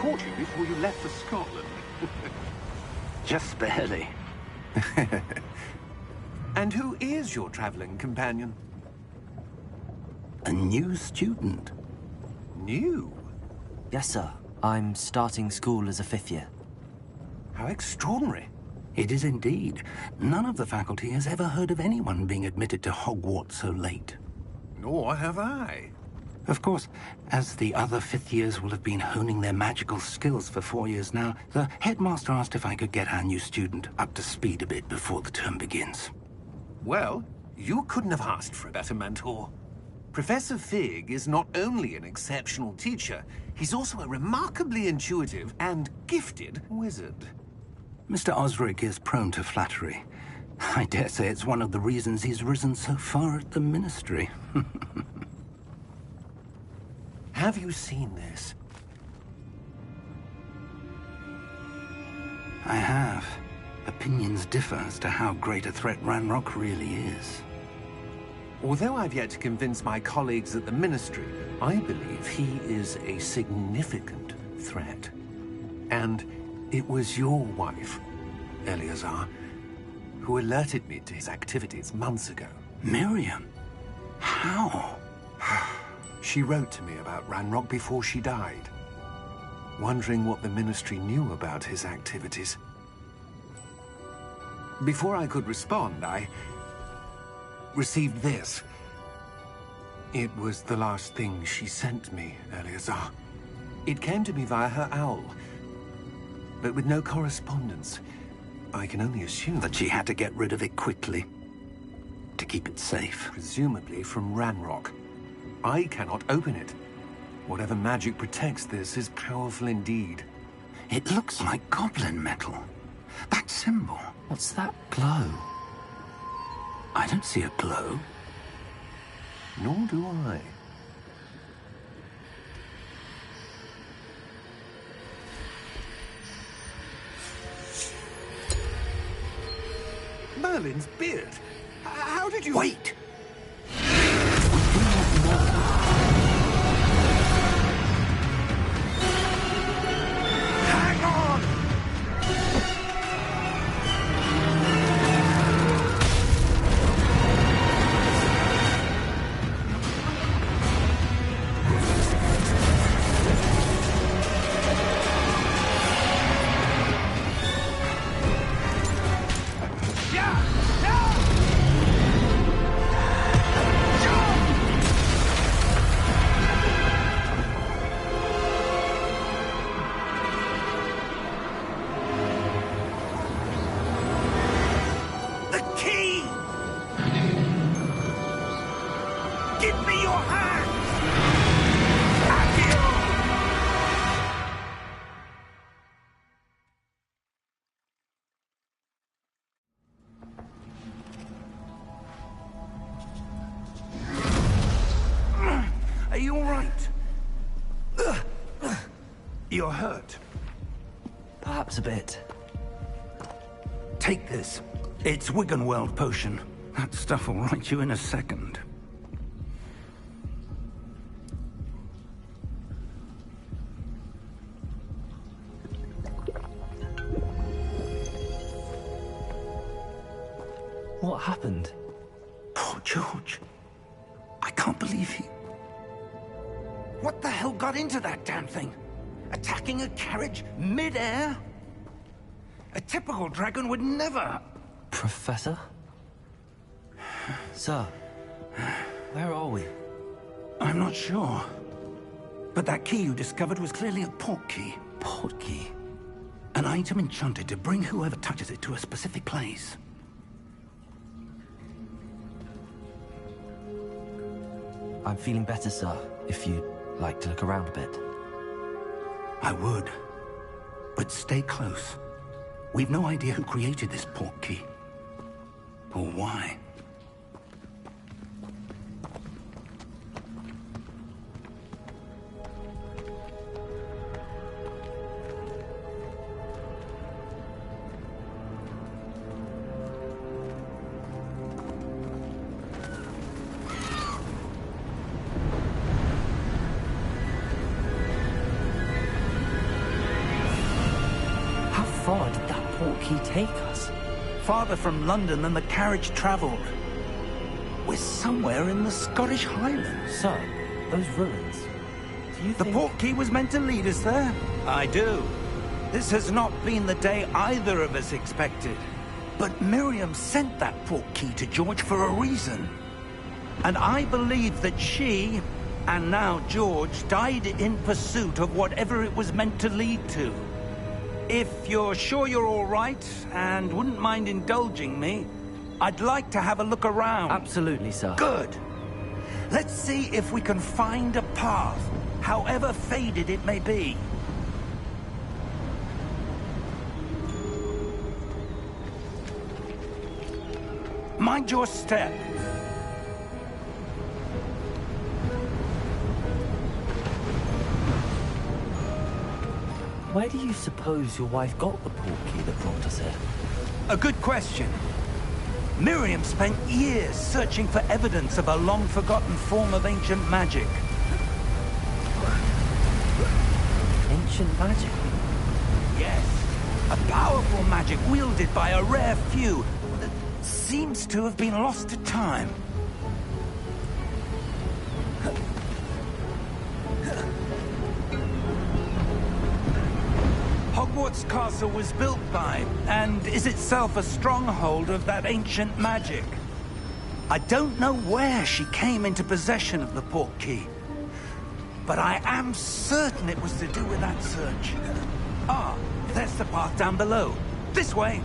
caught you before you left for Scotland. Just barely. And who is your traveling companion? A new student. New? Yes, sir. I'm starting school as a 5th year. How extraordinary. It is indeed. None of the faculty has ever heard of anyone being admitted to Hogwarts so late. Nor have I. Of course, as the other 5th years will have been honing their magical skills for 4 years now, the headmaster asked if I could get our new student up to speed a bit before the term begins. Well, you couldn't have asked for a better mentor. Professor Fig is not only an exceptional teacher, he's also a remarkably intuitive and gifted wizard. Mr. Osric is prone to flattery. I dare say it's one of the reasons he's risen so far at the Ministry. Have you seen this? I have. Opinions differ as to how great a threat Ranrock really is. Although I've yet to convince my colleagues at the Ministry, I believe he is a significant threat. And it was your wife, Eleazar, who alerted me to his activities months ago. Miriam? How? She wrote to me about Ranrock before she died, wondering what the Ministry knew about his activities. Before I could respond, I received this. It was the last thing she sent me, Eleazar. It came to me via her owl, but with no correspondence. I can only assume That she had to get rid of it quickly, to keep it safe. presumably from Ranrock. I cannot open it. Whatever magic protects this is powerful indeed. It looks like goblin metal. That symbol. What's that glow? I don't see a glow. Nor do I. Merlin's beard. How did you... Wait! Hang on! The key! Give me your hand! Accio! Are you all right? You're hurt. Perhaps a bit. Take this. It's Wiggenweld potion. That stuff will right you in a second. What happened? Poor George. I can't believe he... What the hell got into that damn thing? Attacking a carriage mid-air? A typical dragon would never... Professor? Sir, where are we? I'm not sure. But that key you discovered was clearly a portkey. Portkey? An item enchanted to bring whoever touches it to a specific place. I'm feeling better, sir, if you'd like to look around a bit. I would. But stay close. We've no idea who created this portkey. Or why. he take us? Farther from London than the carriage travelled. We're somewhere in the Scottish Highlands. Sir, those ruins. Do you The think... Portkey was meant to lead us there? I do. This has not been the day either of us expected. But Miriam sent that Portkey to George for a reason. And I believe that she, and now George, died in pursuit of whatever it was meant to lead to. If you're sure you're all right, and wouldn't mind indulging me, I'd like to have a look around. Absolutely, sir. Good. Let's see if we can find a path, however faded it may be. Mind your step. Where do you suppose your wife got the Portkey that brought us here? A good question. Miriam spent years searching for evidence of a long-forgotten form of ancient magic. Ancient magic? Yes. A powerful magic wielded by a rare few that seems to have been lost to time. Hogwarts Castle was built by, and is itself a stronghold of that ancient magic. I don't know where she came into possession of the Portkey, but I am certain it was to do with that search. Ah, there's the path down below. This way.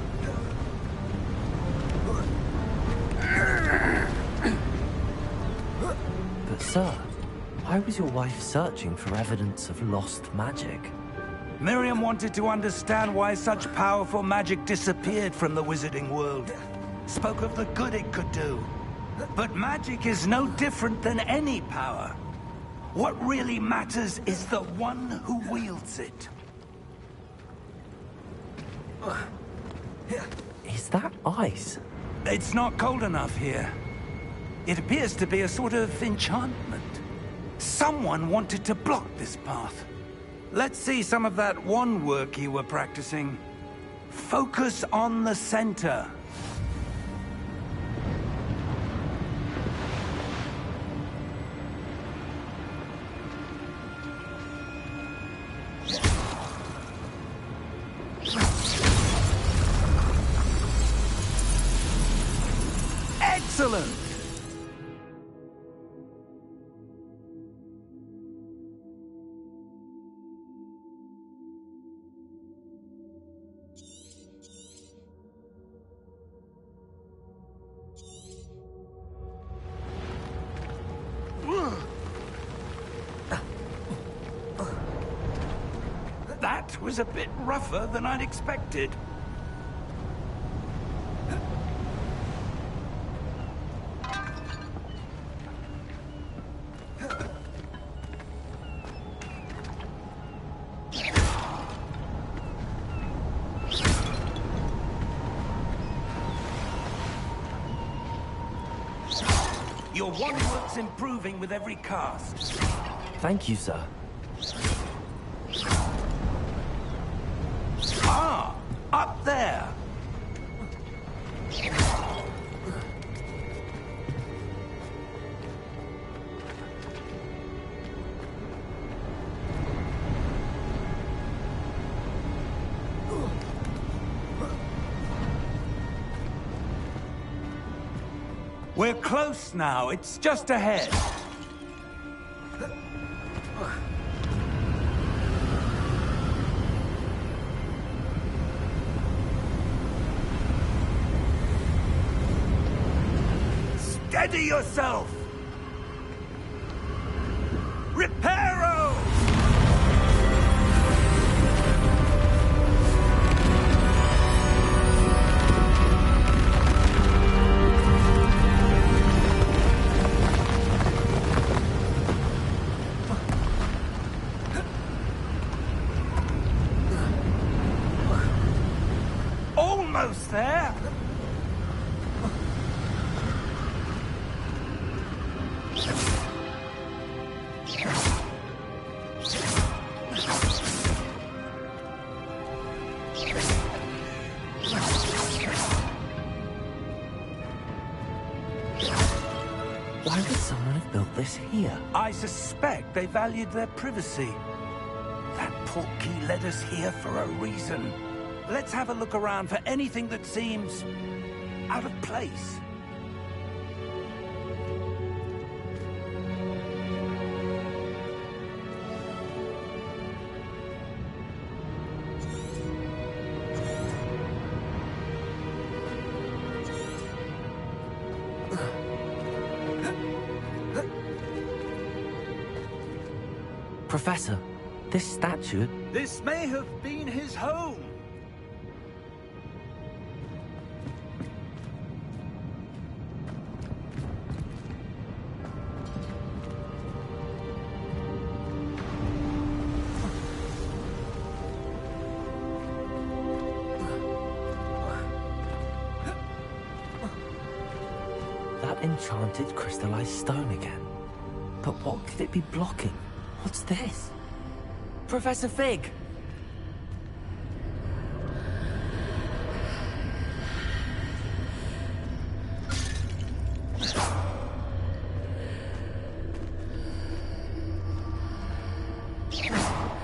But sir, why was your wife searching for evidence of lost magic? Miriam wanted to understand why such powerful magic disappeared from the wizarding world. Spoke of the good it could do. But magic is no different than any power. What really matters is the one who wields it. Is that ice? It's not cold enough here. It appears to be a sort of enchantment. Someone wanted to block this path. Let's see some of that wand work you were practicing. Focus on the center. Excellent! That was a bit rougher than I'd expected. Your wand work's improving with every cast. Thank you, sir. Ah! Up there! We're close now. It's just ahead. Steady yourself! Reparo! Almost there! Why would someone have built this here? I suspect they valued their privacy. That portkey led us here for a reason. Let's have a look around for anything that seems out of place. Professor, this statue... This may have been his home. That enchanted crystallized stone again. But what could it be blocking? What's this? Professor Fig!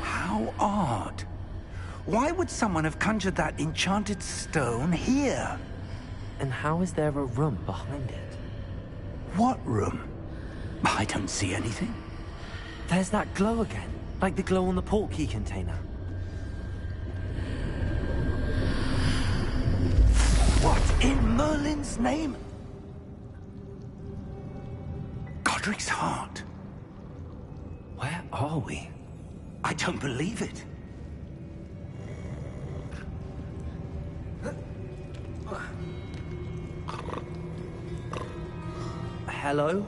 How odd. Why would someone have conjured that enchanted stone here? And how is there a room behind it? What room? I don't see anything. There's that glow again, like the glow on the portkey container. What in Merlin's name? Godric's heart. Where are we? I don't believe it. Hello?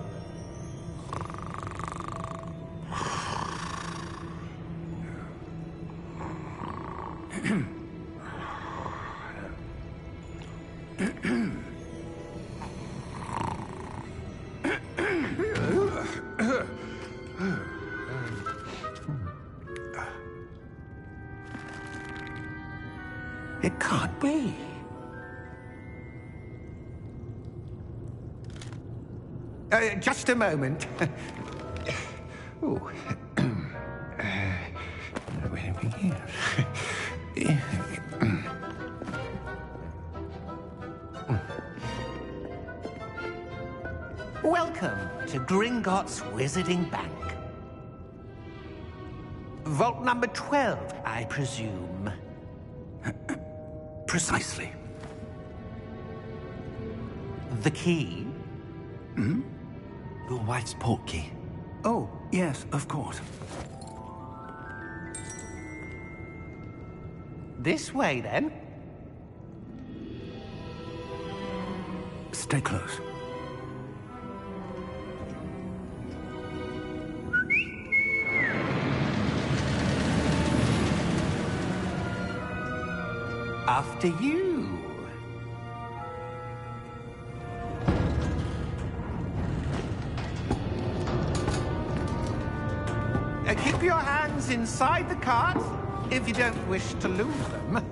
It can't be. Just a moment. Oh. Where do we begin? Welcome to Gringotts Wizarding Bank. Vault number 12, I presume. Precisely. The key? Hmm? Your wife's portkey. Oh, yes, of course. This way, then. Stay close. After you. Keep your hands inside the cart if you don't wish to lose them.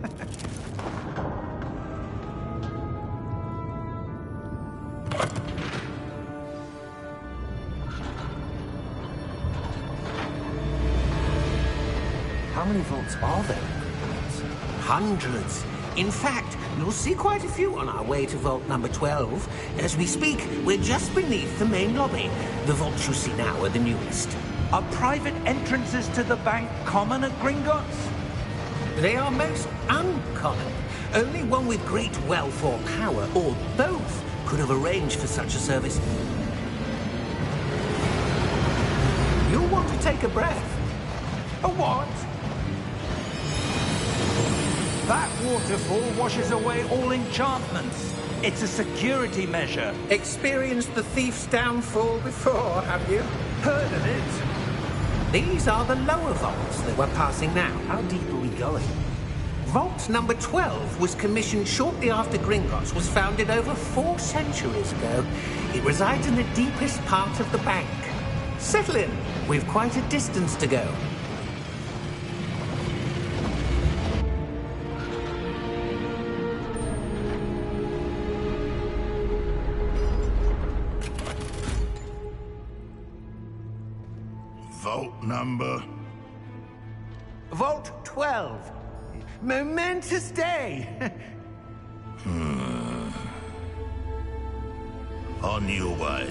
How many vaults are there? Hundreds. In fact, you'll see quite a few on our way to vault number 12. As we speak, we're just beneath the main lobby. The vaults you see now are the newest. Are private entrances to the bank common at Gringotts? They are most uncommon. Only one with great wealth or power, or both, could have arranged for such a service. You'll want to take a breath. A what? That waterfall washes away all enchantments. It's a security measure. Experienced the thief's downfall before, have you? Heard of it? These are the lower vaults that we're passing now. How deep are we going? Vault number 12 was commissioned shortly after Gringotts was founded over 4 centuries ago. It resides in the deepest part of the bank. Settle in. We've quite a distance to go. vault number? Vault 12. Momentous day. On your way.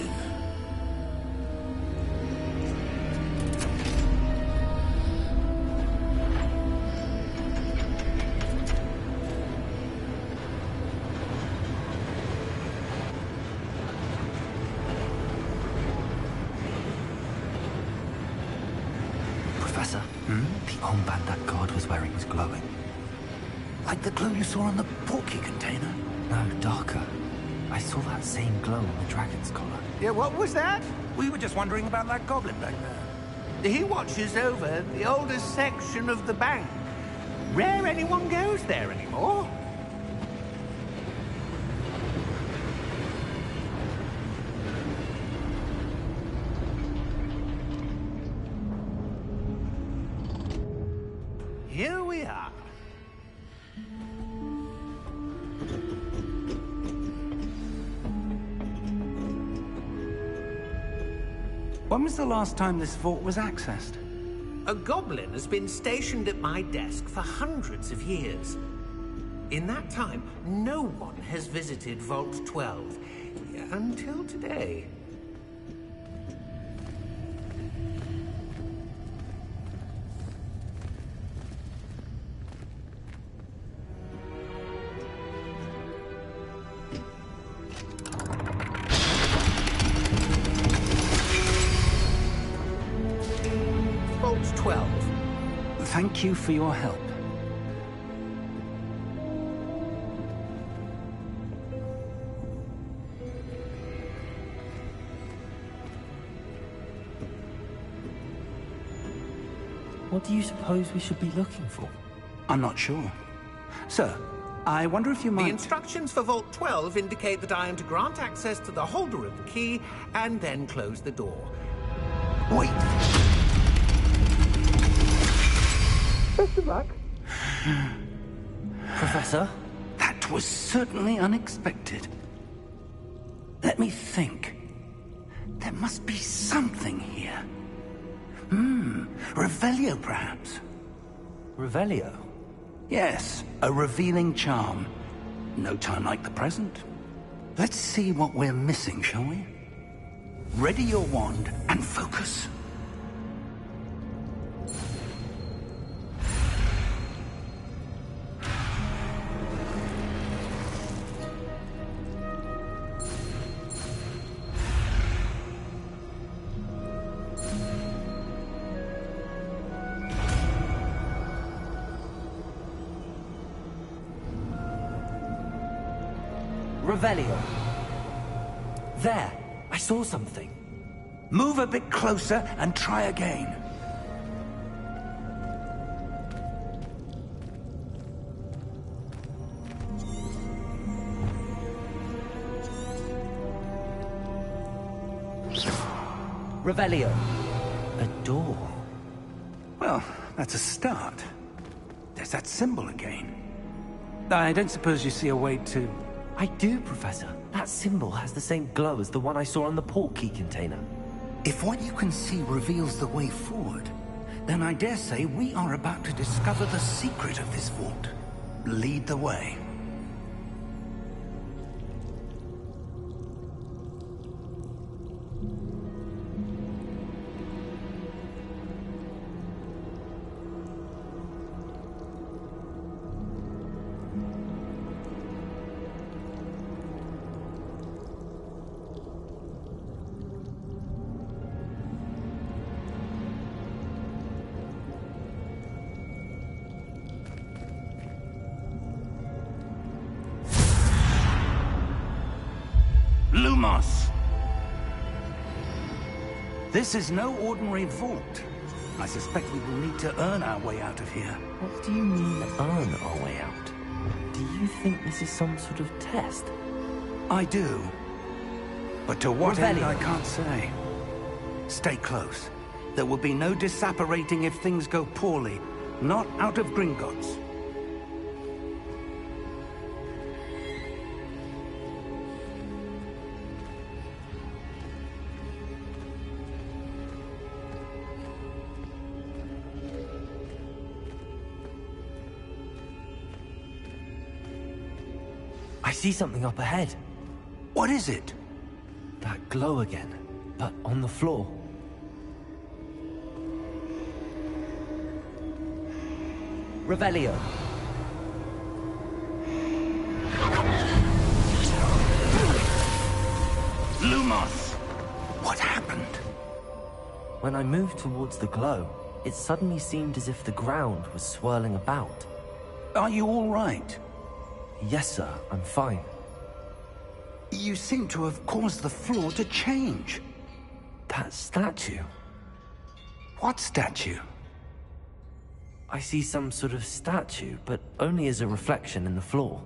Professor, the armband that guard was wearing was glowing. Like the glow you saw on the portkey container? No, darker. I saw that same glow on the dragon's collar. Yeah, what was that? We were just wondering about that goblin back there. He watches over the oldest section of the bank. Rare anyone goes there anymore. Here we are. When was the last time this vault was accessed? A goblin has been stationed at my desk for hundreds of years. In that time, no one has visited Vault 12. Until today. Vault 12. Thank you for your help. What do you suppose we should be looking for? I'm not sure. Sir, I wonder if you The might... instructions for Vault 12 indicate that I am to grant access to the holder of the key and then close the door. Wait. Best of luck. Professor? That was certainly unexpected. Let me think. There must be something here. Revelio, perhaps? Revelio? Yes, a revealing charm. No time like the present. Let's see what we're missing, shall we? Ready your wand and focus. Revelio. There! I saw something. Move a bit closer and try again. Revelio. A door. Well, that's a start. There's that symbol again. I don't suppose you see a way to... I do, Professor. That symbol has the same glow as the one I saw on the portkey container. If what you can see reveals the way forward, then I dare say we are about to discover the secret of this vault. Lead the way. Lumos! This is no ordinary vault. I suspect we will need to earn our way out of here. What do you mean, earn our way out? Do you think this is some sort of test? I do. But to what end, Revelio. I can't say. Stay close. There will be no disapparating if things go poorly. Not out of Gringotts. see something up ahead. What is it? That glow again, but on the floor. Revelio. Lumos! What happened? When I moved towards the glow, it suddenly seemed as if the ground was swirling about. Are you all right? Yes, sir, I'm fine. You seem to have caused the floor to change. That statue. What statue? I see some sort of statue, but only as a reflection in the floor.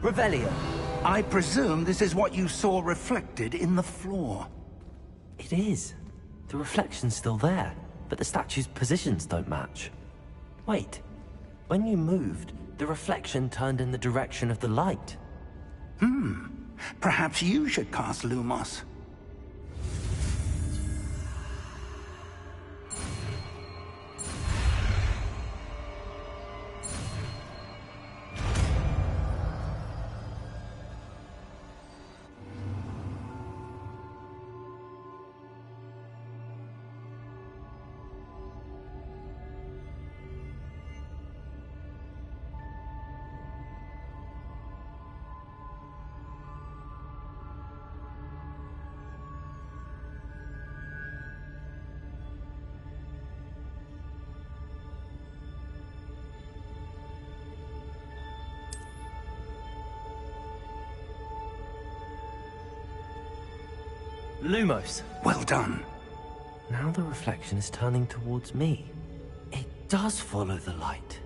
Revelio. I presume this is what you saw reflected in the floor. It is. The reflection's still there, but the statue's positions don't match. Wait. When you moved, the reflection turned in the direction of the light. Perhaps you should cast Lumos. Lumos. Well done. Now the reflection is turning towards me. It does follow the light.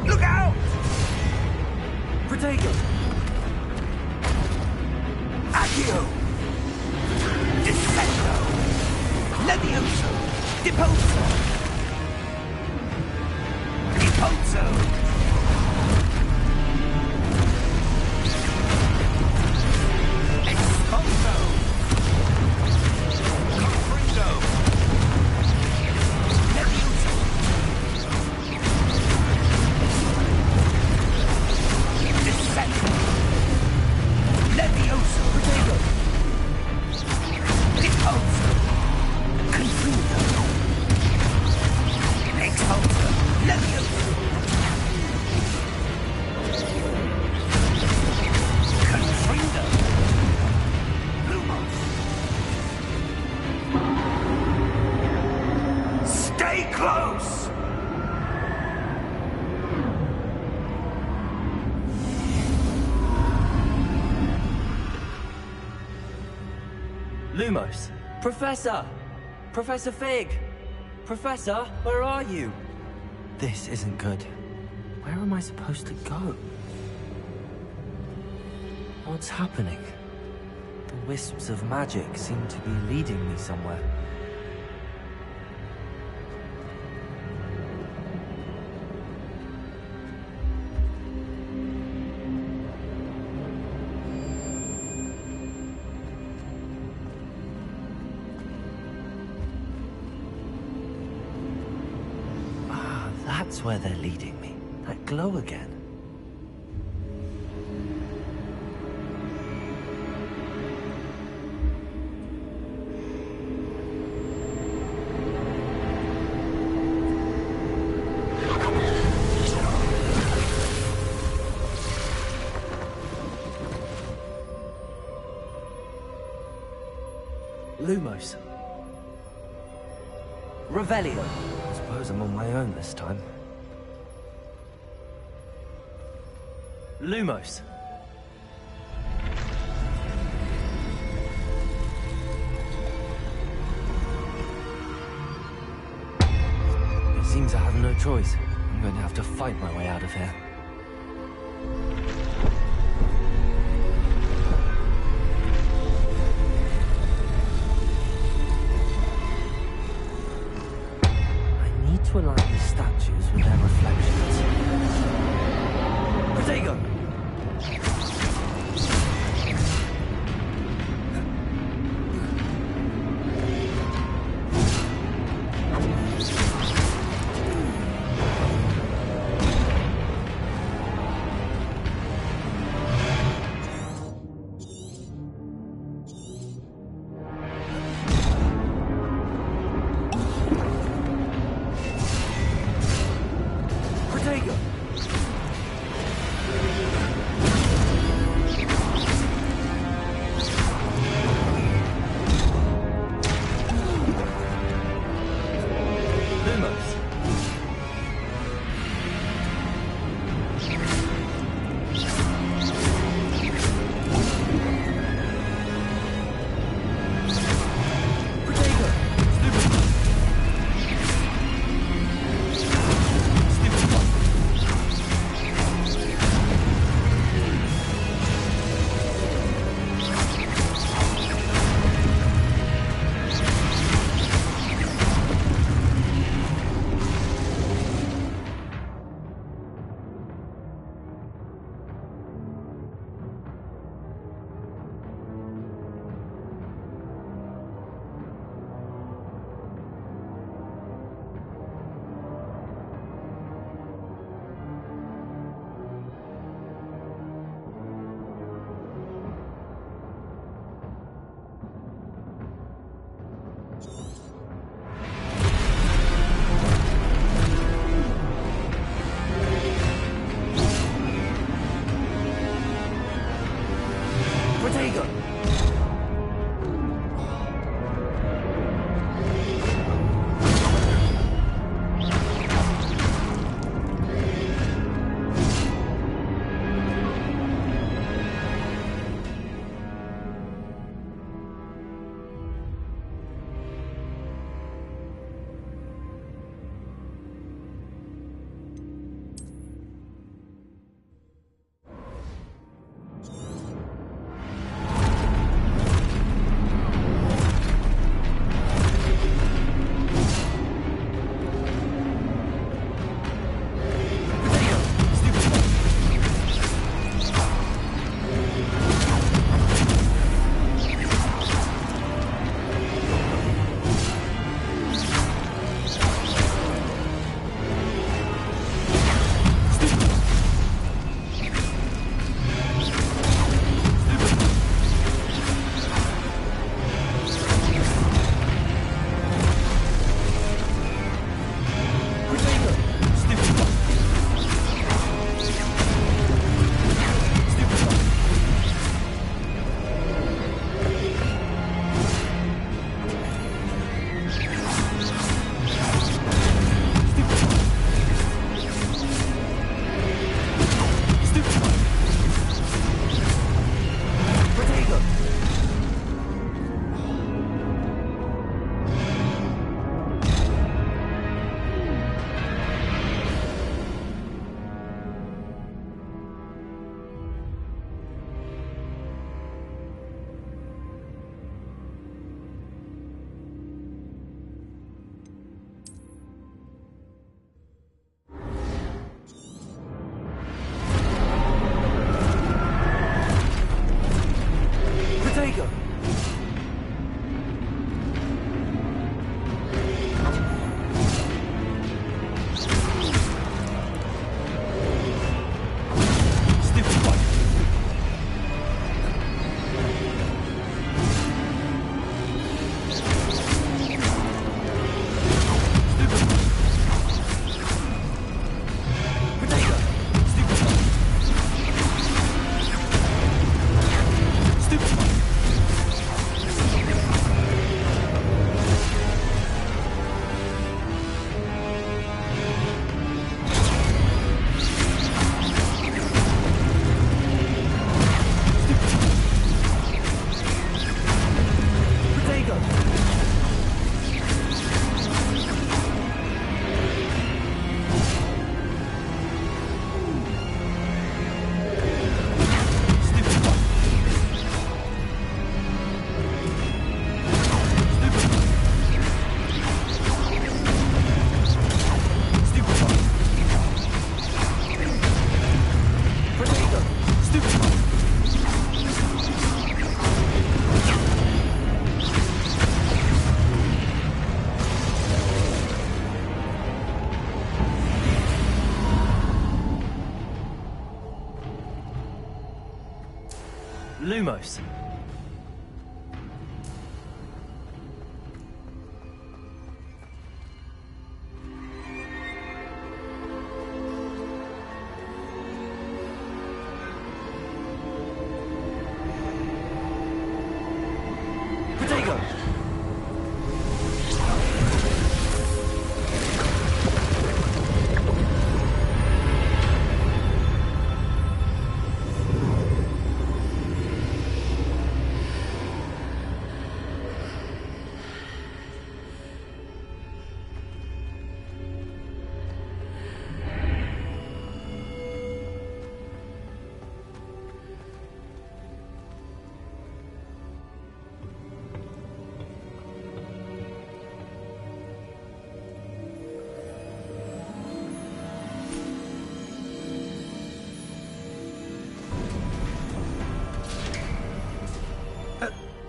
Look out! Protego! Accio! Descendo! Levioso! Deposo! Deposo! Exposo! Confringo! Levioso! Descendo! Levioso! Protego! Deposo! Confringo! Exposo! Levioso! Confringo! Lumos! Stay close! Lumos! Professor! Professor Fig! Professor, where are you? This isn't good. Where am I supposed to go? What's happening? The wisps of magic seem to be leading me somewhere. That's where they're leading me. That glow again. Lumos. Revelio. I suppose I'm on my own this time. Lumos. It seems I have no choice. I'm going to have to fight my way out of here. to align the statues with their reflections. Protego! Lumos. Protego!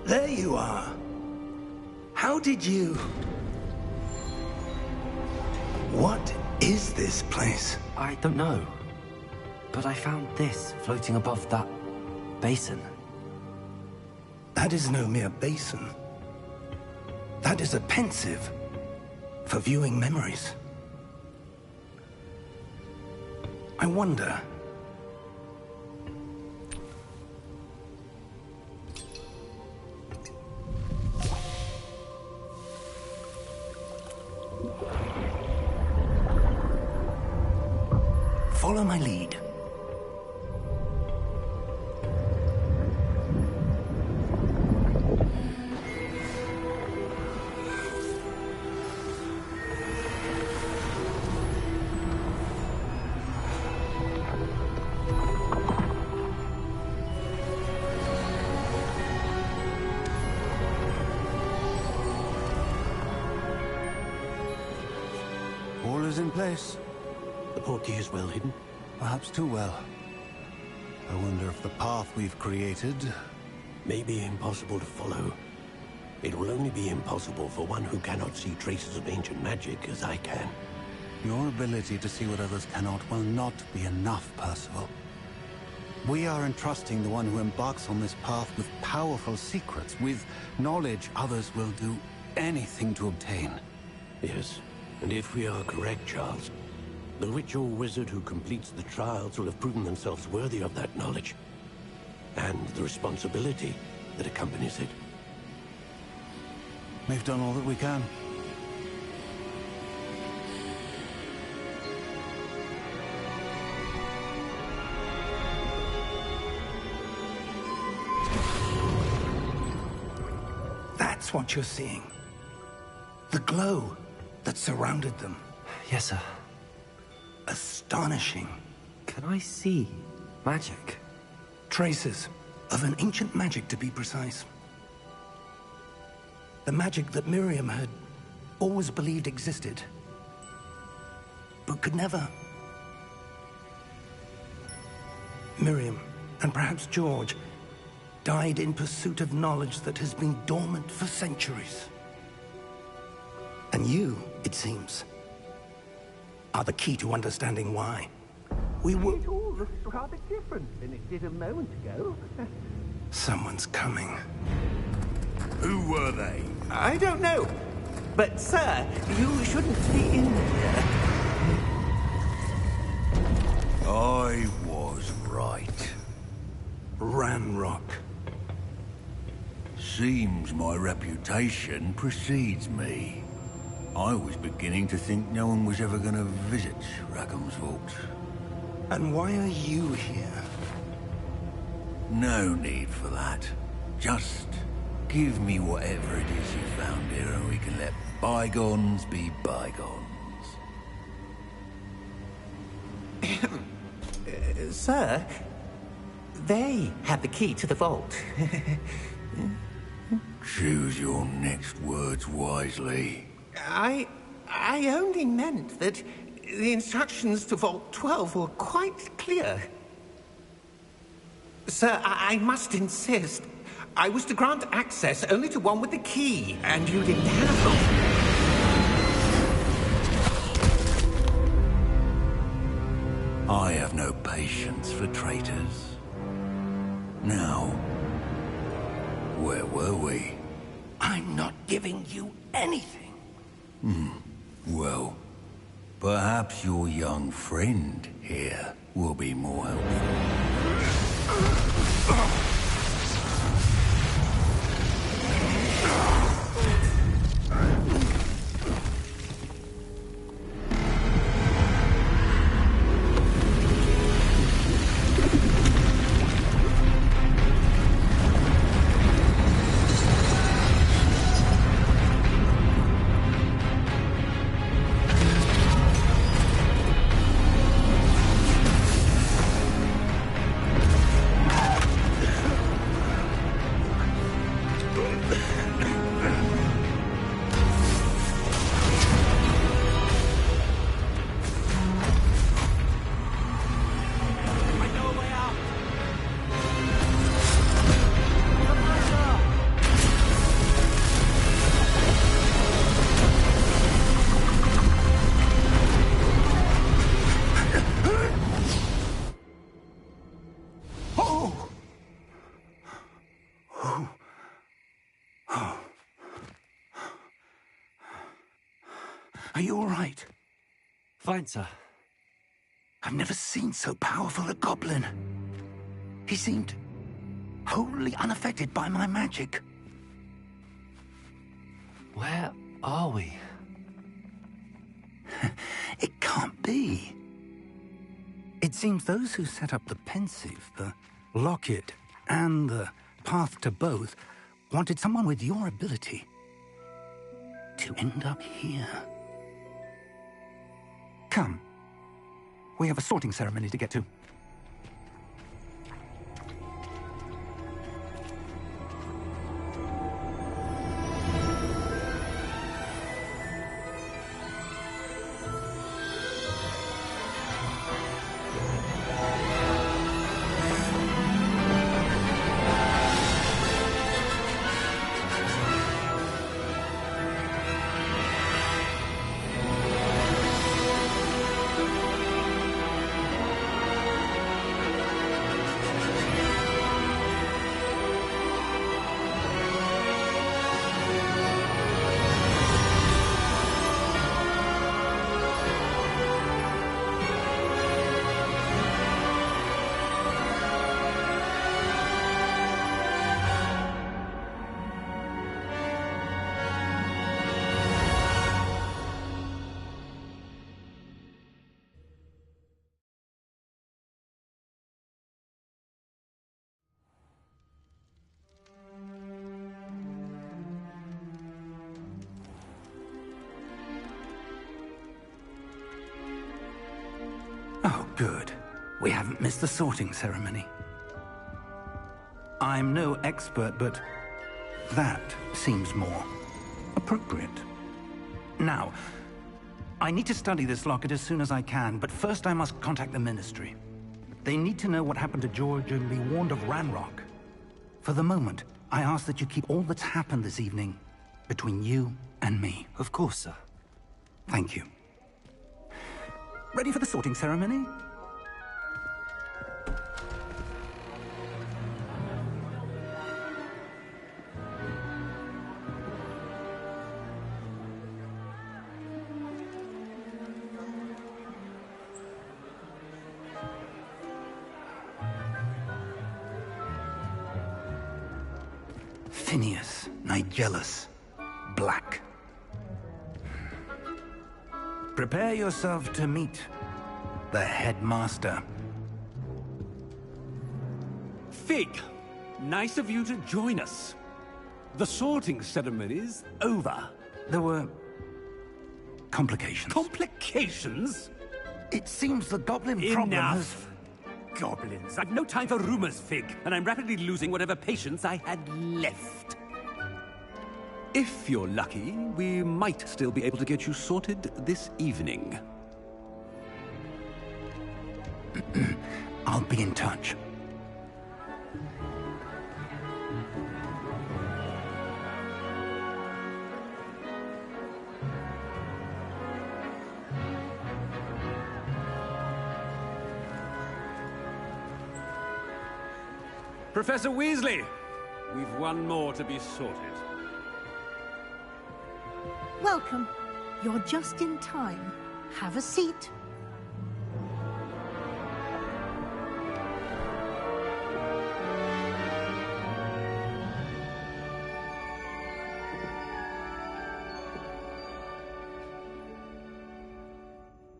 There you are. How did you... What is this place? I don't know. But I found this floating above that basin. That is no mere basin. That is a pensive for viewing memories. I wonder... Follow my lead. All is in place. The portkey is well hidden. Perhaps too well. I wonder if the path we've created... May be impossible to follow. It will only be impossible for one who cannot see traces of ancient magic as I can. Your ability to see what others cannot will not be enough, Percival. We are entrusting the one who embarks on this path with powerful secrets, with knowledge others will do anything to obtain. Yes, and if we are correct, Charles, the witch or wizard who completes the trials will have proven themselves worthy of that knowledge, and the responsibility that accompanies it. We've done all that we can. That's what you're seeing. The glow that surrounded them. Yes, sir. Astonishing. Can I see magic? Traces of an ancient magic, to be precise. The magic that Miriam had always believed existed, but could never. Miriam, and perhaps George, died in pursuit of knowledge that has been dormant for centuries. And you, it seems, are the key to understanding why. It all looks rather different than it did a moment ago. Someone's coming. Who were they? I don't know. But, sir, you shouldn't be in here. I was right. Ranrock. Seems my reputation precedes me. I was beginning to think no one was ever going to visit Rackham's vault. And why are you here? No need for that. Just give me whatever it is you found here and we can let bygones be bygones. Sir, they had the key to the vault. Choose your next words wisely. I only meant that the instructions to Vault 12 were quite clear. Sir, I must insist. I was to grant access only to one with the key, and you didn't have them. I have no patience for traitors. Now, Where were we? I'm not giving you anything. Well, perhaps your young friend here will be more helpful. Are you all right? Fine, sir. I've never seen so powerful a goblin. He seemed wholly unaffected by my magic. Where are we? It can't be. It seems those who set up the Pensieve, the Locket, and the Path to Both wanted someone with your ability to end up here. Come. We have a sorting ceremony to get to. Oh, good. We haven't missed the sorting ceremony. I'm no expert, but that seems more appropriate. Now, I need to study this locket as soon as I can, but first I must contact the Ministry. They need to know what happened to George and be warned of Ranrock. For the moment, I ask that you keep all that's happened this evening between you and me. Of course, sir. Thank you. Ready for the sorting ceremony? Phineas Nigellus Black. Prepare yourself to meet the headmaster. Fig, nice of you to join us. The sorting ceremony's over. There were complications. Complications? It seems the goblin problem has... Enough! Goblins. I've no time for rumors, Fig, and I'm rapidly losing whatever patience I had left. If you're lucky, we might still be able to get you sorted this evening. I'll be in touch. Professor Weasley, we've one more to be sorted. Welcome. You're just in time. Have a seat.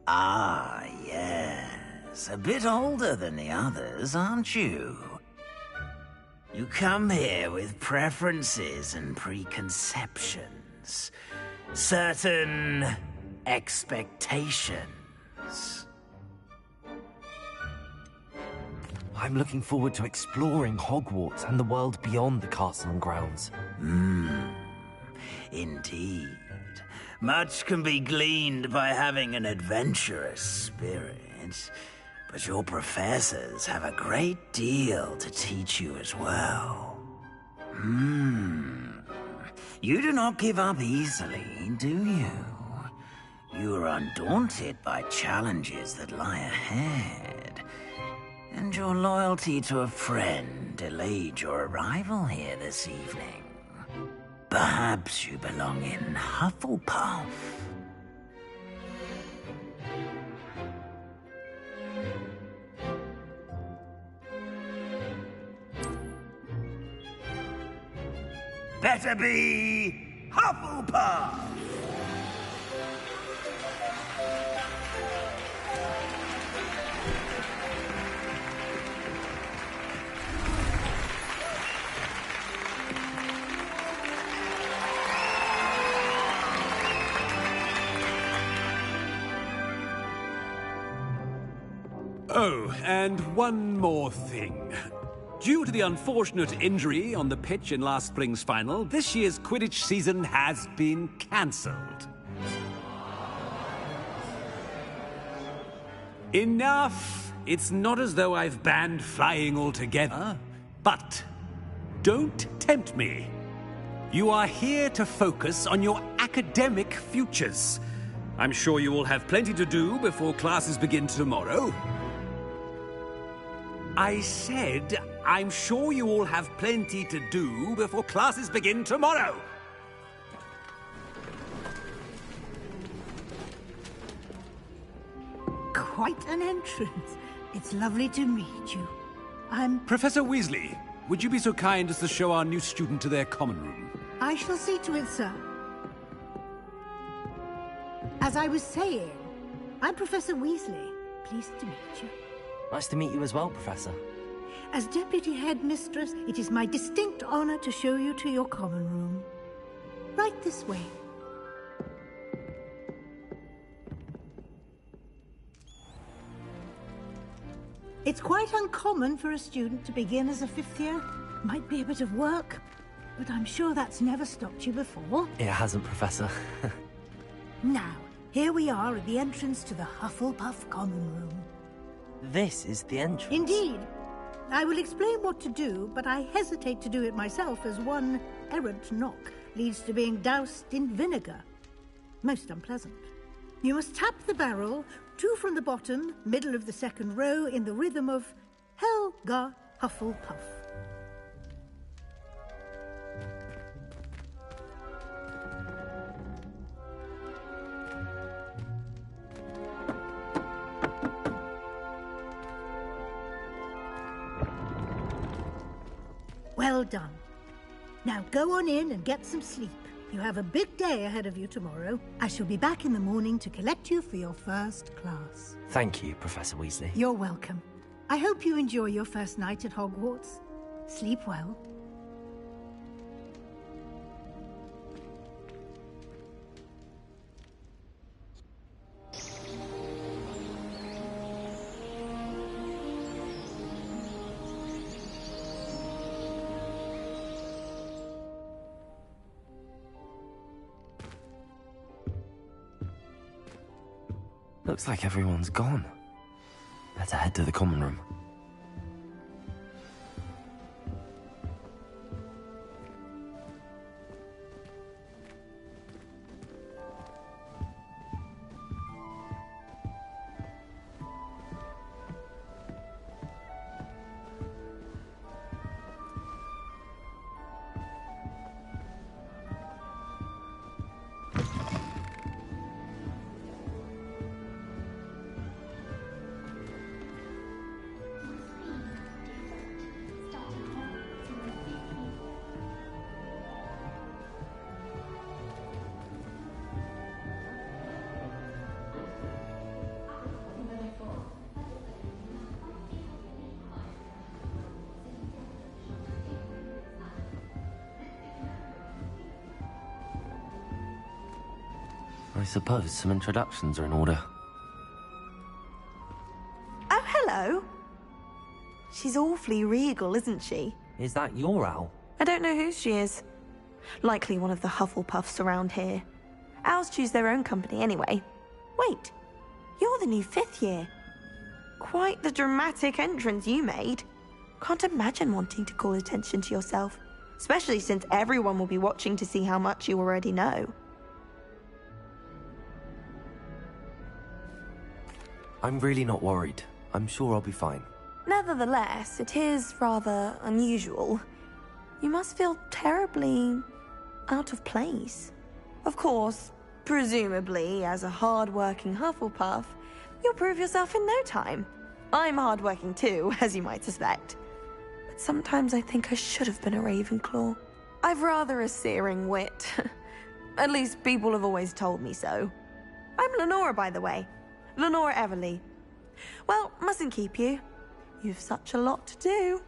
Ah, yes. A bit older than the others, aren't you? You come here with preferences and preconceptions. Certain expectations. I'm looking forward to exploring Hogwarts and the world beyond the castle and grounds. Indeed. Much can be gleaned by having an adventurous spirit, but your professors have a great deal to teach you as well. You do not give up easily, do you? You are undaunted by challenges that lie ahead, and your loyalty to a friend delayed your arrival here this evening. Perhaps you belong in Hufflepuff. Better be Hufflepuff! Oh, and one more thing. Due to the unfortunate injury on the pitch in last spring's final, this year's Quidditch season has been cancelled. Enough! It's not as though I've banned flying altogether, but don't tempt me. You are here to focus on your academic futures. I'm sure you will have plenty to do before classes begin tomorrow. I said, I'm sure you all have plenty to do before classes begin tomorrow. Quite an entrance. It's lovely to meet you. I'm... Professor Weasley, would you be so kind as to show our new student to their common room? I shall see to it, sir. As I was saying, I'm Professor Weasley. Pleased to meet you. Nice to meet you as well, Professor. As Deputy Headmistress, it is my distinct honor to show you to your common room. Right this way. It's quite uncommon for a student to begin as a fifth year. Might be a bit of work, but I'm sure that's never stopped you before. It hasn't, Professor. Now, here we are at the entrance to the Hufflepuff common room. This is the entrance. Indeed. I will explain what to do, but I hesitate to do it myself as one errant knock leads to being doused in vinegar. Most unpleasant. You must tap the barrel, 2 from the bottom, middle of the second row, in the rhythm of Helga Hufflepuff. Well done. Now go on in and get some sleep. You have a big day ahead of you tomorrow. I shall be back in the morning to collect you for your first class. Thank you, Professor Weasley. You're welcome. I hope you enjoy your first night at Hogwarts. Sleep well. Looks like everyone's gone. Better head to the common room. I suppose some introductions are in order. Oh, hello. She's awfully regal, isn't she? Is that your owl? I don't know who she is. Likely one of the Hufflepuffs around here. Owls choose their own company anyway. Wait, you're the new 5th year. Quite the dramatic entrance you made. Can't imagine wanting to call attention to yourself, especially since everyone will be watching to see how much you already know. I'm really not worried. I'm sure I'll be fine. Nevertheless, it is rather unusual. You must feel terribly out of place. Of course, presumably, as a hard-working Hufflepuff, you'll prove yourself in no time. I'm hard-working too, as you might suspect. But sometimes I think I should have been a Ravenclaw. I've rather a searing wit. At least people have always told me so. I'm Lenora, by the way. Lenora Everly. Well, mustn't keep you. You've such a lot to do.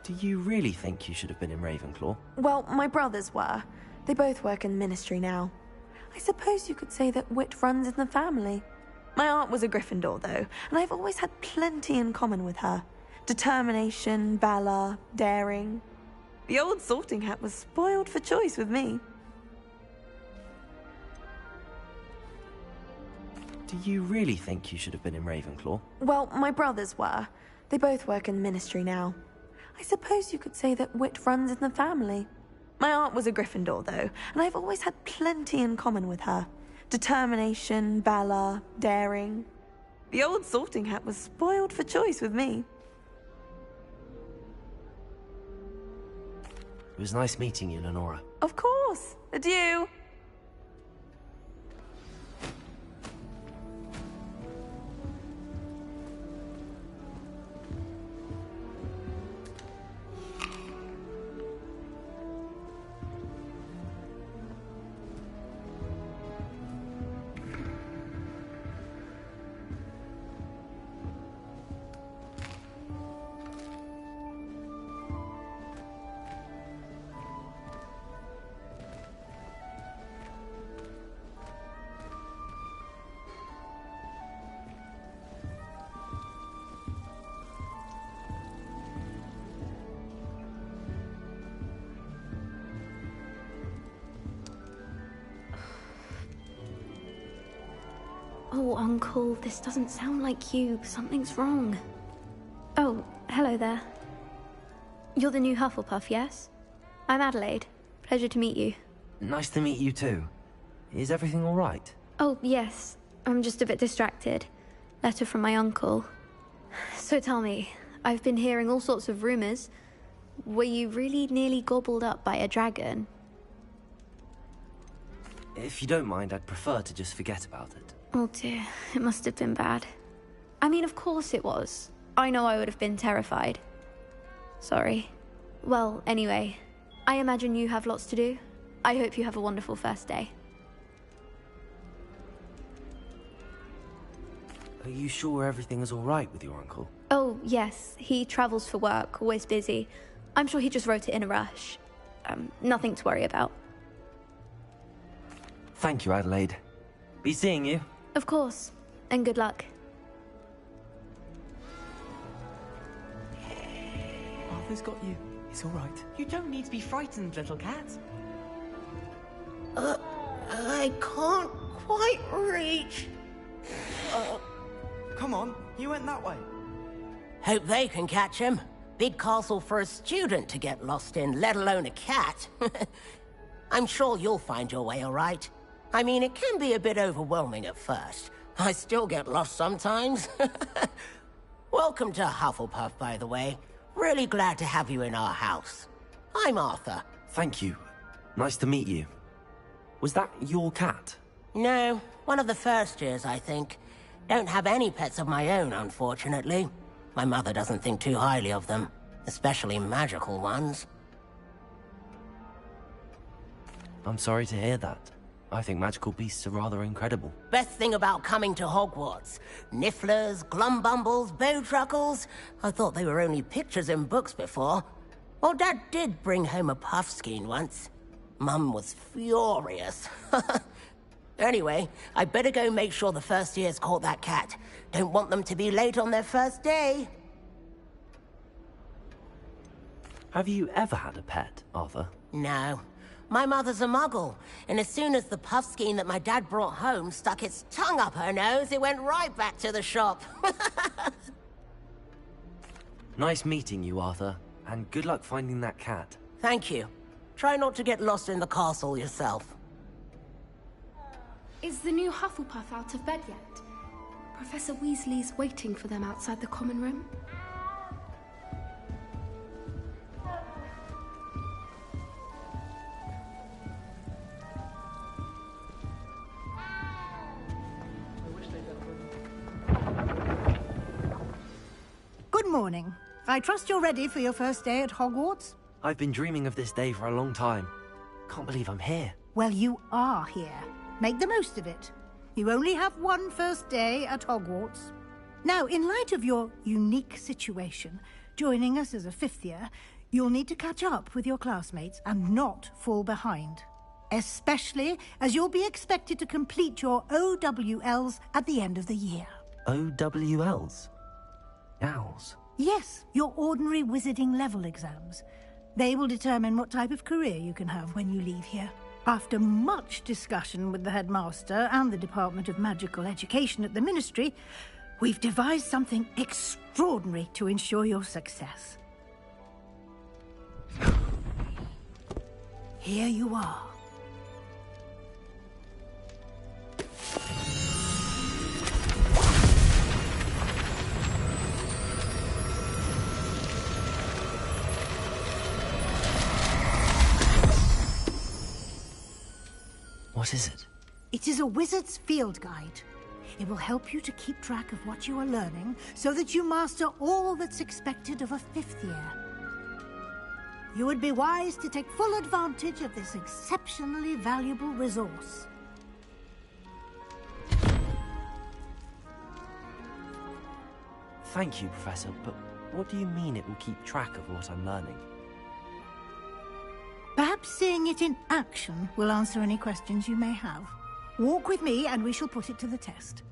Do you really think you should have been in Ravenclaw? Well, my brothers were. They both work in ministry now. I suppose you could say that wit runs in the family. My aunt was a Gryffindor, though, and I've always had plenty in common with her. Determination, valor, daring. The old Sorting Hat was spoiled for choice with me. Do you really think you should have been in Ravenclaw? Well, my brothers were. They both work in ministry now. I suppose you could say that wit runs in the family. My aunt was a Gryffindor, though, and I've always had plenty in common with her. Determination, valor, daring. The old Sorting Hat was spoiled for choice with me. It was nice meeting you, Lenora. Of course. Adieu. Oh, Uncle, this doesn't sound like you. Something's wrong. Oh, hello there. You're the new Hufflepuff, yes? I'm Adelaide. Pleasure to meet you. Nice to meet you too. Is everything all right? Oh, yes. I'm just a bit distracted. Letter from my uncle. So tell me, I've been hearing all sorts of rumors. Were you really nearly gobbled up by a dragon? If you don't mind, I'd prefer to just forget about it. Oh dear, it must have been bad. I mean, of course it was. I know I would have been terrified. Sorry. Well, anyway, I imagine you have lots to do. I hope you have a wonderful first day. Are you sure everything is all right with your uncle? Oh, yes. He travels for work, always busy. I'm sure he just wrote it in a rush. Nothing to worry about. Thank you, Adelaide. Be seeing you. Of course. And good luck. Arthur's got you. It's all right. You don't need to be frightened, little cat. I can't quite reach. Come on, you went that way. Hope they can catch him. Big castle for a student to get lost in, let alone a cat. I'm sure you'll find your way all right. I mean, it can be a bit overwhelming at first. I still get lost sometimes. Welcome to Hufflepuff, by the way. Really glad to have you in our house. I'm Arthur. Thank you. Nice to meet you. Was that your cat? No, one of the first years, I think. Don't have any pets of my own, unfortunately. My mother doesn't think too highly of them, especially magical ones. I'm sorry to hear that. I think magical beasts are rather incredible. Best thing about coming to Hogwarts. Nifflers, Glumbumbles, Bowtruckles. I thought they were only pictures in books before. Well, Dad did bring home a Puffskein once. Mum was furious. Anyway, I better go make sure the first years caught that cat. Don't want them to be late on their first day. Have you ever had a pet, Arthur? No. My mother's a muggle, and as soon as the puffskein that my dad brought home stuck its tongue up her nose, it went right back to the shop. Nice meeting you, Arthur. And good luck finding that cat. Thank you. Try not to get lost in the castle yourself. Is the new Hufflepuff out of bed yet? Professor Weasley's waiting for them outside the common room. Good morning. I trust you're ready for your first day at Hogwarts? I've been dreaming of this day for a long time. Can't believe I'm here. Well, you are here. Make the most of it. You only have one first day at Hogwarts. Now, in light of your unique situation, joining us as a fifth year, you'll need to catch up with your classmates and not fall behind. Especially as you'll be expected to complete your OWLs at the end of the year. OWLs? Owls? Yes, your ordinary wizarding level exams. They will determine what type of career you can have when you leave here. After much discussion with the headmaster and the Department of Magical Education at the Ministry, we've devised something extraordinary to ensure your success. Here you are. What is it? It is a wizard's field guide. It will help you to keep track of what you are learning so that you master all that's expected of a fifth year. You would be wise to take full advantage of this exceptionally valuable resource. Thank you, Professor, but what do you mean it will keep track of what I'm learning? Perhaps seeing it in action will answer any questions you may have. Walk with me and we shall put it to the test.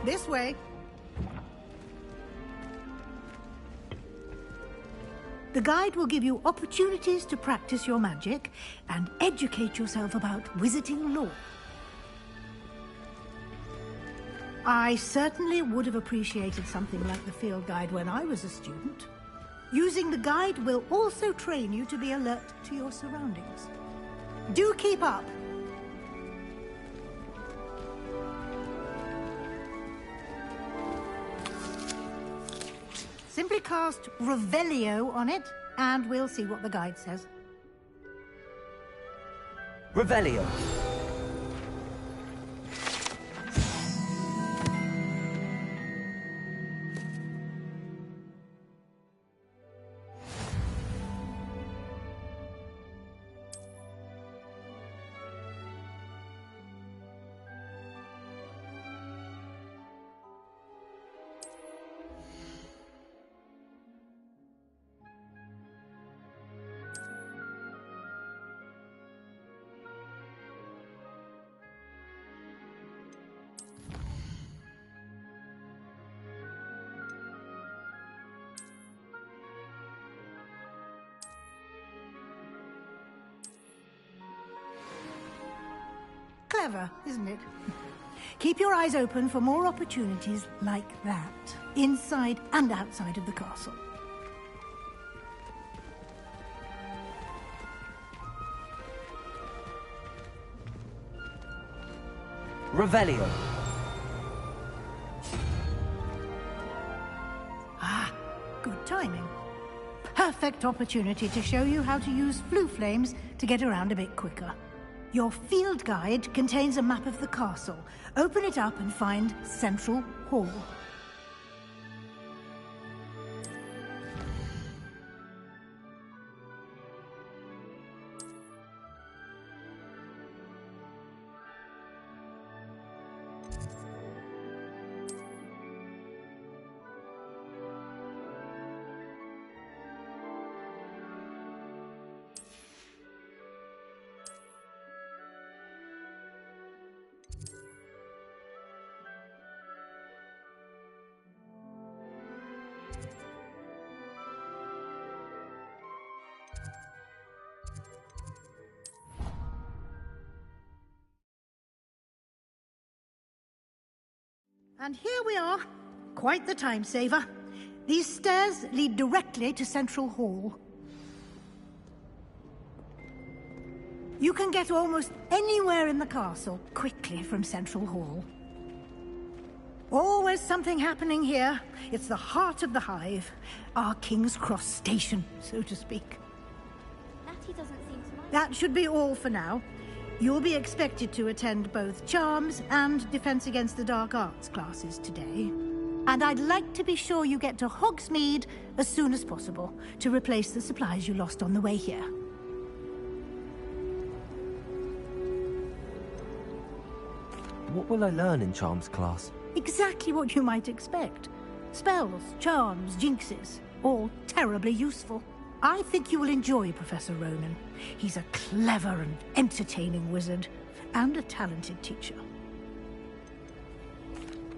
This way. The guide will give you opportunities to practice your magic and educate yourself about wizarding lore. I certainly would have appreciated something like the field guide when I was a student. Using the guide will also train you to be alert to your surroundings. Do keep up! Simply cast Revelio on it, and we'll see what the guide says. Revelio. Clever, isn't it? Keep your eyes open for more opportunities like that, inside and outside of the castle. Revelio. Ah, good timing. Perfect opportunity to show you how to use flue flames to get around a bit quicker. Your field guide contains a map of the castle. Open it up and find Central Hall. And here we are. Quite the time saver. These stairs lead directly to Central Hall. You can get almost anywhere in the castle quickly from Central Hall. Always something happening here. It's the heart of the Hive. Our King's Cross station, so to speak. Natty doesn't seem to mind. That should be all for now. You'll be expected to attend both Charms and Defense Against the Dark Arts classes today. And I'd like to be sure you get to Hogsmeade as soon as possible to replace the supplies you lost on the way here. What will I learn in Charms class? Exactly what you might expect. Spells, charms, jinxes, all terribly useful. I think you will enjoy Professor Ronen. He's a clever and entertaining wizard, and a talented teacher.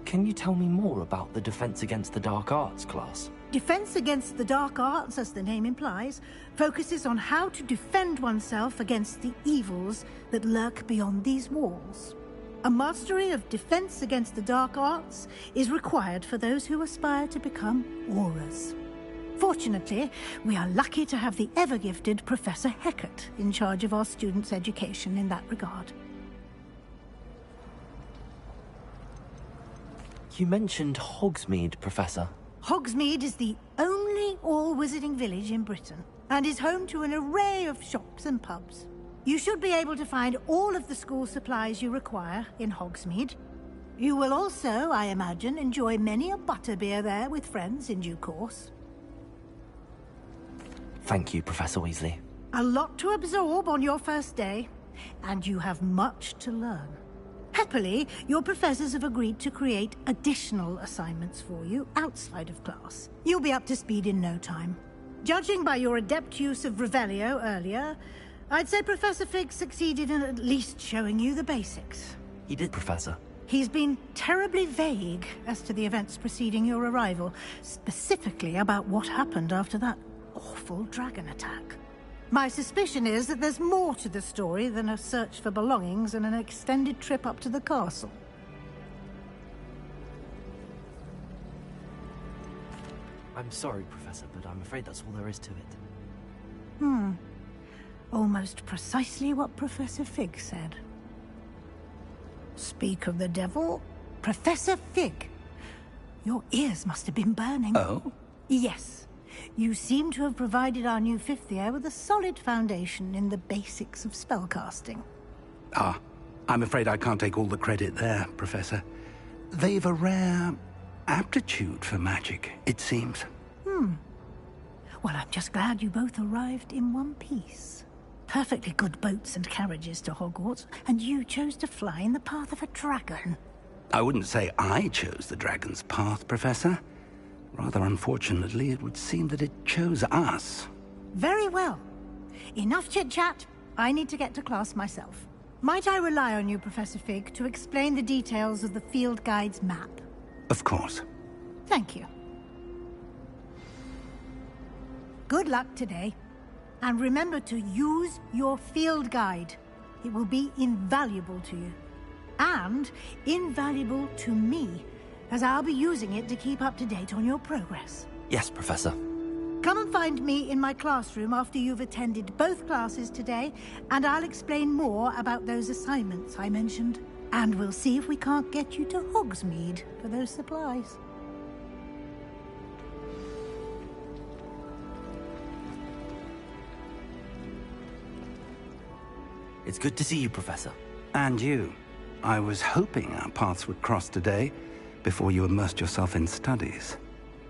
Can you tell me more about the Defense Against the Dark Arts class? Defense Against the Dark Arts, as the name implies, focuses on how to defend oneself against the evils that lurk beyond these walls. A mastery of Defense Against the Dark Arts is required for those who aspire to become Aurors. Fortunately, we are lucky to have the ever-gifted Professor Hecat in charge of our students' education in that regard. You mentioned Hogsmeade, Professor. Hogsmeade is the only all-wizarding village in Britain, and is home to an array of shops and pubs. You should be able to find all of the school supplies you require in Hogsmeade. You will also, I imagine, enjoy many a butterbeer there with friends in due course. Thank you, Professor Weasley. A lot to absorb on your first day, and you have much to learn. Happily, your professors have agreed to create additional assignments for you outside of class. You'll be up to speed in no time. Judging by your adept use of Revelio earlier, I'd say Professor Fig succeeded in at least showing you the basics. He did, Professor. He's been terribly vague as to the events preceding your arrival, specifically about what happened after that awful dragon attack. My suspicion is that there's more to the story than a search for belongings and an extended trip up to the castle. I'm sorry, Professor, but I'm afraid that's all there is to it. Almost precisely what Professor Fig said. Speak of the devil, Professor Fig. Your ears must have been burning. Oh? Yes. You seem to have provided our new fifth year with a solid foundation in the basics of spellcasting. Ah, I'm afraid I can't take all the credit there, Professor. They've a rare aptitude for magic, it seems. Well, I'm just glad you both arrived in one piece. Perfectly good boats and carriages to Hogwarts, and you chose to fly in the path of a dragon. I wouldn't say I chose the dragon's path, Professor. Rather unfortunately, it would seem that it chose us. Very well. Enough chit-chat. I need to get to class myself. Might I rely on you, Professor Fig, to explain the details of the field guide's map? Of course. Thank you. Good luck today. And remember to use your field guide. It will be invaluable to you. And invaluable to me, as I'll be using it to keep up to date on your progress. Yes, Professor. Come and find me in my classroom after you've attended both classes today, and I'll explain more about those assignments I mentioned. And we'll see if we can't get you to Hogsmeade for those supplies. It's good to see you, Professor. And you. I was hoping our paths would cross today, before you immersed yourself in studies.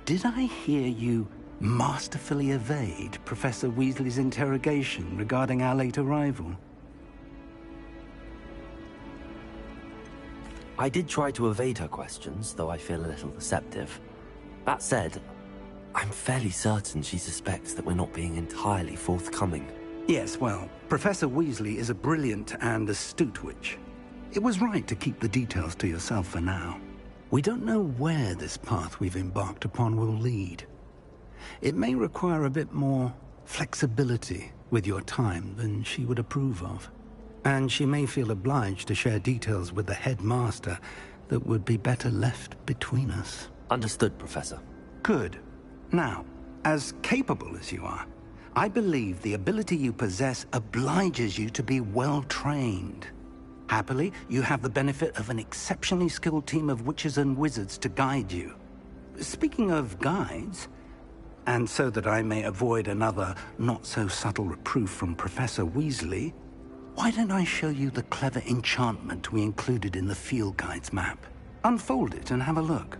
Did I hear you masterfully evade Professor Weasley's interrogation regarding our late arrival? I did try to evade her questions, though I feel a little deceptive. That said, I'm fairly certain she suspects that we're not being entirely forthcoming. Yes, well, Professor Weasley is a brilliant and astute witch. It was right to keep the details to yourself for now. We don't know where this path we've embarked upon will lead. It may require a bit more flexibility with your time than she would approve of. And she may feel obliged to share details with the headmaster that would be better left between us. Understood, Professor. Good. Now, as capable as you are, I believe the ability you possess obliges you to be well-trained. Happily, you have the benefit of an exceptionally skilled team of witches and wizards to guide you. Speaking of guides, and so that I may avoid another not-so-subtle reproof from Professor Weasley, why don't I show you the clever enchantment we included in the field guide's map? Unfold it and have a look.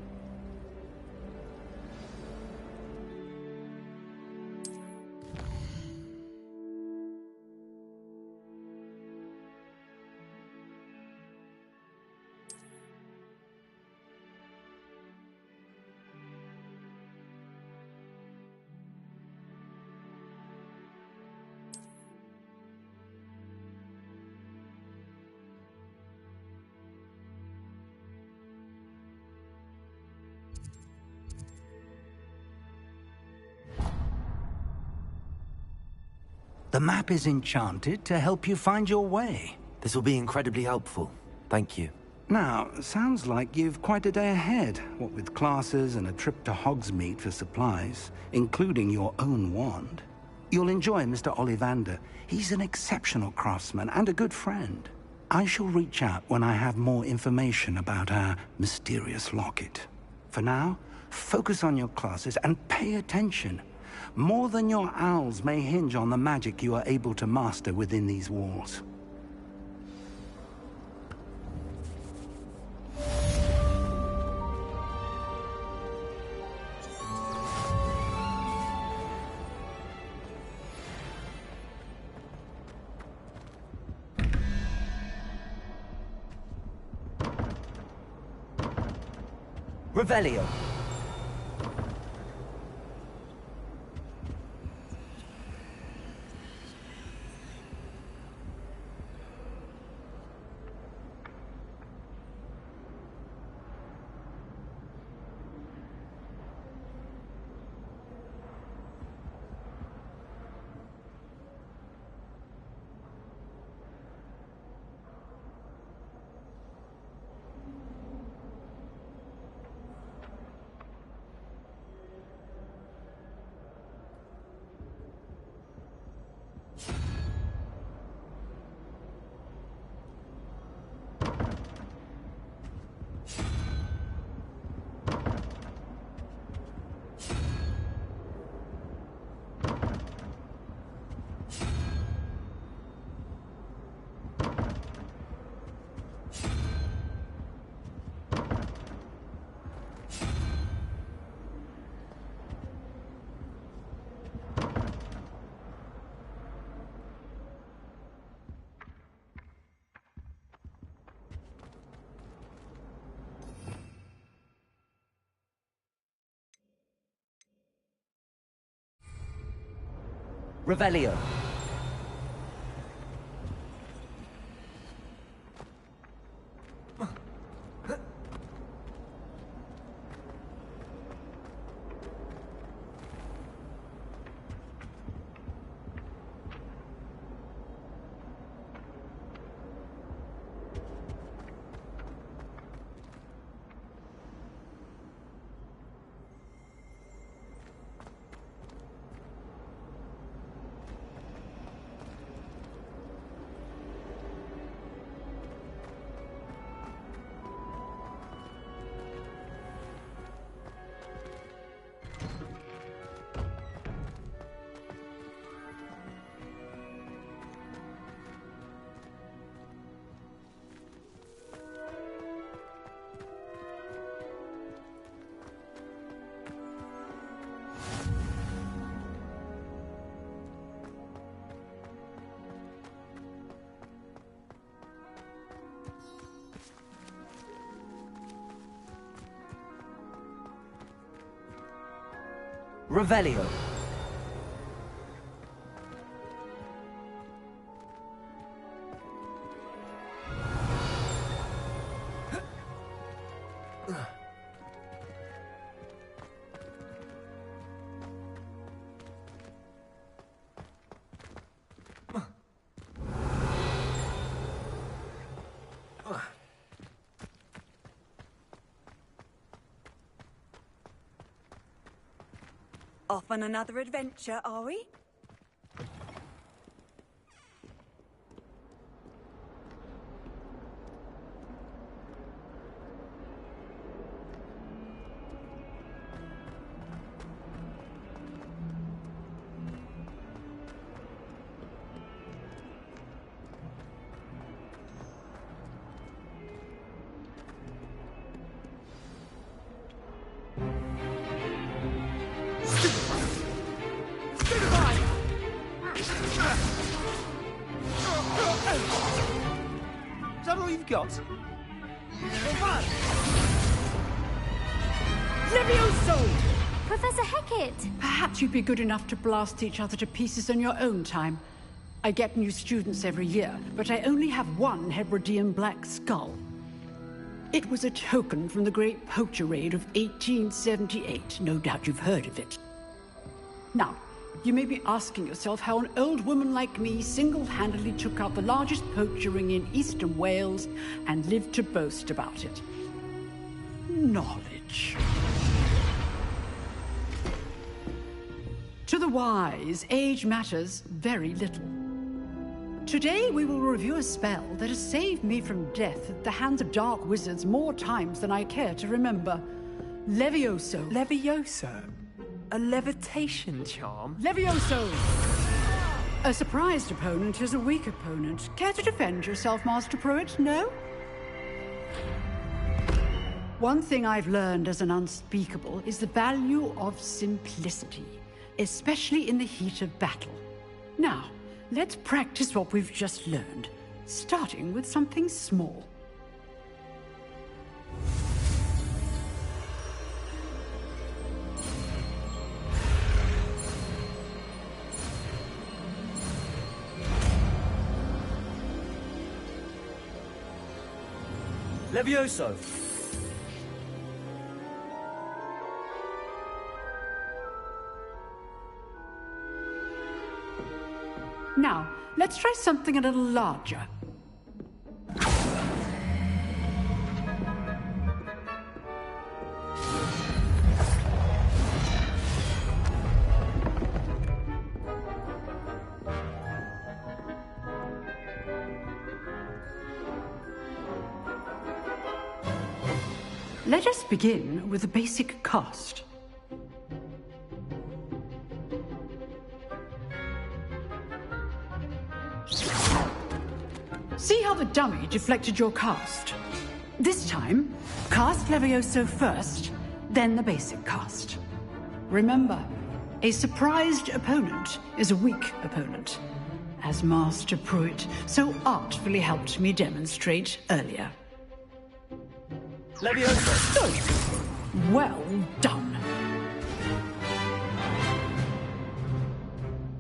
The map is enchanted to help you find your way. This will be incredibly helpful. Thank you. Now, sounds like you've quite a day ahead, what with classes and a trip to Hogsmeade for supplies, including your own wand. You'll enjoy Mr. Ollivander. He's an exceptional craftsman and a good friend. I shall reach out when I have more information about our mysterious locket. For now, focus on your classes and pay attention. More than your owls may hinge on the magic you are able to master within these walls. Revelio. Revelio. Revelio. Off on another adventure, are we? Is that all you've got? Levioso! Professor Hecat! Perhaps you'd be good enough to blast each other to pieces in your own time. I get new students every year, but I only have one Hebridean black skull. It was a token from the Great Poacher Raid of 1878. No doubt you've heard of it. Now, you may be asking yourself how an old woman like me single-handedly took out the largest poacher ring in eastern Wales and lived to boast about it. Knowledge. To the wise, age matters very little. Today we will review a spell that has saved me from death at the hands of dark wizards more times than I care to remember. Levioso. Levioso? A levitation charm? Levioso! A surprised opponent is a weak opponent. Care to defend yourself, Master Pruitt? No? One thing I've learned as an unspeakable is the value of simplicity, especially in the heat of battle. Now, let's practice what we've just learned, starting with something small. Levioso! Now, let's try something a little larger. Let us begin with the basic cast. See how the dummy deflected your cast? This time, cast Levioso first, then the basic cast. Remember, a surprised opponent is a weak opponent, as Master Pruitt so artfully helped me demonstrate earlier. Levioso! Well done.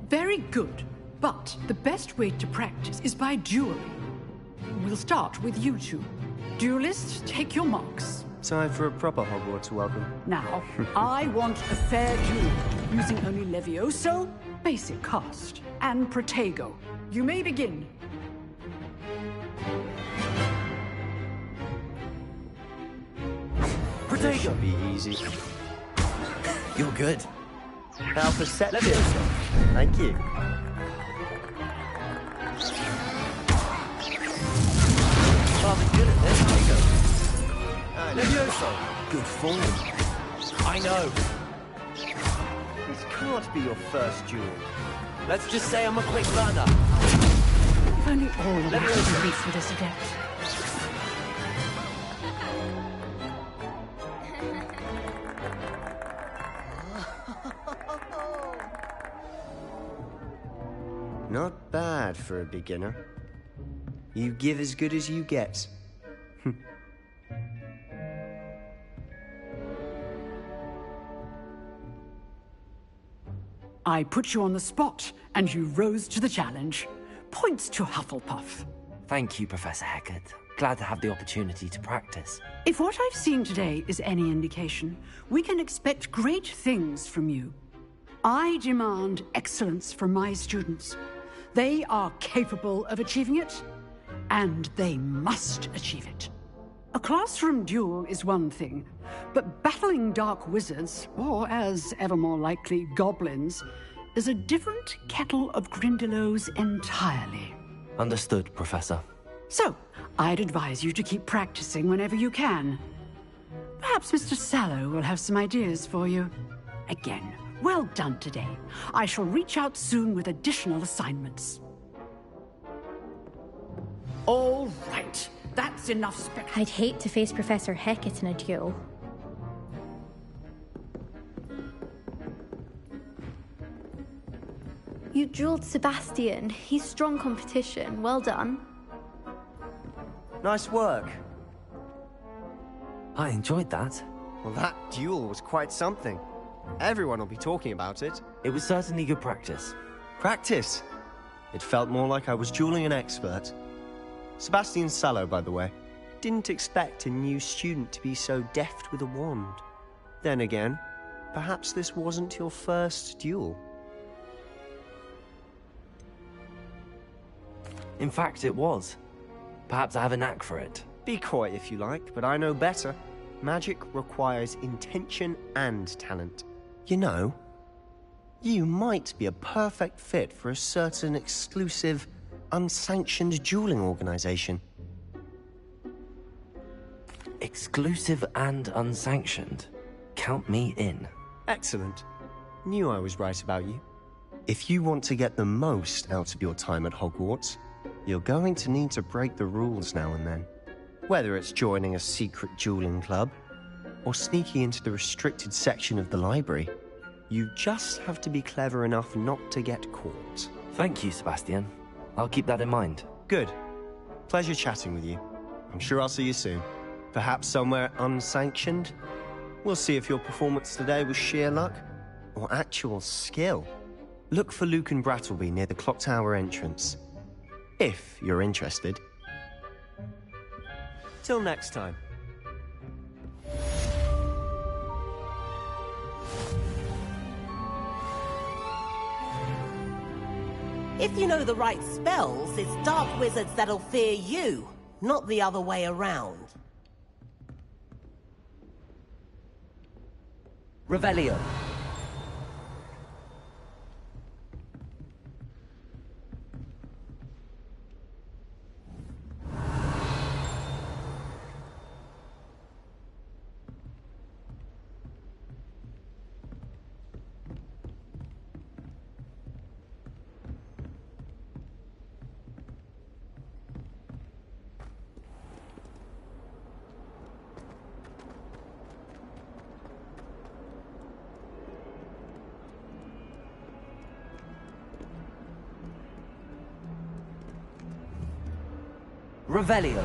Very good, but the best way to practice is by dueling. We'll start with you two. Duelists, take your marks. Time for a proper Hogwarts welcome. Now, I want a fair duel, using only Levioso, basic cast, and Protego. You may begin. Protego! Should be easy. You're good. How perceptive. Thank you. Rather good at this, Levioso! Good form. I know. This can't be your first duel. Let's just say I'm a quick learner. If only all of us could reach for this adept. Not bad for a beginner. You give as good as you get. I put you on the spot, and you rose to the challenge. Points to Hufflepuff. Thank you, Professor Hecat. Glad to have the opportunity to practice. If what I've seen today is any indication, we can expect great things from you. I demand excellence from my students. They are capable of achieving it, and they must achieve it. A classroom duel is one thing, but battling dark wizards, or as ever more likely, goblins, is a different kettle of Grindylows entirely. Understood, Professor. So, I'd advise you to keep practicing whenever you can. Perhaps Mr. Sallow will have some ideas for you. Again, well done today. I shall reach out soon with additional assignments. All right. That's enough I'd hate to face Professor Hecat in a duel. You dueled Sebastian. He's strong competition. Well done. Nice work. I enjoyed that. Well, that duel was quite something. Everyone will be talking about it. It was certainly good practice. Practice? It felt more like I was dueling an expert. Sebastian Sallow, by the way. Didn't expect a new student to be so deft with a wand. Then again, perhaps this wasn't your first duel. In fact, it was. Perhaps I have a knack for it. Be coy if you like, but I know better. Magic requires intention and talent. You know, you might be a perfect fit for a certain exclusive, unsanctioned dueling organization. Exclusive and unsanctioned? Count me in. Excellent. Knew I was right about you. If you want to get the most out of your time at Hogwarts, you're going to need to break the rules now and then. Whether it's joining a secret dueling club, or sneaking into the restricted section of the library, you just have to be clever enough not to get caught. Thank you, Sebastian. I'll keep that in mind. Good. Pleasure chatting with you. I'm sure I'll see you soon. Perhaps somewhere unsanctioned? We'll see if your performance today was sheer luck, or actual skill. Look for Lucan Brattleby near the Clock Tower entrance. If you're interested. Till next time. If you know the right spells, it's dark wizards that'll fear you, not the other way around. Revelio. Revelio.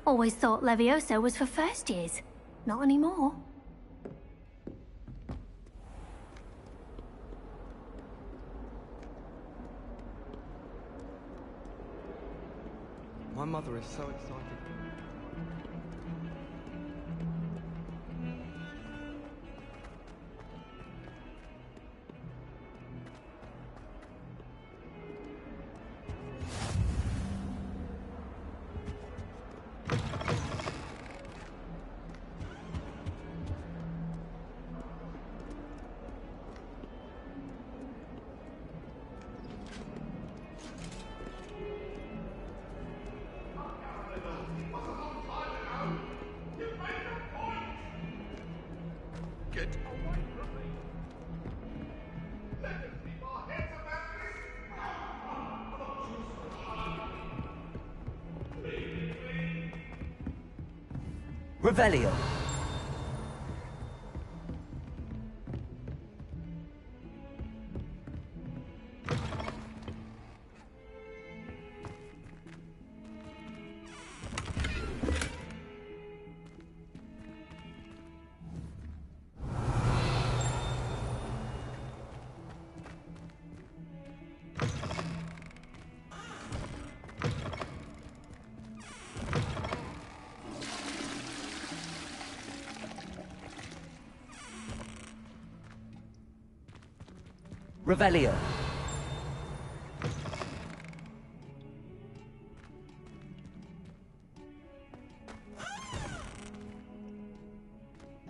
Always thought Leviosa was for first years. Not anymore. My mother is so excited. Get away from me! Let us keep our heads about this! Revelio. Revelio.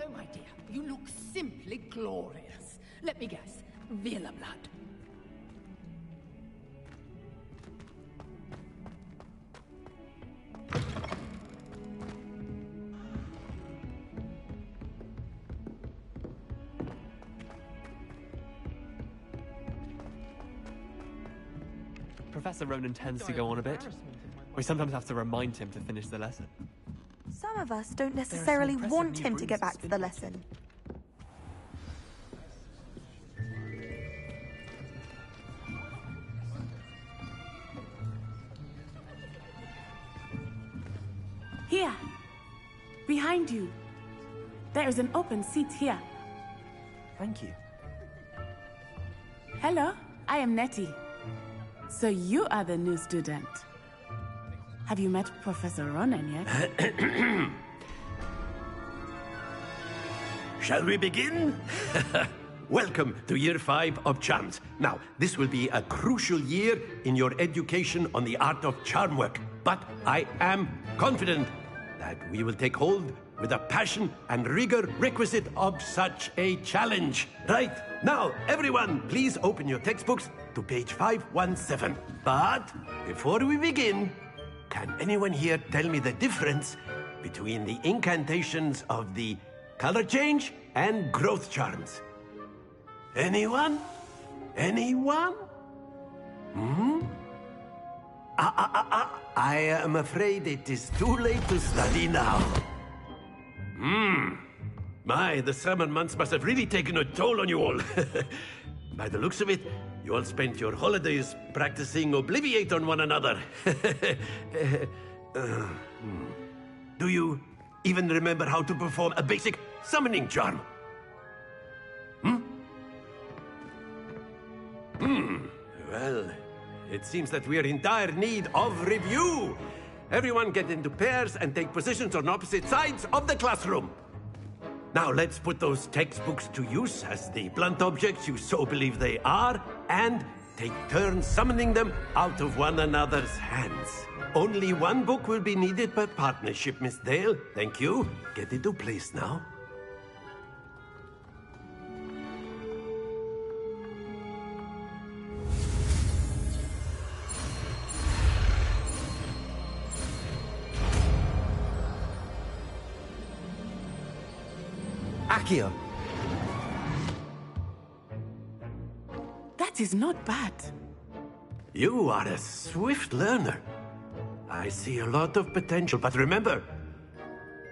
Oh, my dear, you look simply glorious. Let me guess, Vila blood. Professor Ronan tends to go on a bit. We sometimes have to remind him to finish the lesson. Some of us don't necessarily want him to get back to the lesson. Here. Behind you. There is an open seat here. Thank you. Hello, I am Nettie. So you are the new student. Have you met Professor Ronan yet? Shall we begin? Welcome to Year 5 of Charms. Now, this will be a crucial year in your education on the art of charm work. But I am confident that we will take hold with the passion and rigor requisite of such a challenge. Right, now, everyone, please open your textbooks to page 517. But before we begin, can anyone here tell me the difference between the incantations of the color change and growth charms? Anyone? Anyone? I am afraid it is too late to study now. My, the summer months must have really taken a toll on you all. By the looks of it, you all spent your holidays practicing Obliviate on one another. Do you even remember how to perform a basic summoning charm? Well, it seems that we are in dire need of review. Everyone get into pairs and take positions on opposite sides of the classroom. Now let's put those textbooks to use as the blunt objects you so believe they are, and take turns summoning them out of one another's hands. Only one book will be needed per partnership, Miss Dale. Thank you. Get into place now. Accio. That is not bad. You are a swift learner. I see a lot of potential, but remember,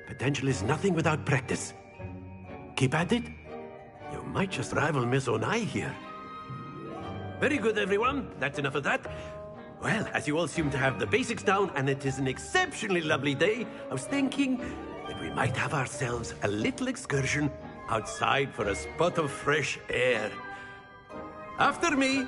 potential is nothing without practice. Keep at it. You might just rival Miss Onai here. Very good, everyone. That's enough of that. Well, as you all seem to have the basics down, and it is an exceptionally lovely day, I was thinking that we might have ourselves a little excursion outside for a spot of fresh air. After me.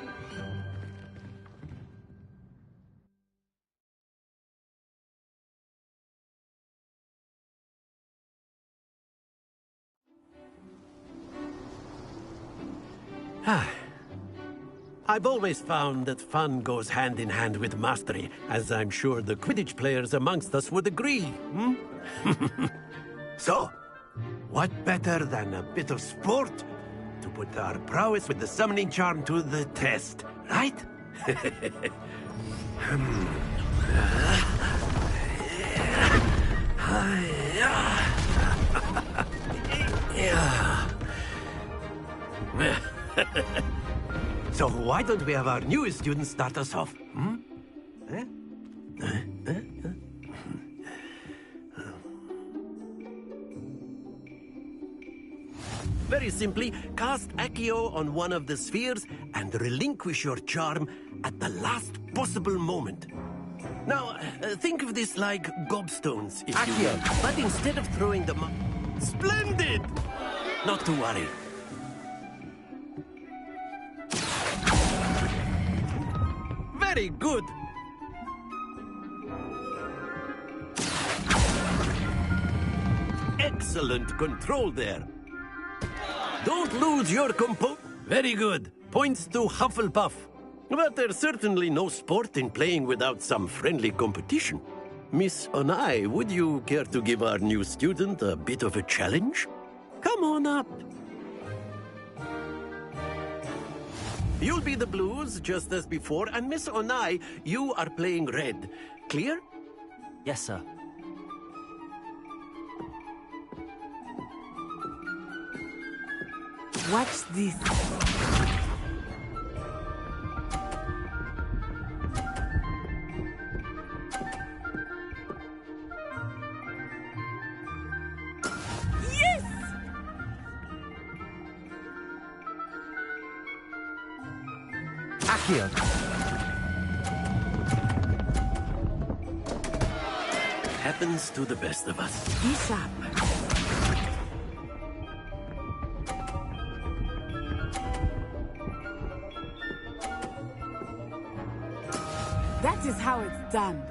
I've always found that fun goes hand in hand with mastery, as I'm sure the Quidditch players amongst us would agree. So, what better than a bit of sport to put our prowess with the summoning charm to the test, right? So why don't we have our newest student start us off? Very simply, cast Accio on one of the spheres and relinquish your charm at the last possible moment. Now, think of this like gobstones, if you will. But instead of throwing them... Splendid! Not to worry. Very good. Excellent control there. Don't lose your compo... Very good. Points to Hufflepuff. But there's certainly no sport in playing without some friendly competition. Miss Onai, would you care to give our new student a bit of a challenge? Come on up. You'll be the blues, just as before, and Miss Onai, you are playing red. Clear? Yes, sir. Watch this. Yes! Accio. Happens to the best of us. Be sharp. That is how it's done.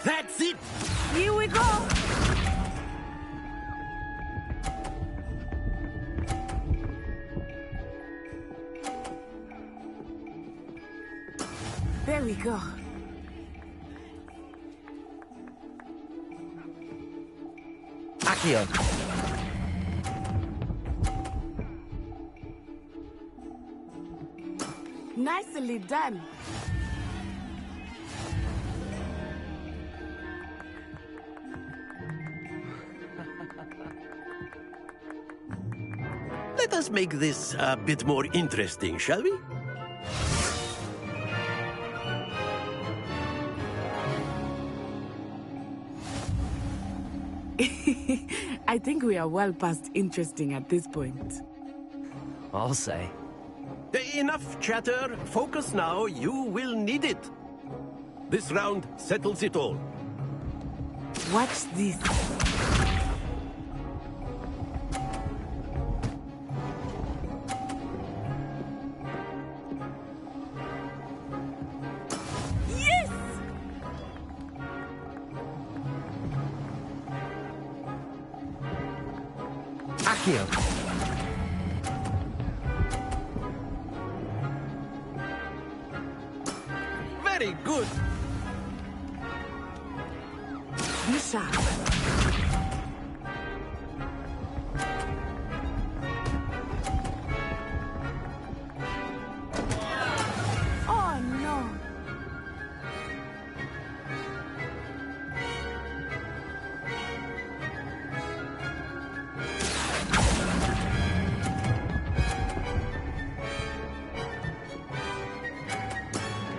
That's it! Here we go! There we go. Accio. Nicely done. Let us make this a bit more interesting, shall we? I think we are well past interesting at this point. I'll say. Enough chatter. Focus now. You will need it. This round settles it all. Watch this. Yes! Accio. Very good. Be sharp. Oh no.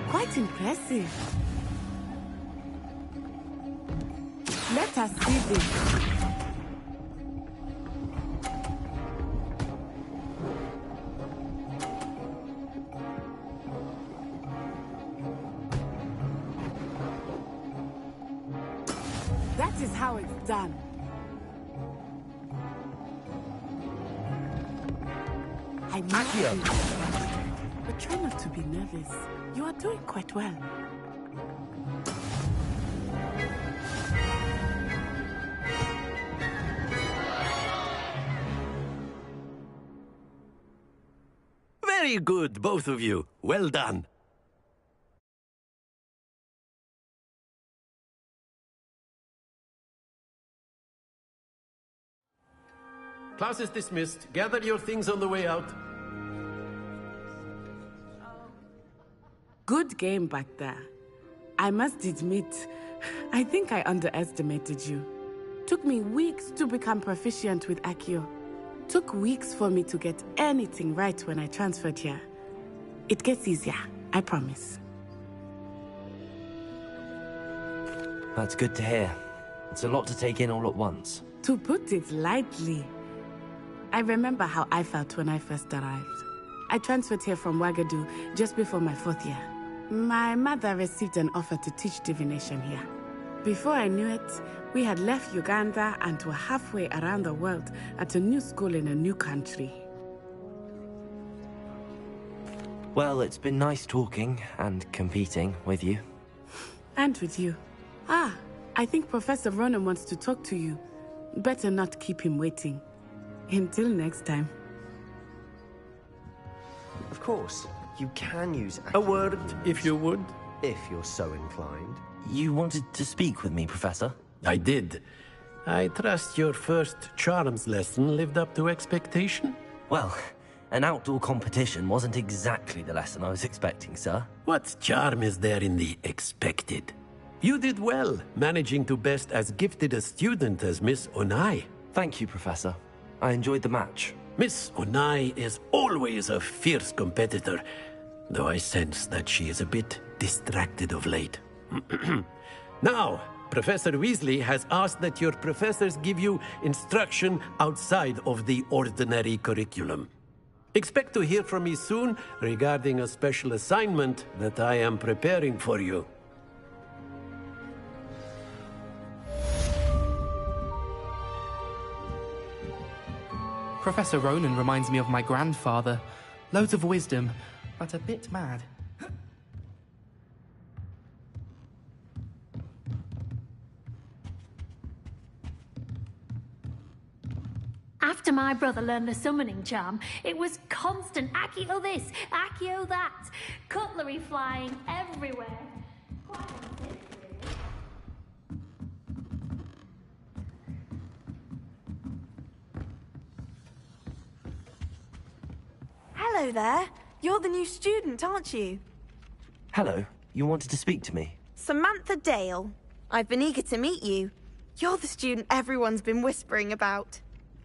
Quite impressive. Let us see this. That is how it's done. I know. But try not to be nervous. You are doing quite well. Very good, both of you. Well done. Class is dismissed. Gather your things on the way out. Good game back there. I must admit, I think I underestimated you. Took me weeks to become proficient with Accio. Took weeks for me to get anything right when I transferred here. It gets easier, I promise. That's good to hear. It's a lot to take in all at once. To put it lightly, I remember how I felt when I first arrived. I transferred here from Wagadu just before my 4th year. My mother received an offer to teach divination here. Before I knew it, we had left Uganda and were halfway around the world at a new school in a new country. Well, it's been nice talking and competing with you. And with you. I think Professor Ronen wants to talk to you. Better not keep him waiting. Until next time. Of course, you can use a word, if you would. If you're so inclined. You wanted to speak with me, Professor? I did. I trust your first charms lesson lived up to expectation? Well, an outdoor competition wasn't exactly the lesson I was expecting, sir. What charm is there in the expected? You did well, managing to best as gifted a student as Miss Onai. Thank you, Professor. I enjoyed the match. Miss Onai is always a fierce competitor, though I sense that she is a bit distracted of late. Now, Professor Weasley has asked that your professors give you instruction outside of the ordinary curriculum. Expect to hear from me soon regarding a special assignment that I am preparing for you. Professor Ronen reminds me of my grandfather. Loads of wisdom, but a bit mad. After my brother learned the summoning charm, it was constant Accio this, Accio that, cutlery flying everywhere. Quite unsafe, really. Hello there. You're the new student, aren't you? Hello. You wanted to speak to me? Samantha Dale. I've been eager to meet you. You're the student everyone's been whispering about.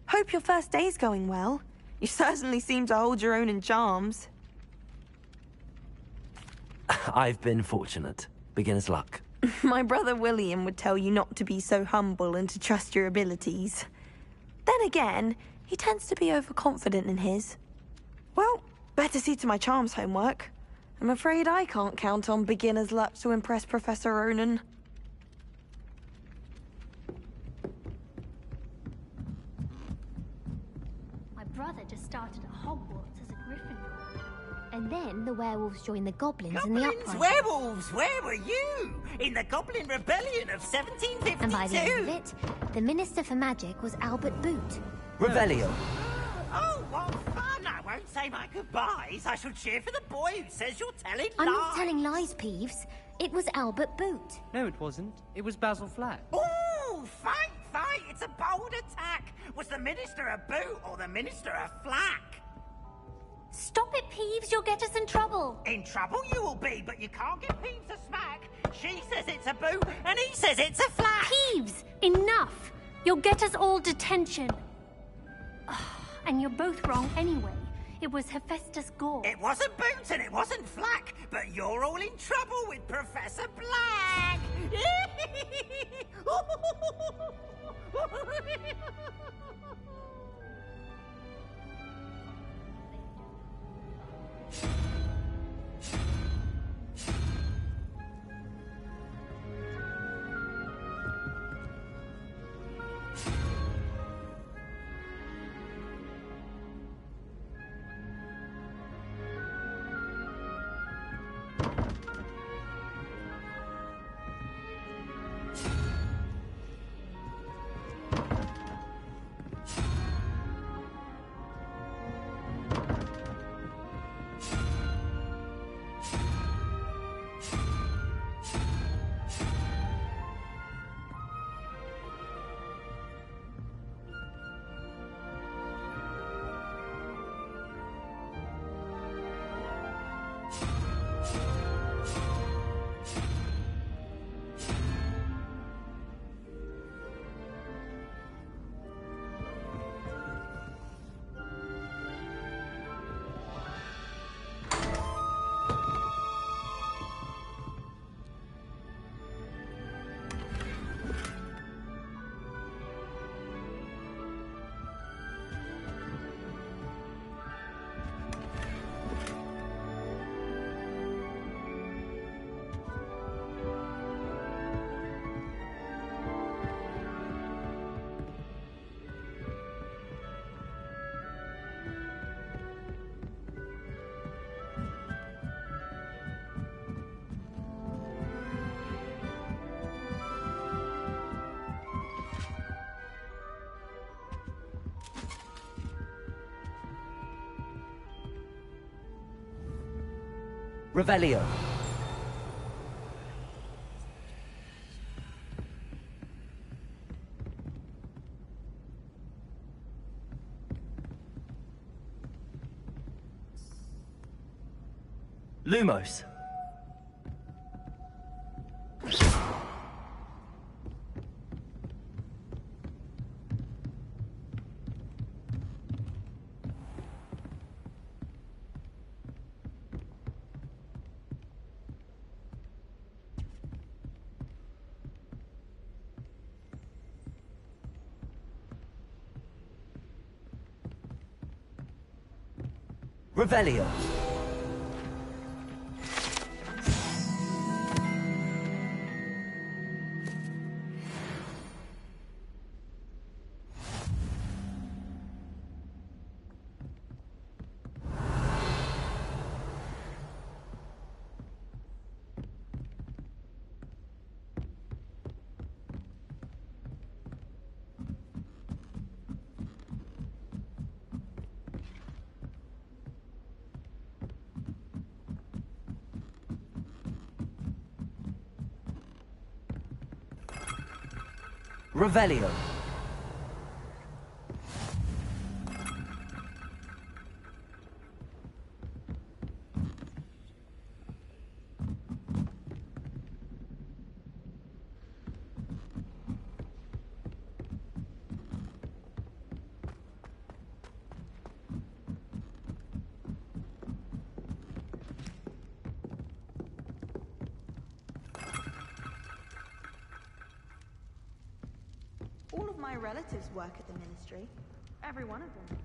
Hope your first day's going well. You certainly seem to hold your own in charms. I've been fortunate. Beginner's luck. My brother William would tell you not to be so humble and to trust your abilities. Then again, he tends to be overconfident in his. Well, better see to my charms homework. I'm afraid I can't count on beginner's luck to impress Professor Ronen. My brother just started at Hogwarts as a Gryffindor. And then the werewolves joined the goblins in the uprising. Werewolves, where were you? In the Goblin Rebellion of 1752? And by the end of it, the Minister for Magic was Albert Boot. Revelio. Oh, what fun! I won't say my goodbyes. I shall cheer for the boy who says you're telling lies. I'm not telling lies, Peeves. It was Albert Boot. No, it wasn't. It was Basil Flack. Ooh, fight! It's a bold attack. Was the Minister a boot or the Minister a flack? Stop it, Peeves. You'll get us in trouble. In trouble you will be, but you can't get Peeves a smack. She says it's a boot, and he says it's a flack. Peeves, enough. You'll get us all detention. And you're both wrong anyway. It was Hephaestus Gore. It wasn't Boot and it wasn't Flack, but you're all in trouble with Professor Black. Revelio. Lumos. Revelio. Revelio. All of my relatives work at the Ministry. Every one of them.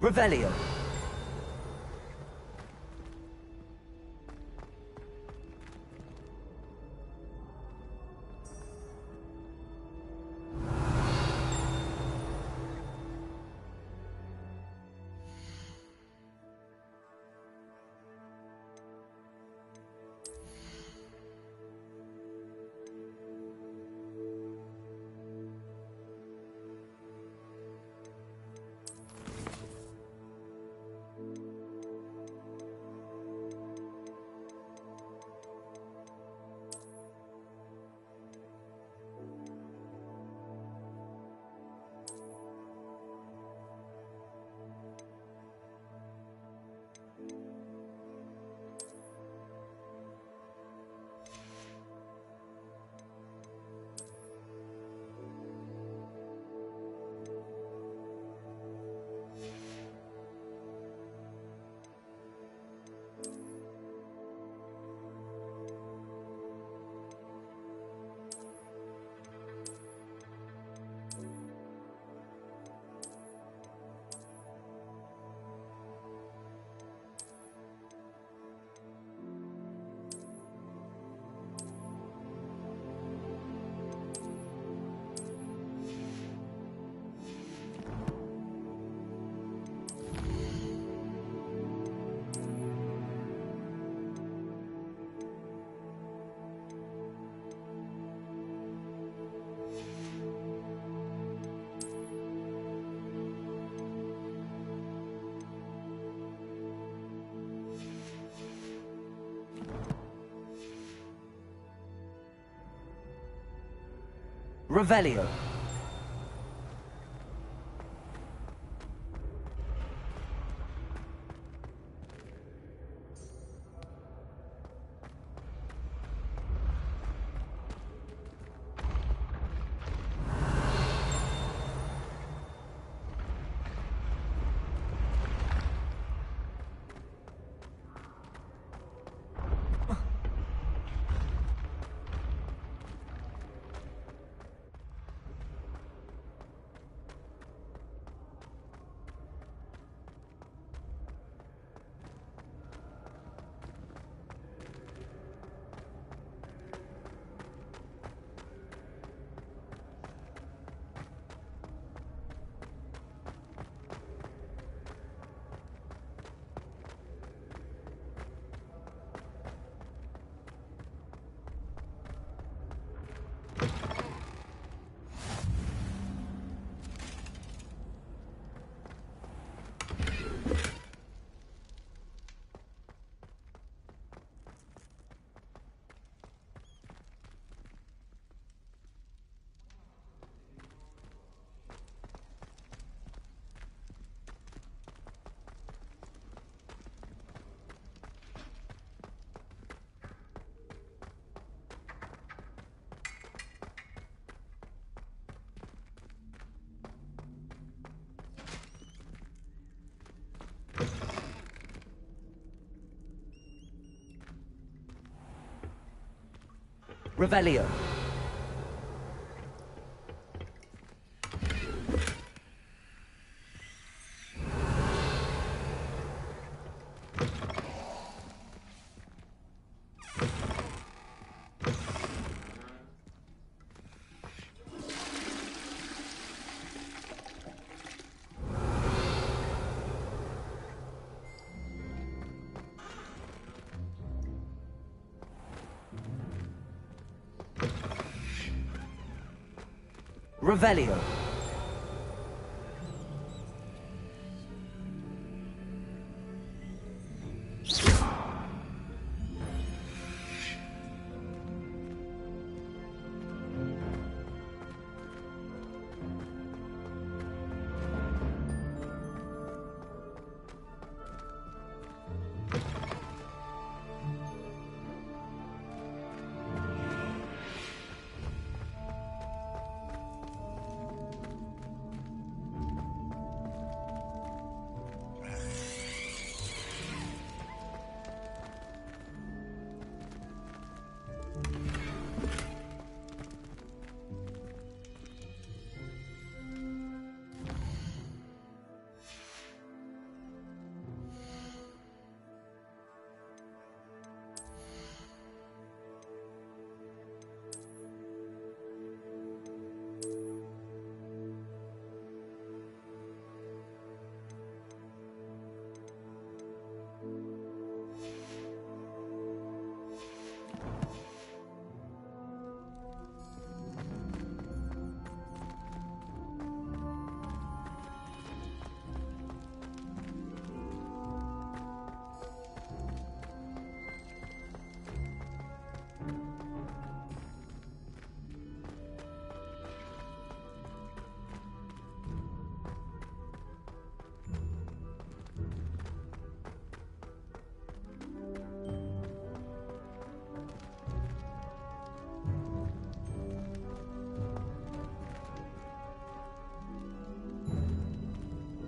Revelio. Revelio. Revelio. Revelio.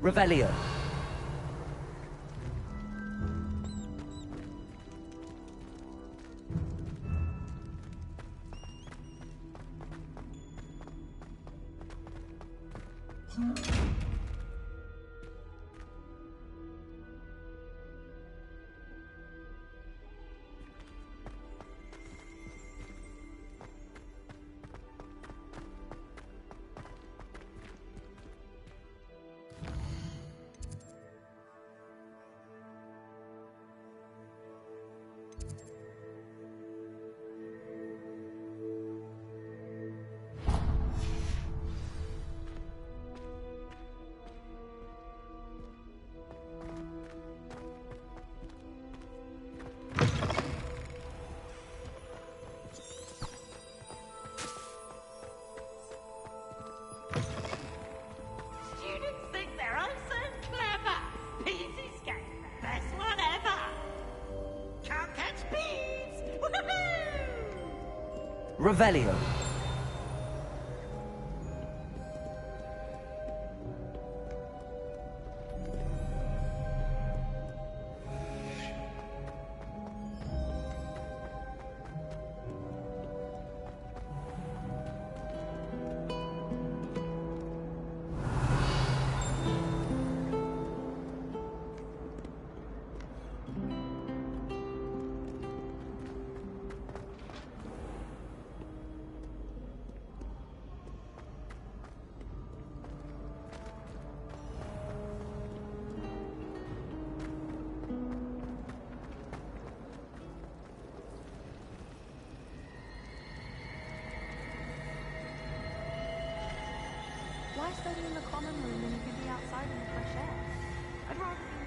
Revelio. Revelio. Why study in the common room when you could be outside in the fresh air? I'd rather be...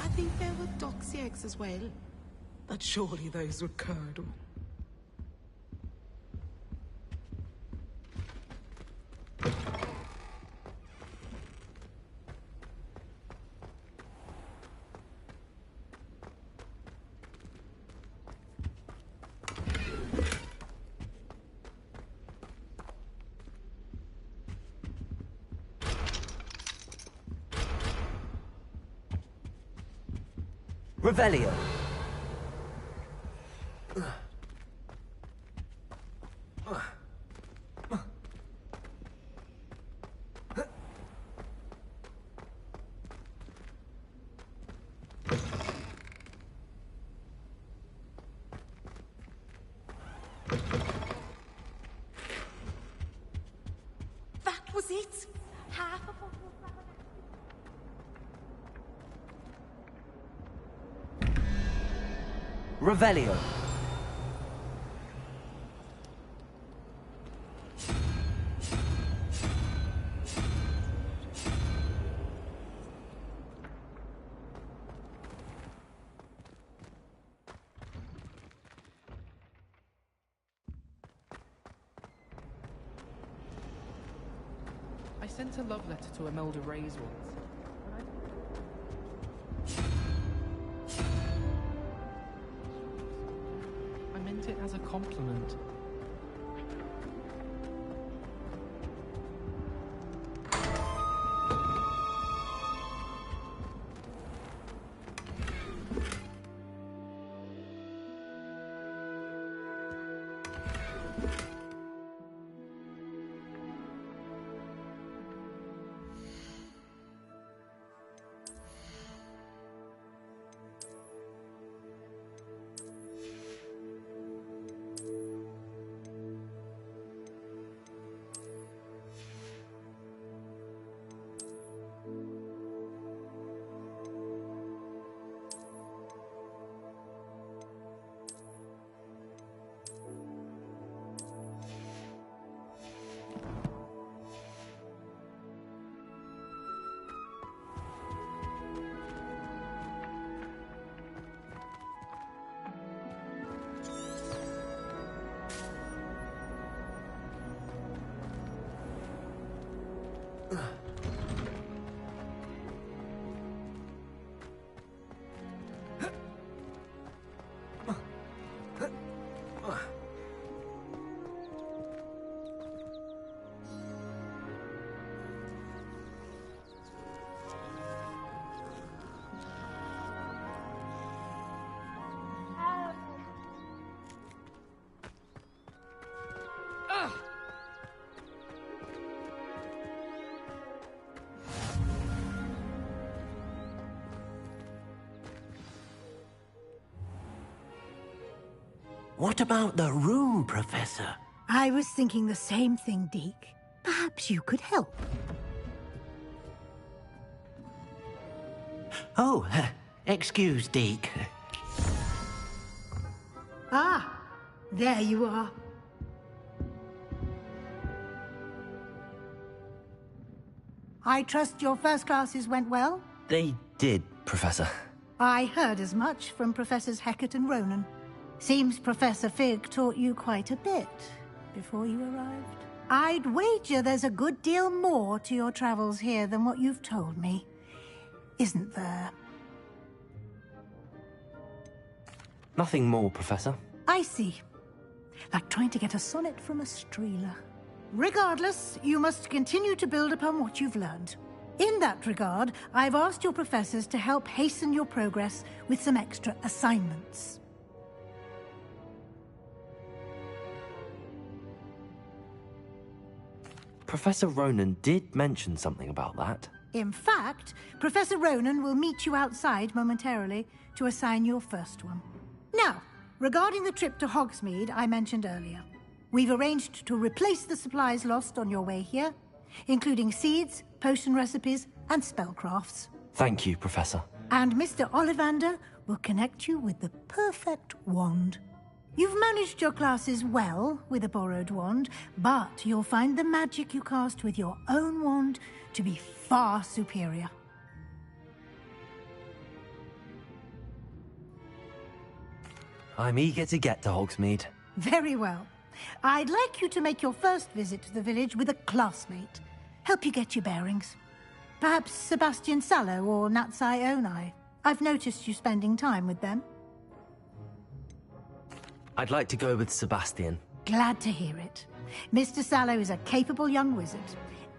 I think there were doxy eggs as well. But surely those were curdle. Revelio. That was it! Half a bottle of Revelio. I sent a love letter to Imelda Reyes once. I meant it as a compliment. What about the room, Professor? I was thinking the same thing, Deke. Perhaps you could help. Oh, excuse, Deke. Ah, there you are. I trust your first classes went well? They did, Professor. I heard as much from Professors Hecat and Ronan. Seems Professor Fig taught you quite a bit before you arrived. I'd wager there's a good deal more to your travels here than what you've told me. Isn't there? Nothing more, Professor. I see. Like trying to get a sonnet from a streeler. Regardless, you must continue to build upon what you've learned. In that regard, I've asked your professors to help hasten your progress with some extra assignments. Professor Ronan did mention something about that. In fact, Professor Ronan will meet you outside momentarily to assign your first one. Now, regarding the trip to Hogsmeade I mentioned earlier, we've arranged to replace the supplies lost on your way here, including seeds, potion recipes, and spellcrafts. Thank you, Professor. And Mr. Ollivander will connect you with the perfect wand. You've managed your classes well with a borrowed wand, but you'll find the magic you cast with your own wand to be far superior. I'm eager to get to Hogsmeade. Very well. I'd like you to make your first visit to the village with a classmate. Help you get your bearings. Perhaps Sebastian Sallow or Natsai Onai. I've noticed you spending time with them. I'd like to go with Sebastian. Glad to hear it. Mr. Sallow is a capable young wizard,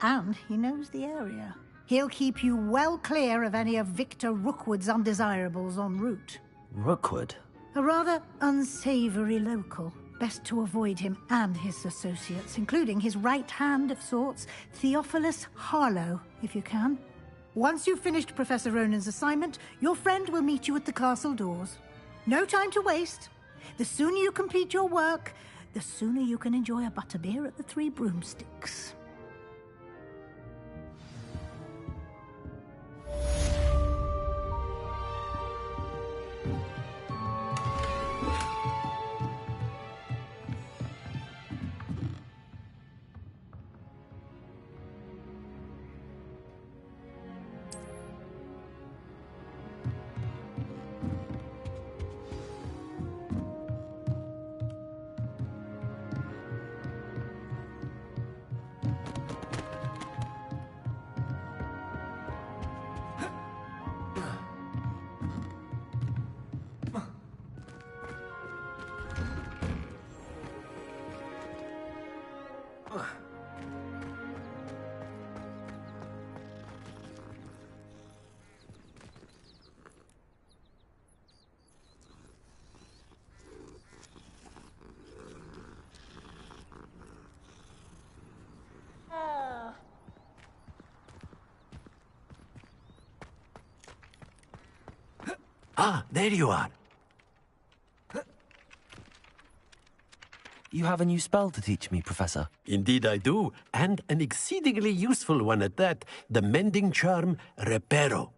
and he knows the area. He'll keep you well clear of any of Victor Rookwood's undesirables en route. Rookwood? A rather unsavory local. Best to avoid him and his associates, including his right hand of sorts, Theophilus Harlow, if you can. Once you've finished Professor Ronan's assignment, your friend will meet you at the castle doors. No time to waste. The sooner you complete your work, the sooner you can enjoy a butterbeer at the Three Broomsticks. Ah, there you are. You have a new spell to teach me, Professor. Indeed I do, and an exceedingly useful one at that. The mending charm, Reparo.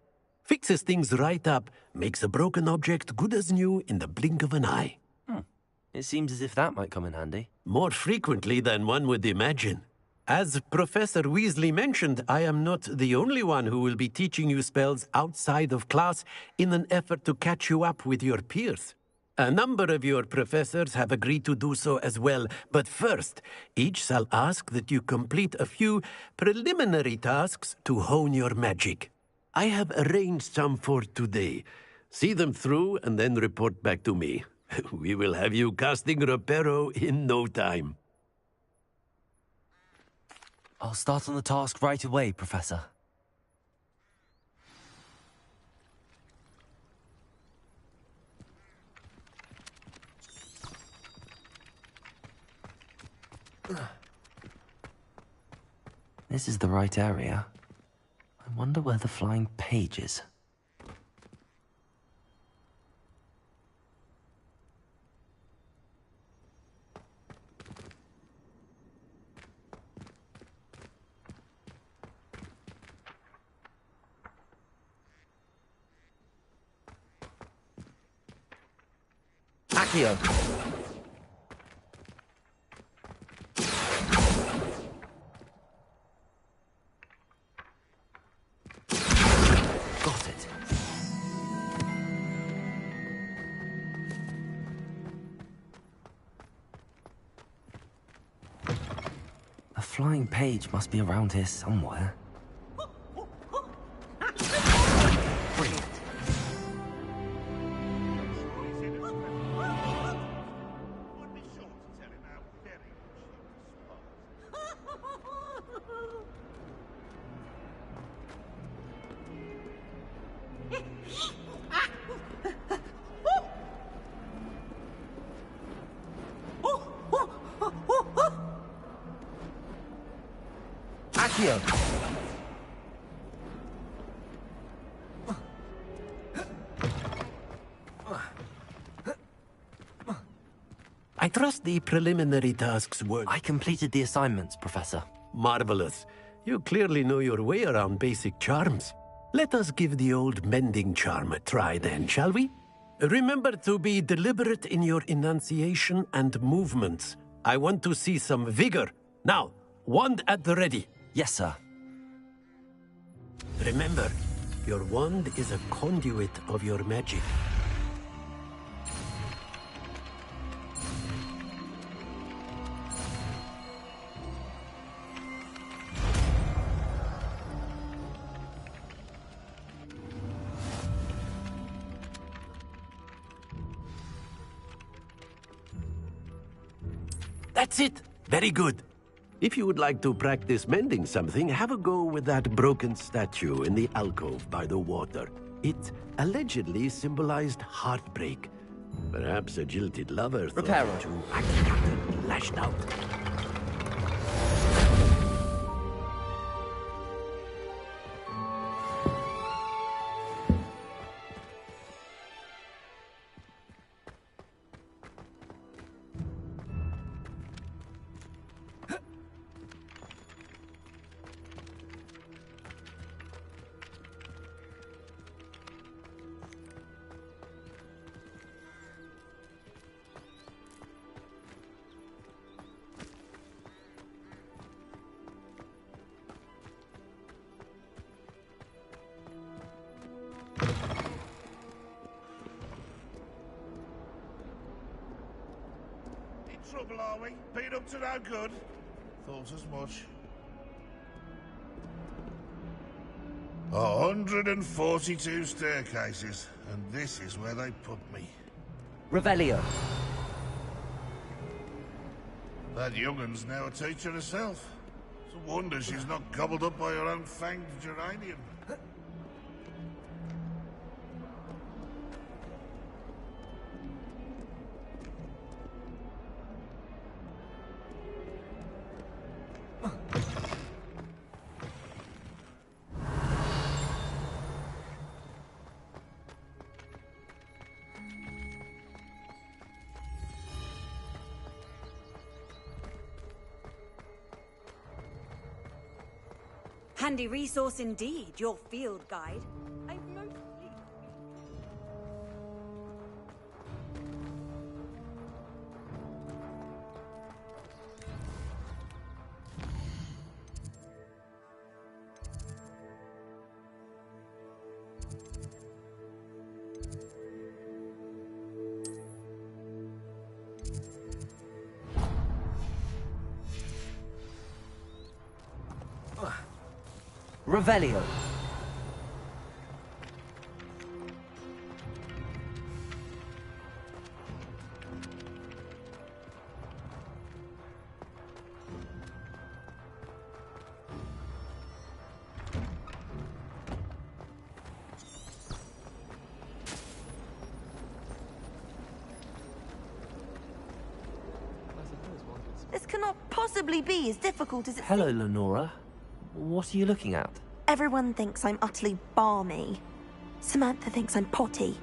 Fixes things right up, makes a broken object good as new in the blink of an eye. It seems as if that might come in handy. More frequently than one would imagine. As Professor Weasley mentioned, I am not the only one who will be teaching you spells outside of class in an effort to catch you up with your peers. A number of your professors have agreed to do so as well, but first, each shall ask that you complete a few preliminary tasks to hone your magic. I have arranged some for today. See them through and then report back to me. We will have you casting Reparo in no time. I'll start on the task right away, Professor. This is the right area. I wonder where the flying page is. Accio! Got it. A flying page must be around here somewhere. Brilliant. Accio! I trust the preliminary tasks were... I completed the assignments, Professor. Marvelous. You clearly know your way around basic charms. Let us give the old mending charm a try then, shall we? Remember to be deliberate in your enunciation and movements. I want to see some vigor. Now, wand at the ready. Yes, sir. Remember, your wand is a conduit of your magic. That's it. Very good. If you would like to practice mending something, have a go with that broken statue in the alcove by the water. It allegedly symbolized heartbreak. Perhaps a jilted lover thought Reparo. to act and lashed out. Trouble, are we? Beat up to no good? Thought as much. 142 staircases, and this is where they put me. Revelio. That young'un's now a teacher herself. It's a wonder she's not gobbled up by her own fanged geranium. Handy resource indeed, your field guide. I've mostly... Revelio. This cannot possibly be as difficult as it Hello, Lenora. What are you looking at? Everyone thinks I'm utterly balmy. Samantha thinks I'm potty.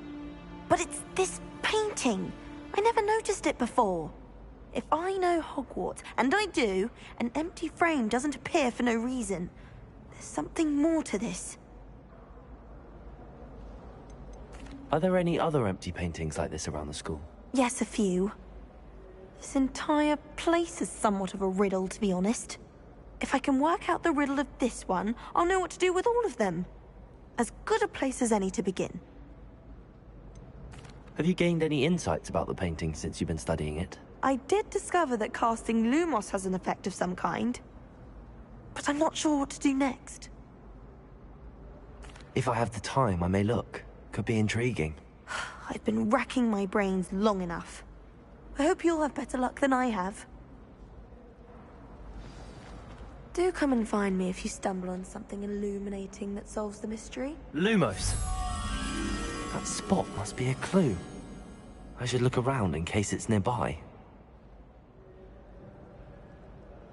But it's this painting. I never noticed it before. If I know Hogwarts, and I do, an empty frame doesn't appear for no reason. There's something more to this. Are there any other empty paintings like this around the school? Yes, a few. This entire place is somewhat of a riddle, to be honest. If I can work out the riddle of this one, I'll know what to do with all of them. As good a place as any to begin. Have you gained any insights about the painting since you've been studying it? I did discover that casting Lumos has an effect of some kind. But I'm not sure what to do next. If I have the time, I may look. Could be intriguing. I've been racking my brains long enough. I hope you'll have better luck than I have. Do come and find me if you stumble on something illuminating that solves the mystery. Lumos! That spot must be a clue. I should look around in case it's nearby.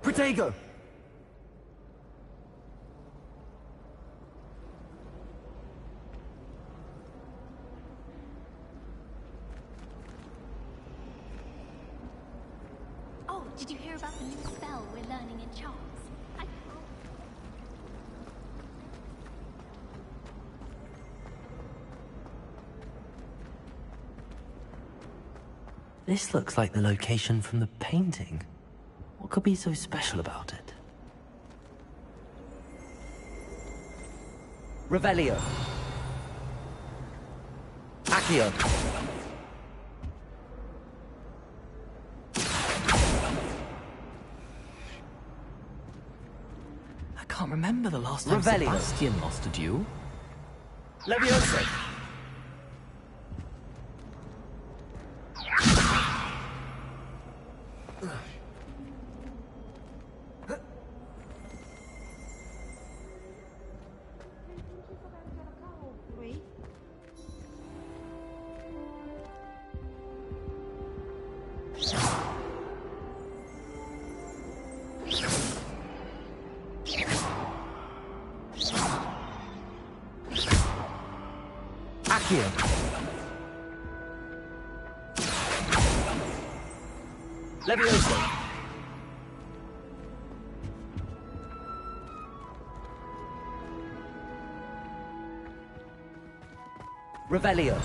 Protego! Oh, did you hear about the new spell we're learning in Charms? This looks like the location from the painting. What could be so special about it? Revelio. Accio. I can't remember the last time Revelio. Sebastian lost a duel. Levioso. Accio. Levioso. Revelio.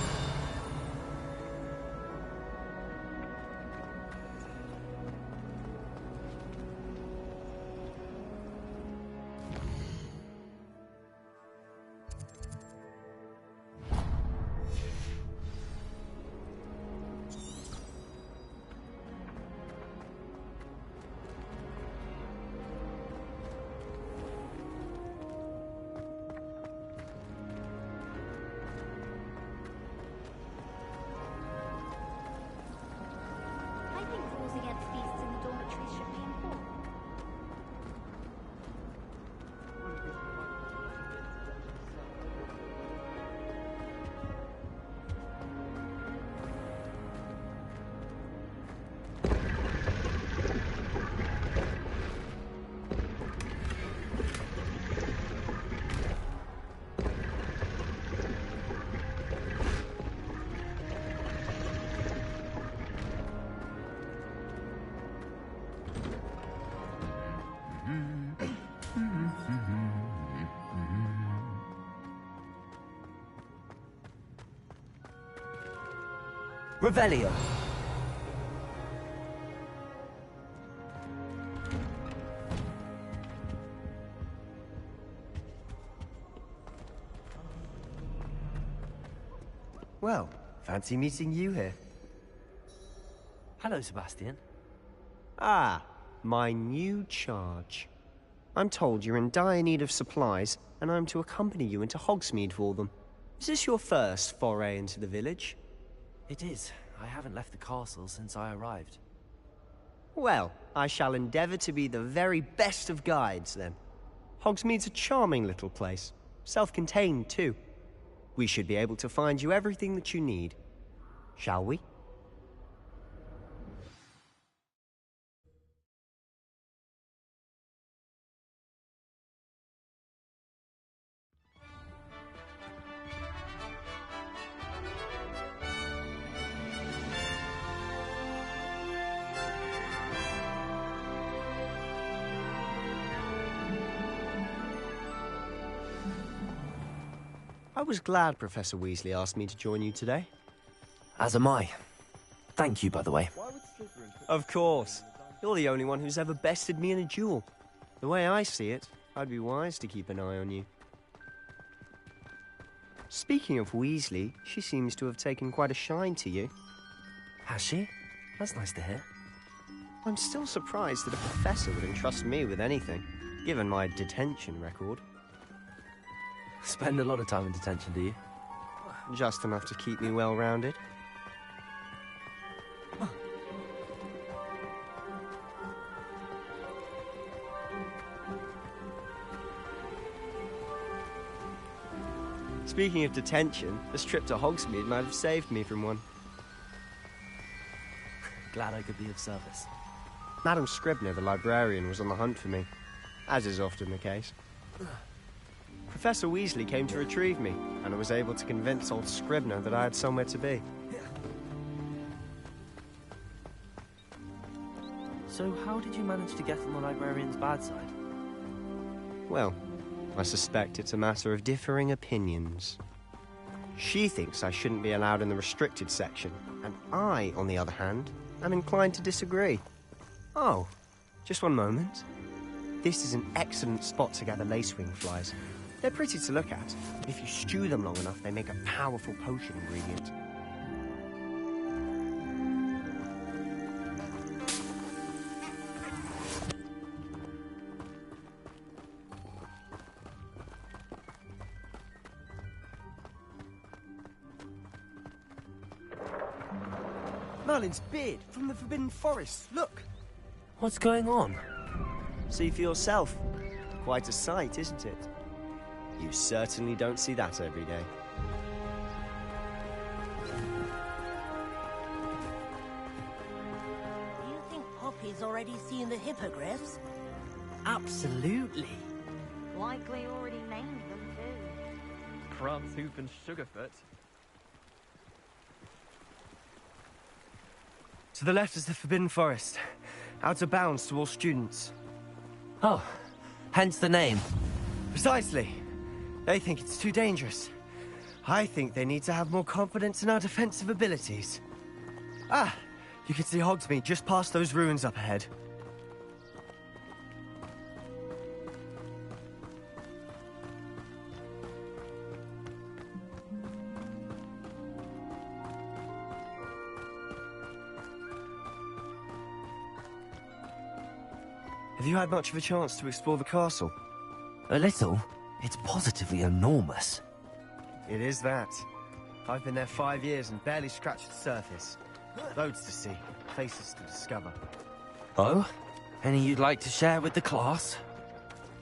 Revelio. Well, fancy meeting you here. Hello, Sebastian. Ah, my new charge. I'm told you're in dire need of supplies, and I'm to accompany you into Hogsmeade for them. Is this your first foray into the village? It is. I haven't left the castle since I arrived. Well, I shall endeavour to be the very best of guides, then. Hogsmeade's a charming little place. Self-contained, too. We should be able to find you everything that you need. Shall we? I was glad Professor Weasley asked me to join you today. As am I. Thank you, by the way. Of course. You're the only one who's ever bested me in a duel. The way I see it, I'd be wise to keep an eye on you. Speaking of Weasley, she seems to have taken quite a shine to you. Has she? That's nice to hear. I'm still surprised that a professor would entrust me with anything, given my detention record. Spend a lot of time in detention, do you? Just enough to keep me well-rounded. Speaking of detention, this trip to Hogsmeade might have saved me from one. Glad I could be of service. Madam Scribner, the librarian, was on the hunt for me, as is often the case. Professor Weasley came to retrieve me, and I was able to convince old Scribner that I had somewhere to be. So how did you manage to get on the librarian's bad side? Well, I suspect it's a matter of differing opinions. She thinks I shouldn't be allowed in the restricted section, and I, on the other hand, am inclined to disagree. Oh, just one moment. This is an excellent spot to gather lacewing flies. They're pretty to look at. If you stew them long enough, they make a powerful potion ingredient. Merlin's beard from the Forbidden Forest. Look! What's going on? See for yourself. Quite a sight, isn't it? You certainly don't see that every day. Do you think Poppy's already seen the hippogriffs? Absolutely. Likely already named them too. Crumbs, Hoof, and Sugarfoot. To the left is the Forbidden Forest. Out of bounds to all students. Oh, hence the name. Precisely. They think it's too dangerous. I think they need to have more confidence in our defensive abilities. Ah, you can see Hogsmeade just past those ruins up ahead. Have you had much of a chance to explore the castle? A little. It's positively enormous. It is that. I've been there 5 years and barely scratched the surface. Loads to see, places to discover. Oh? Any you'd like to share with the class?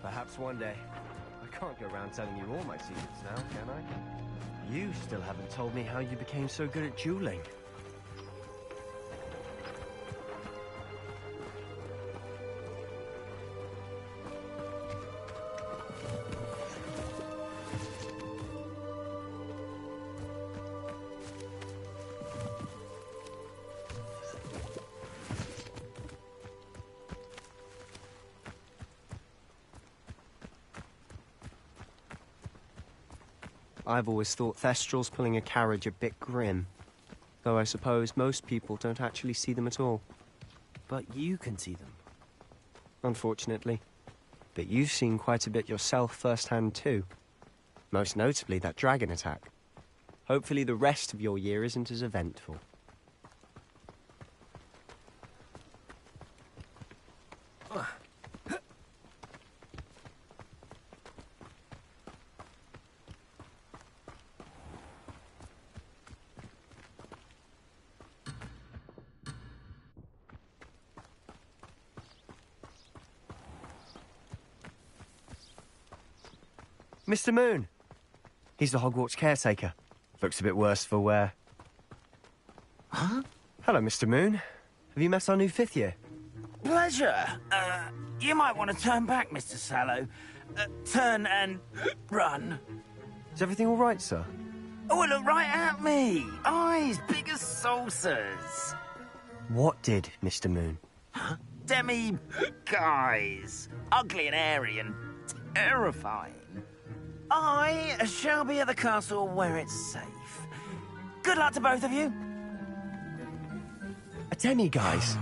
Perhaps one day. I can't go around telling you all my secrets now, can I? You still haven't told me how you became so good at dueling. I've always thought Thestral's pulling a carriage a bit grim. Though I suppose most people don't actually see them at all. But you can see them. Unfortunately. But you've seen quite a bit yourself firsthand too. Most notably that dragon attack. Hopefully the rest of your year isn't as eventful. Mr. Moon! He's the Hogwarts caretaker. Looks a bit worse for wear. Huh? Hello, Mr. Moon. Have you met our new 5th year? Pleasure. You might want to turn back, Mr. Sallow. Turn and run. Is everything all right, sir? Oh, look right at me. Eyes big as saucers. What did, Mr. Moon? Huh? Demi-guys. Ugly and hairy and terrifying. I shall be at the castle where it's safe. Good luck to both of you. A demi-guise?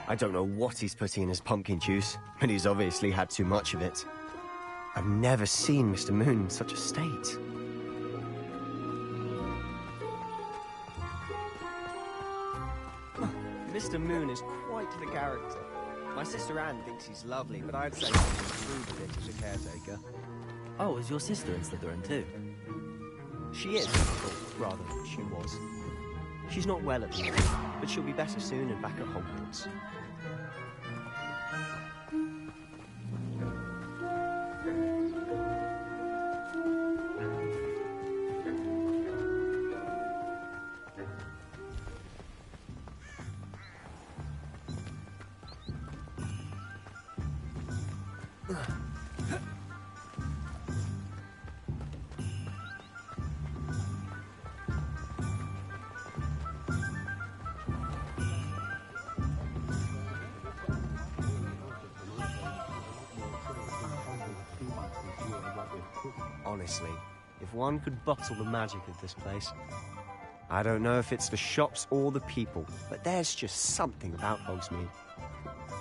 I don't know what he's putting in his pumpkin juice, but he's obviously had too much of it. I've never seen Mr. Moon in such a state. Mr. Moon is quite the character. My sister Anne thinks he's lovely, but I'd say he's improved a bit as a caretaker. Oh, is your sister in Slytherin too? She is, or rather, she was. She's not well at the moment, but she'll be better soon and back at Hogwarts. Honestly, if one could bottle the magic of this place. I don't know if it's the shops or the people, but there's just something about Hogsmeade.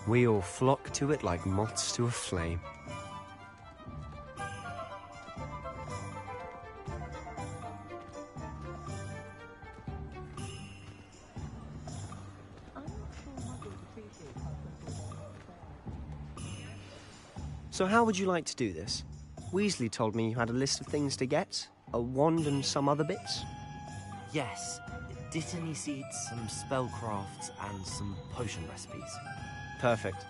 We all flock to it like moths to a flame. So how would you like to do this? Weasley told me you had a list of things to get. A wand and some other bits. Yes. Dittany seeds, some spellcrafts, and some potion recipes. Perfect.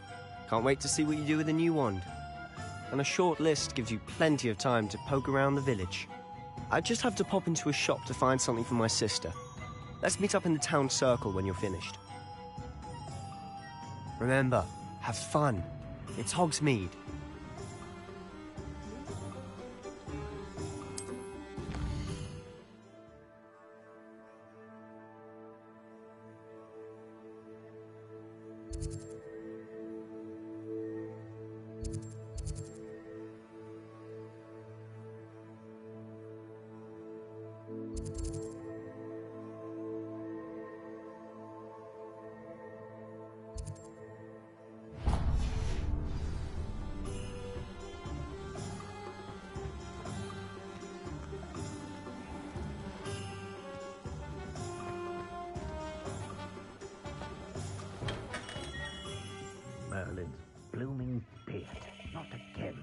Can't wait to see what you do with the new wand. And a short list gives you plenty of time to poke around the village. I just have to pop into a shop to find something for my sister. Let's meet up in the town circle when you're finished. Remember, have fun. It's Hogsmeade. Merlin's blooming beard. Not again.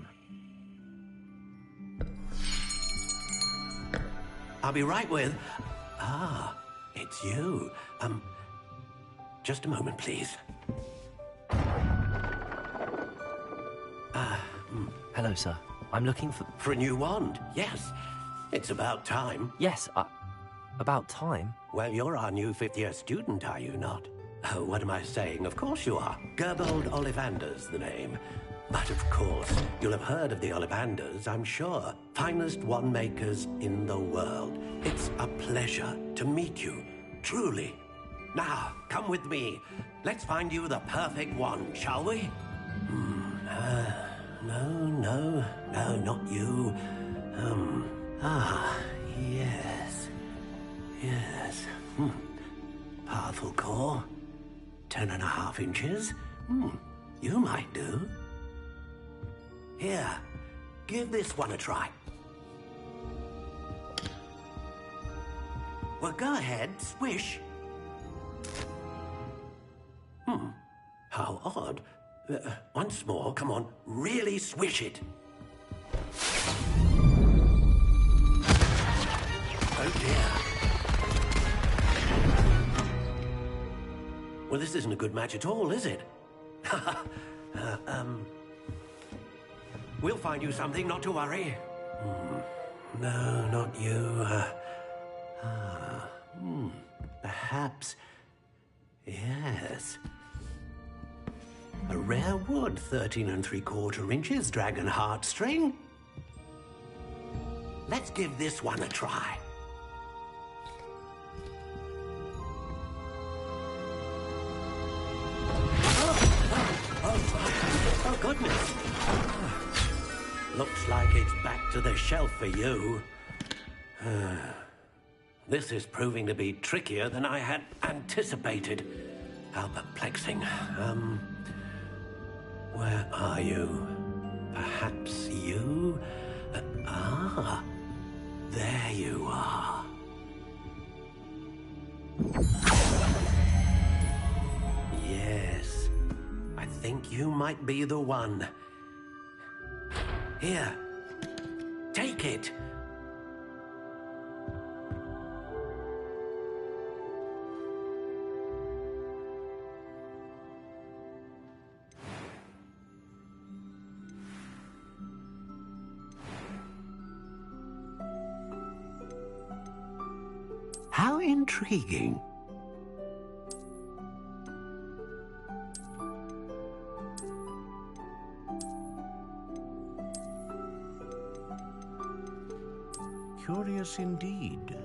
I'll be right with... Ah, it's you. Just a moment, please. Hello, sir. I'm looking for... For a new wand, yes. It's about time. Yes, about time? Well, you're our new 5th-year student, are you not? Oh, what am I saying? Of course you are. Gerbold Ollivander's the name. But of course, you'll have heard of the Ollivanders, I'm sure. Finest wand makers in the world. It's a pleasure to meet you, truly. Now, come with me. Let's find you the perfect wand, shall we? No, not you. Yes. Powerful core. 10.5 inches. You might do. Here, give this one a try. Well, go ahead, swish. How odd. Once more, come on, really swish it. Oh dear. Well, this isn't a good match at all, is it? We'll find you something, not to worry. No, not you. Perhaps... Yes. A rare wood, 13 3/4 inches, dragon heartstring. Let's give this one a try. Oh, goodness. Looks like it's back to the shelf for you. This is proving to be trickier than I had anticipated. How perplexing. Where are you? Perhaps you? There you are. Yes, I think you might be the one. Here, take it. How intriguing. Curious indeed.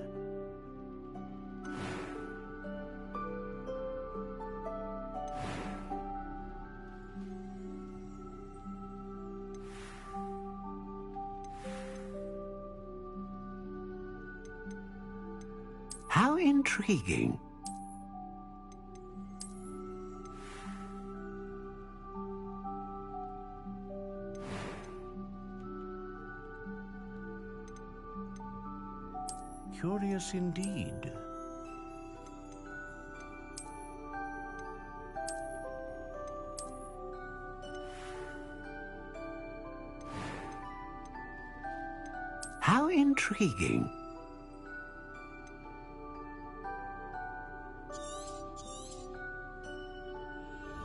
How intriguing. Curious indeed. How intriguing.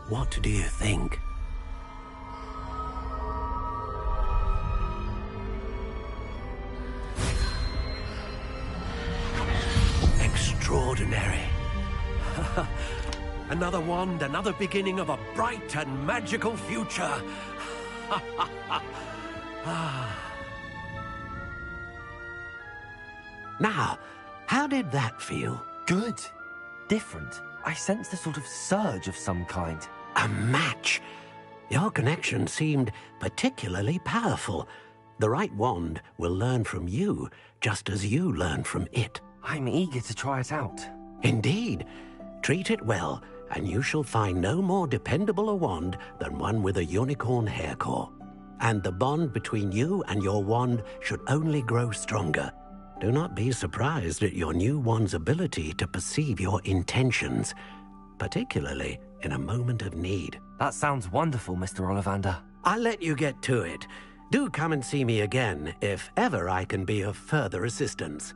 What do you think? Extraordinary. Another wand, another beginning of a bright and magical future. Now, how did that feel? Good. Different. I sensed a sort of surge of some kind. A match. Your connection seemed particularly powerful. The right wand will learn from you, just as you learn from it. I'm eager to try it out. Indeed. Treat it well, and you shall find no more dependable a wand than one with a unicorn hair core. And the bond between you and your wand should only grow stronger. Do not be surprised at your new wand's ability to perceive your intentions, particularly in a moment of need. That sounds wonderful, Mr. Ollivander. I'll let you get to it. Do come and see me again if ever I can be of further assistance.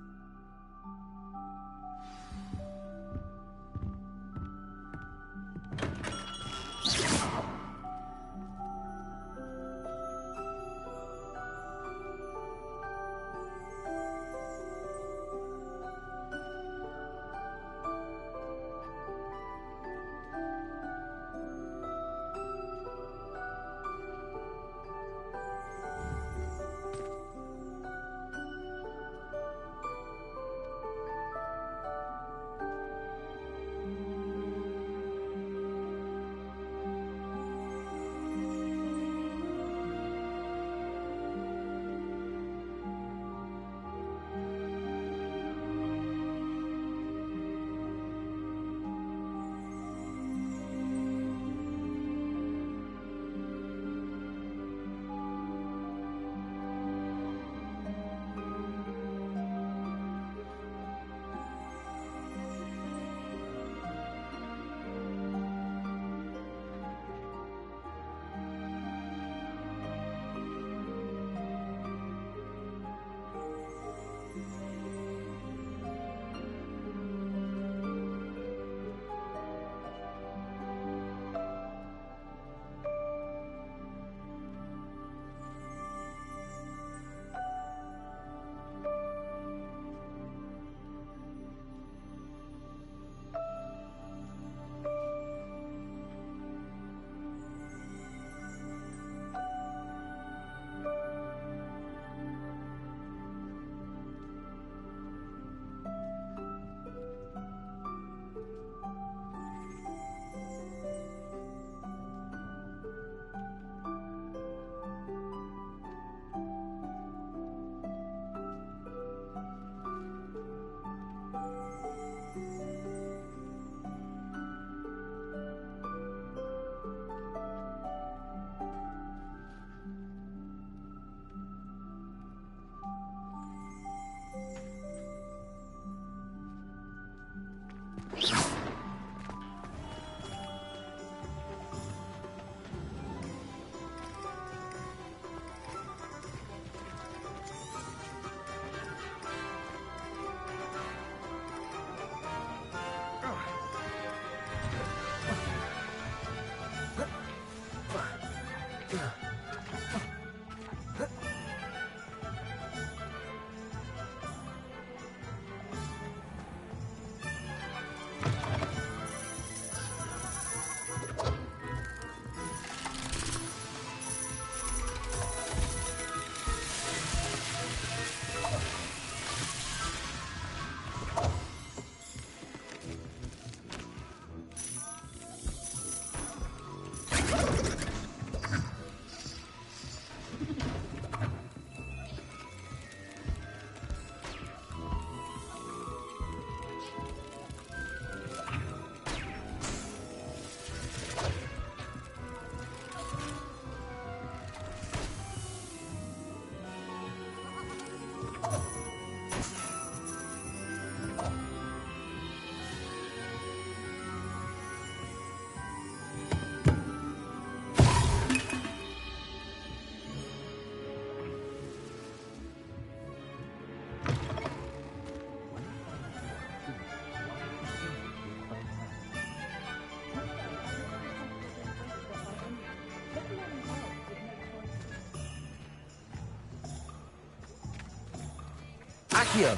Accio!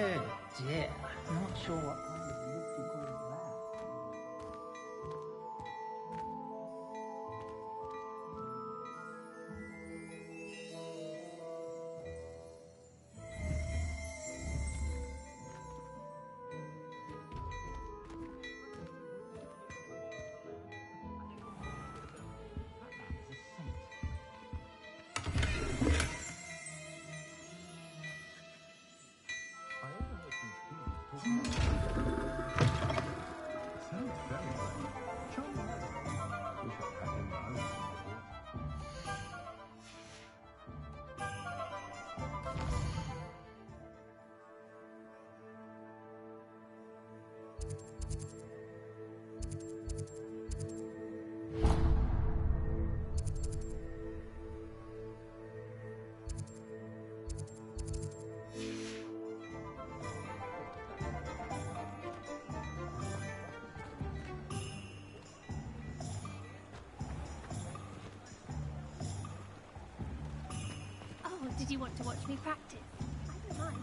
Oh dear, not sure what kind of look you call that. Oh, did you want to watch me practice? I don't mind.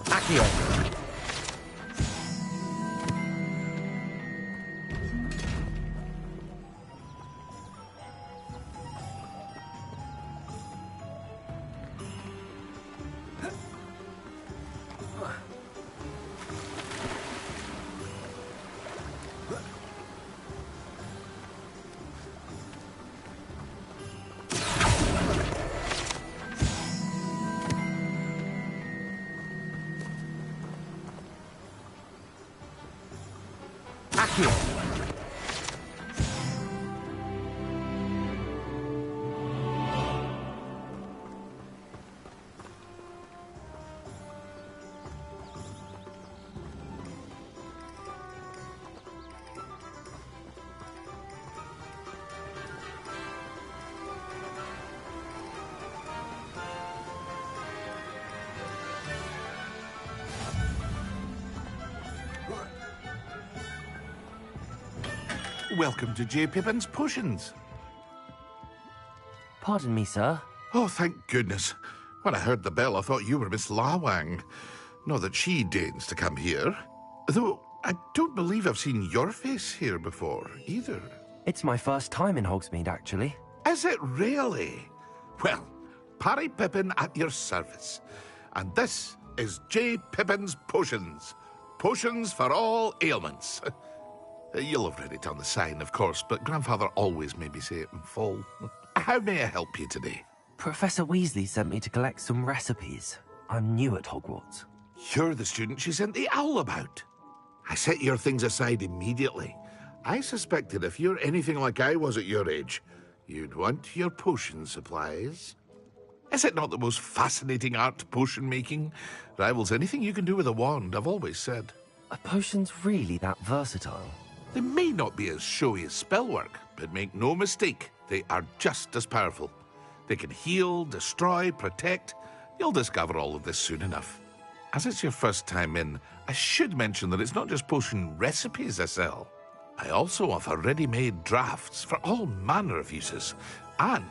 Accio! Accio! Welcome to J. Pippin's Potions. Pardon me, sir. Oh, thank goodness. When I heard the bell, I thought you were Miss Lawang. Not that she deigns to come here. Though, I don't believe I've seen your face here before, either. It's my first time in Hogsmeade, actually. Is it really? Well, Parry Pippin at your service. And this is J. Pippin's Potions. Potions for all ailments. You'll have read it on the sign, of course, but Grandfather always made me say it in full. How may I help you today? Professor Weasley sent me to collect some recipes. I'm new at Hogwarts. You're the student she sent the owl about. I set your things aside immediately. I suspected if you're anything like I was at your age, you'd want your potion supplies. Is it not the most fascinating art, potion making? Rivals anything you can do with a wand, I've always said. Are potions really that versatile? They may not be as showy as spellwork, but make no mistake, they are just as powerful. They can heal, destroy, protect. You'll discover all of this soon enough. As it's your first time in, I should mention that it's not just potion recipes I sell. I also offer ready-made drafts for all manner of uses, and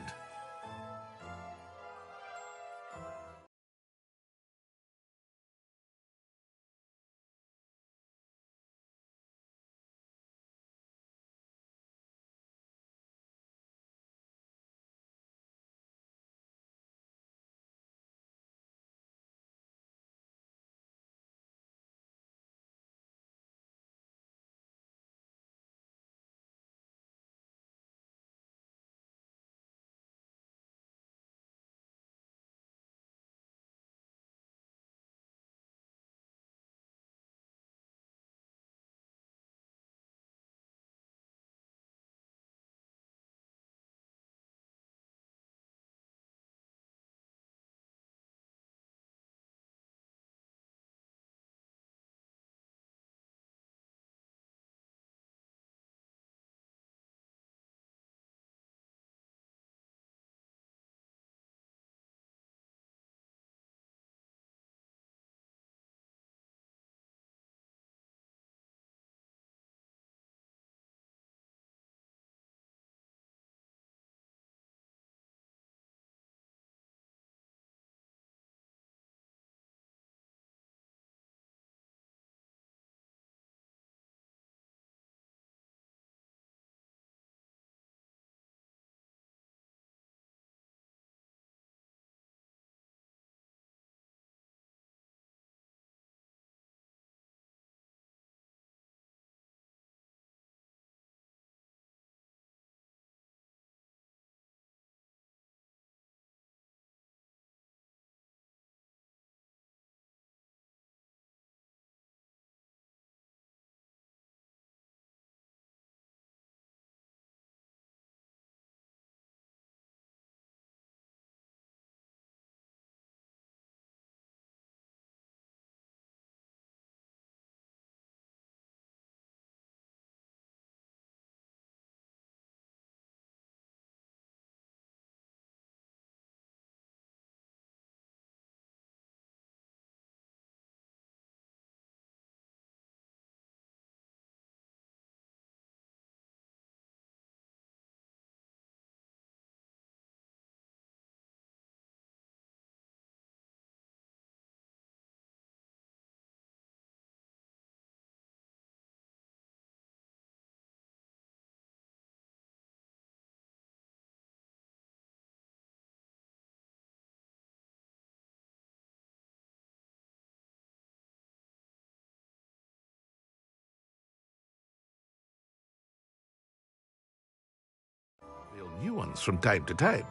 new ones from time to time.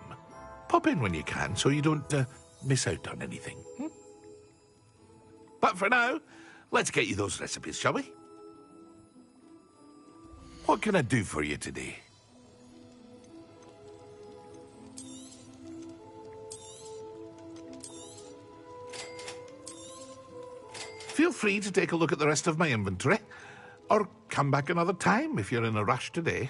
Pop in when you can so you don't miss out on anything. But for now, let's get you those recipes, shall we? What can I do for you today? Feel free to take a look at the rest of my inventory, or come back another time if you're in a rush today.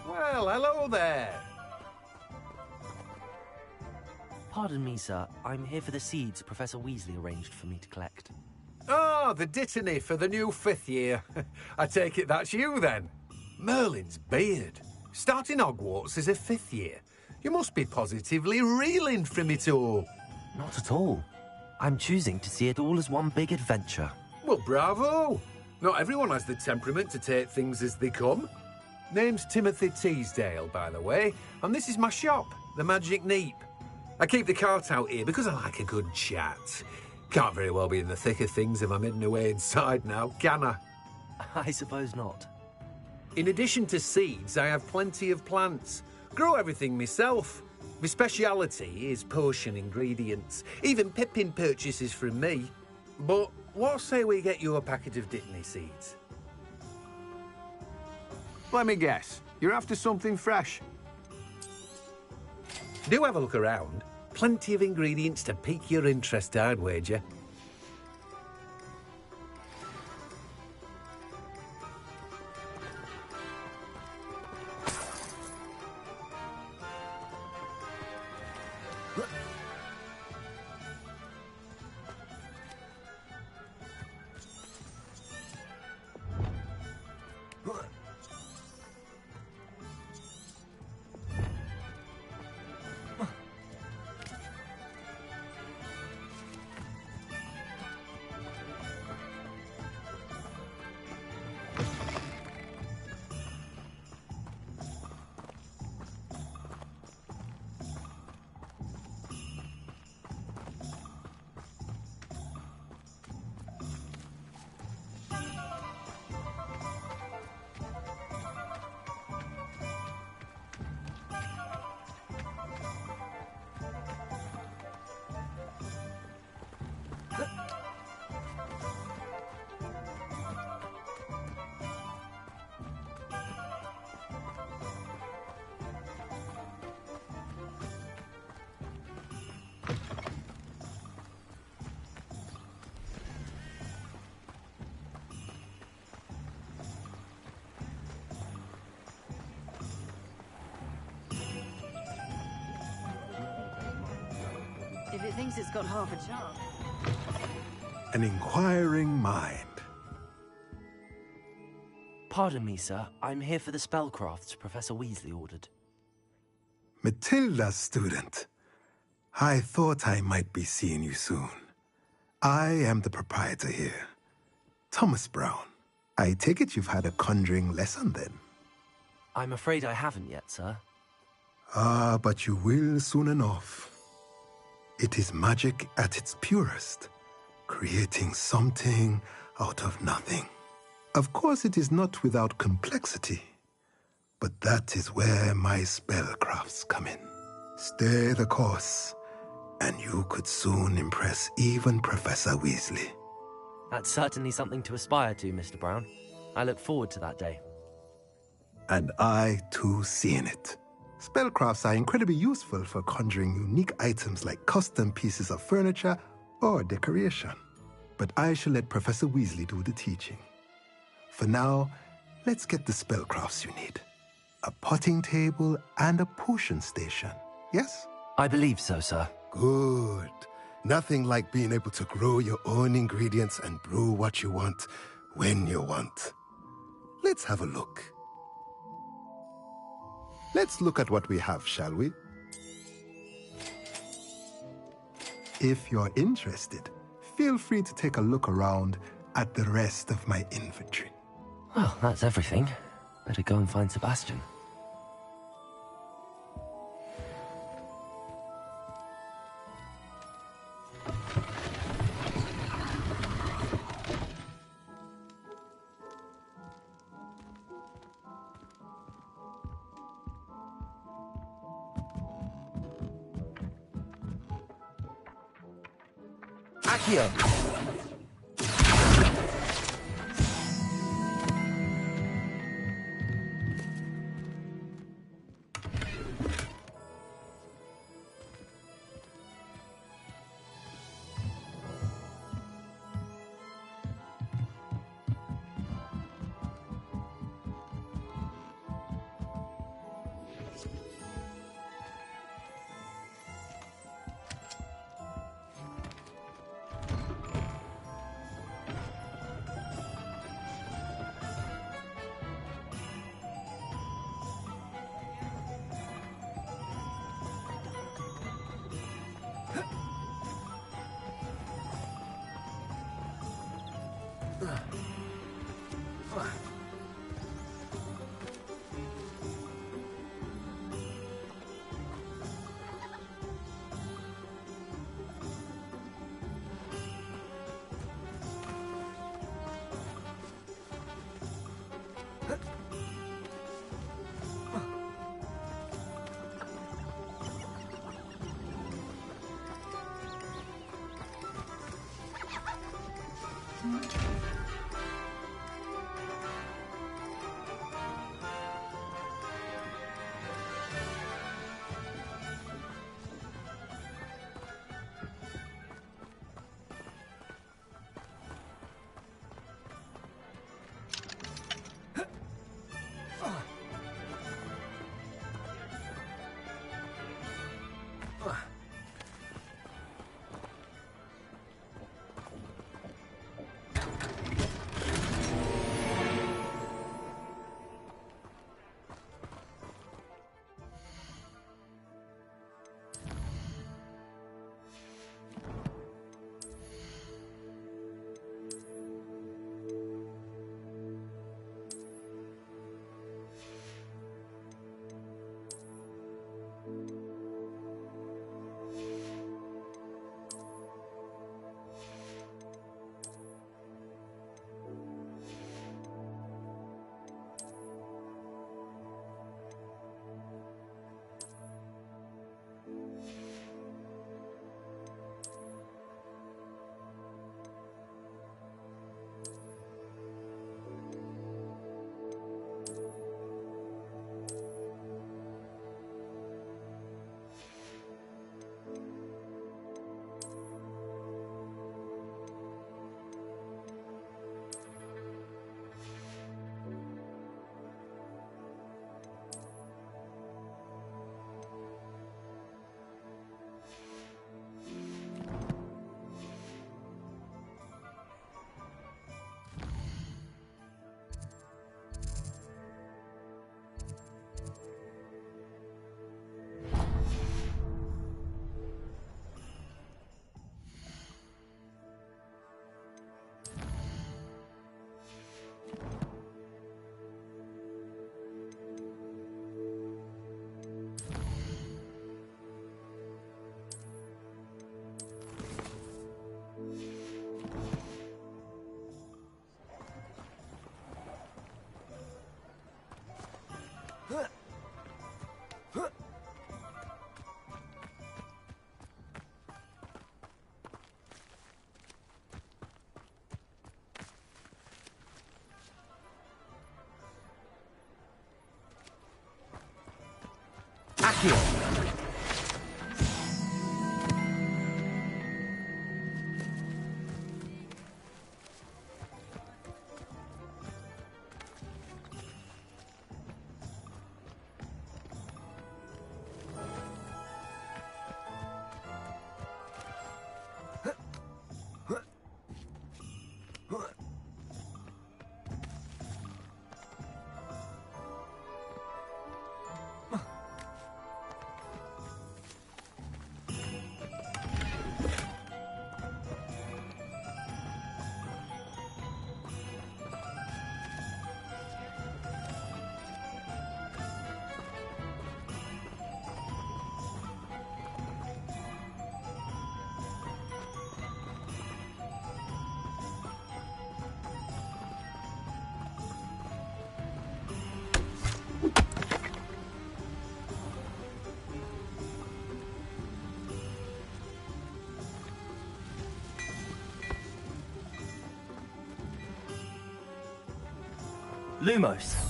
Well, hello there. Pardon me, sir. I'm here for the seeds Professor Weasley arranged for me to collect. Oh, the dittany for the new 5th year. I take it that's you, then. Merlin's beard. Starting Hogwarts as a 5th year. You must be positively reeling from it all. Not at all. I'm choosing to see it all as one big adventure. Well, bravo. Not everyone has the temperament to take things as they come. Name's Timothy Teasdale, by the way, and this is my shop, the Magic Neep. I keep the cart out here because I like a good chat. Can't very well be in the thick of things if I'm hidden away inside now, can I? I suppose not. In addition to seeds, I have plenty of plants. Grow everything myself. My speciality is potion ingredients. Even Pippin purchases from me. But what say we get you a packet of Dittany seeds? Let me guess. You're after something fresh. Do have a look around. Plenty of ingredients to pique your interest, I'd wager. If it thinks it's got half a chance. An inquiring mind. Pardon me, sir. I'm here for the spellcrafts Professor Weasley ordered. Matilda, student. I thought I might be seeing you soon. I am the proprietor here, Thomas Brown. I take it you've had a conjuring lesson then? I'm afraid I haven't yet, sir. Ah, but you will soon enough. It is magic at its purest, creating something out of nothing. Of course, it is not without complexity, but that is where my spellcrafts come in. Stay the course, and you could soon impress even Professor Weasley. That's certainly something to aspire to, Mr. Brown. I look forward to that day. And I, too, seeing it. Spellcrafts are incredibly useful for conjuring unique items like custom pieces of furniture or decoration. But I shall let Professor Weasley do the teaching. For now, let's get the spellcrafts you need. A potting table and a potion station, yes? I believe so, sir. Good. Nothing like being able to grow your own ingredients and brew what you want when you want. Let's have a look. Let's look at what we have, shall we? If you're interested, feel free to take a look around at the rest of my inventory. Well, that's everything. Better go and find Sebastian. Accio! Accio! Lumos.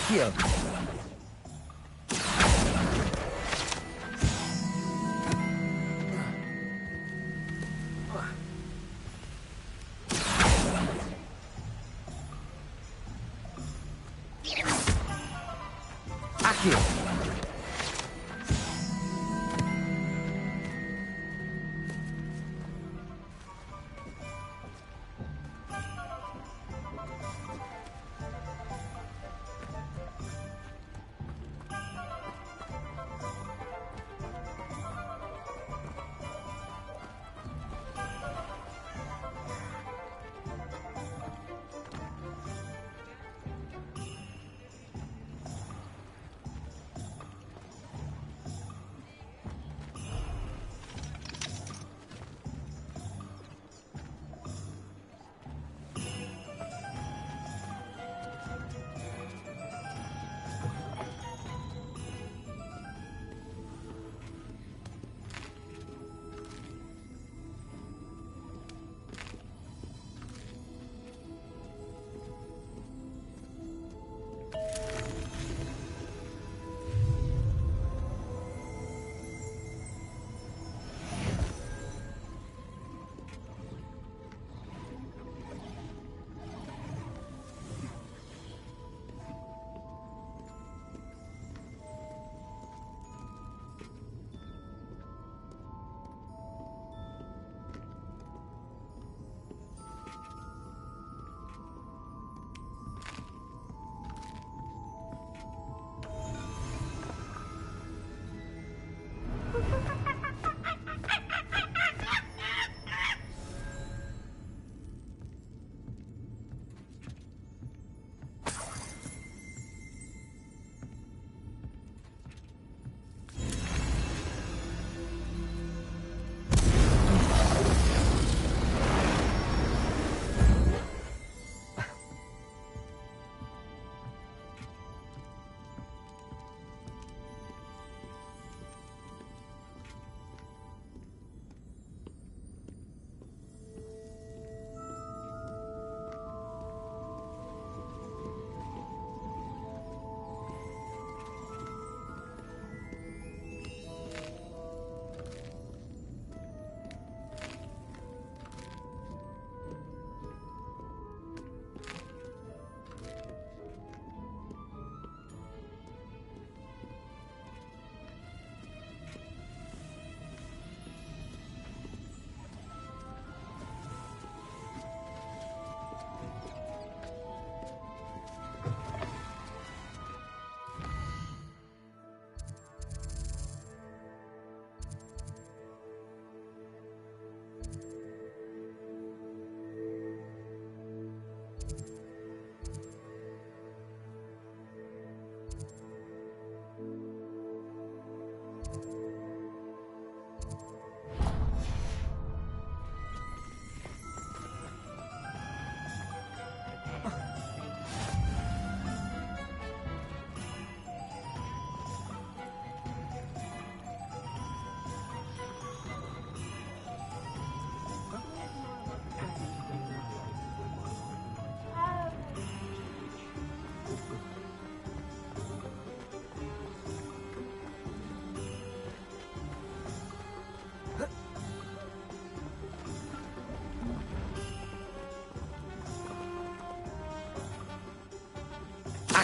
Accio. Accio.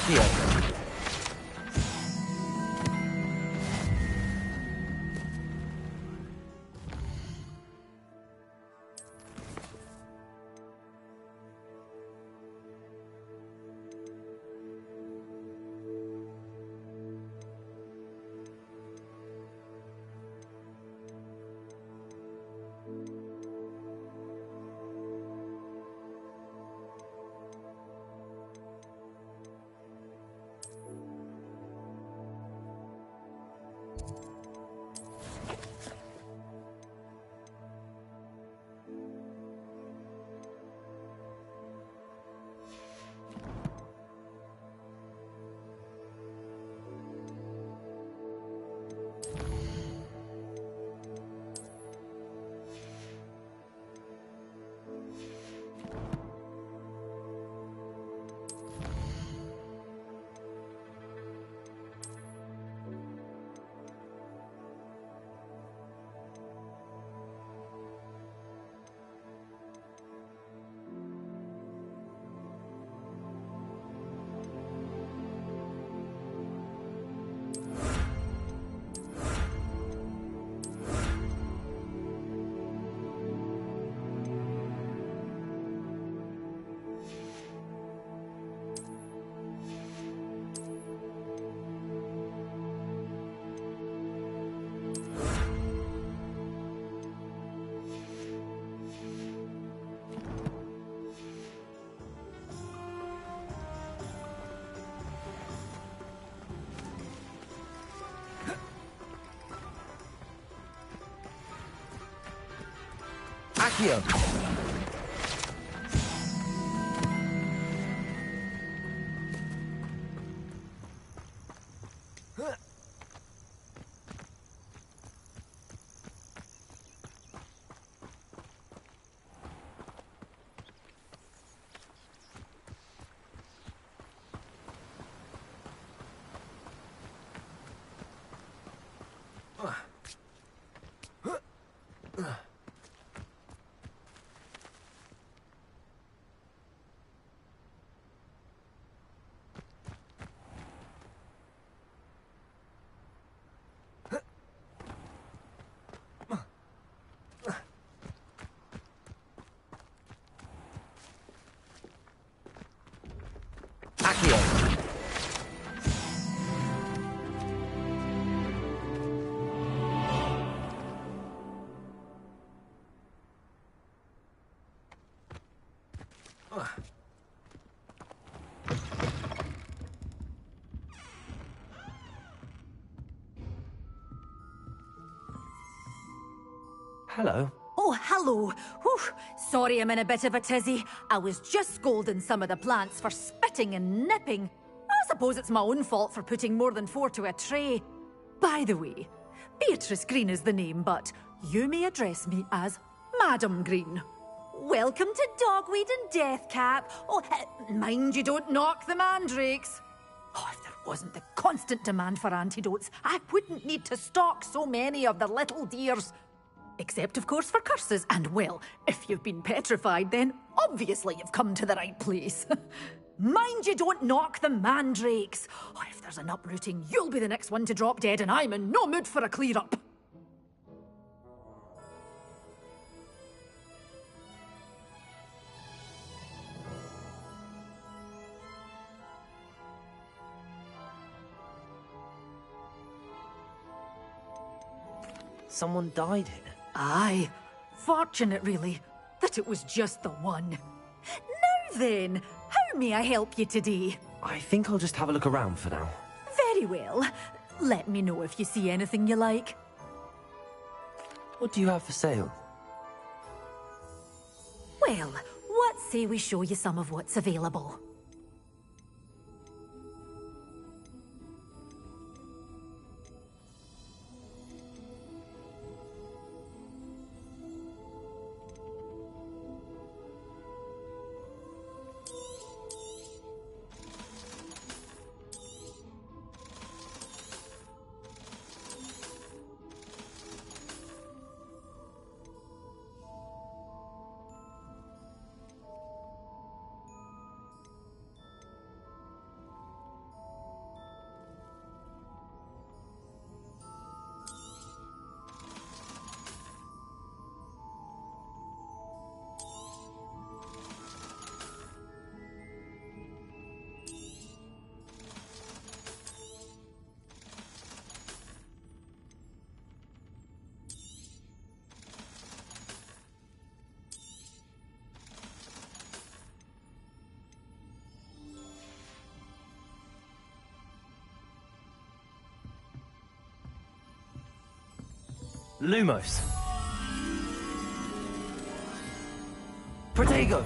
Accio. Accio. Hello. Oh, hello. Whew. Sorry I'm in a bit of a tizzy. I was just scolding some of the plants for spitting and nipping. I suppose it's my own fault for putting more than 4 to a tray. By the way, Beatrice Green is the name, but you may address me as Madam Green. Welcome to Dogweed and Deathcap. Oh, mind you don't knock the mandrakes. Oh, if there wasn't the constant demand for antidotes, I wouldn't need to stock so many of the little dears. Except, of course, for curses. And, well, if you've been petrified, then obviously you've come to the right place. Mind you don't knock the mandrakes. Oh, if there's an uprooting, you'll be the next one to drop dead, and I'm in no mood for a clear-up. Someone died here. Aye. Fortunate, really, that it was just the one. Now then, how may I help you today? I think I'll just have a look around for now. Very well. Let me know if you see anything you like. What do you have for sale? Well, what say we show you some of what's available? Lumos. Protego.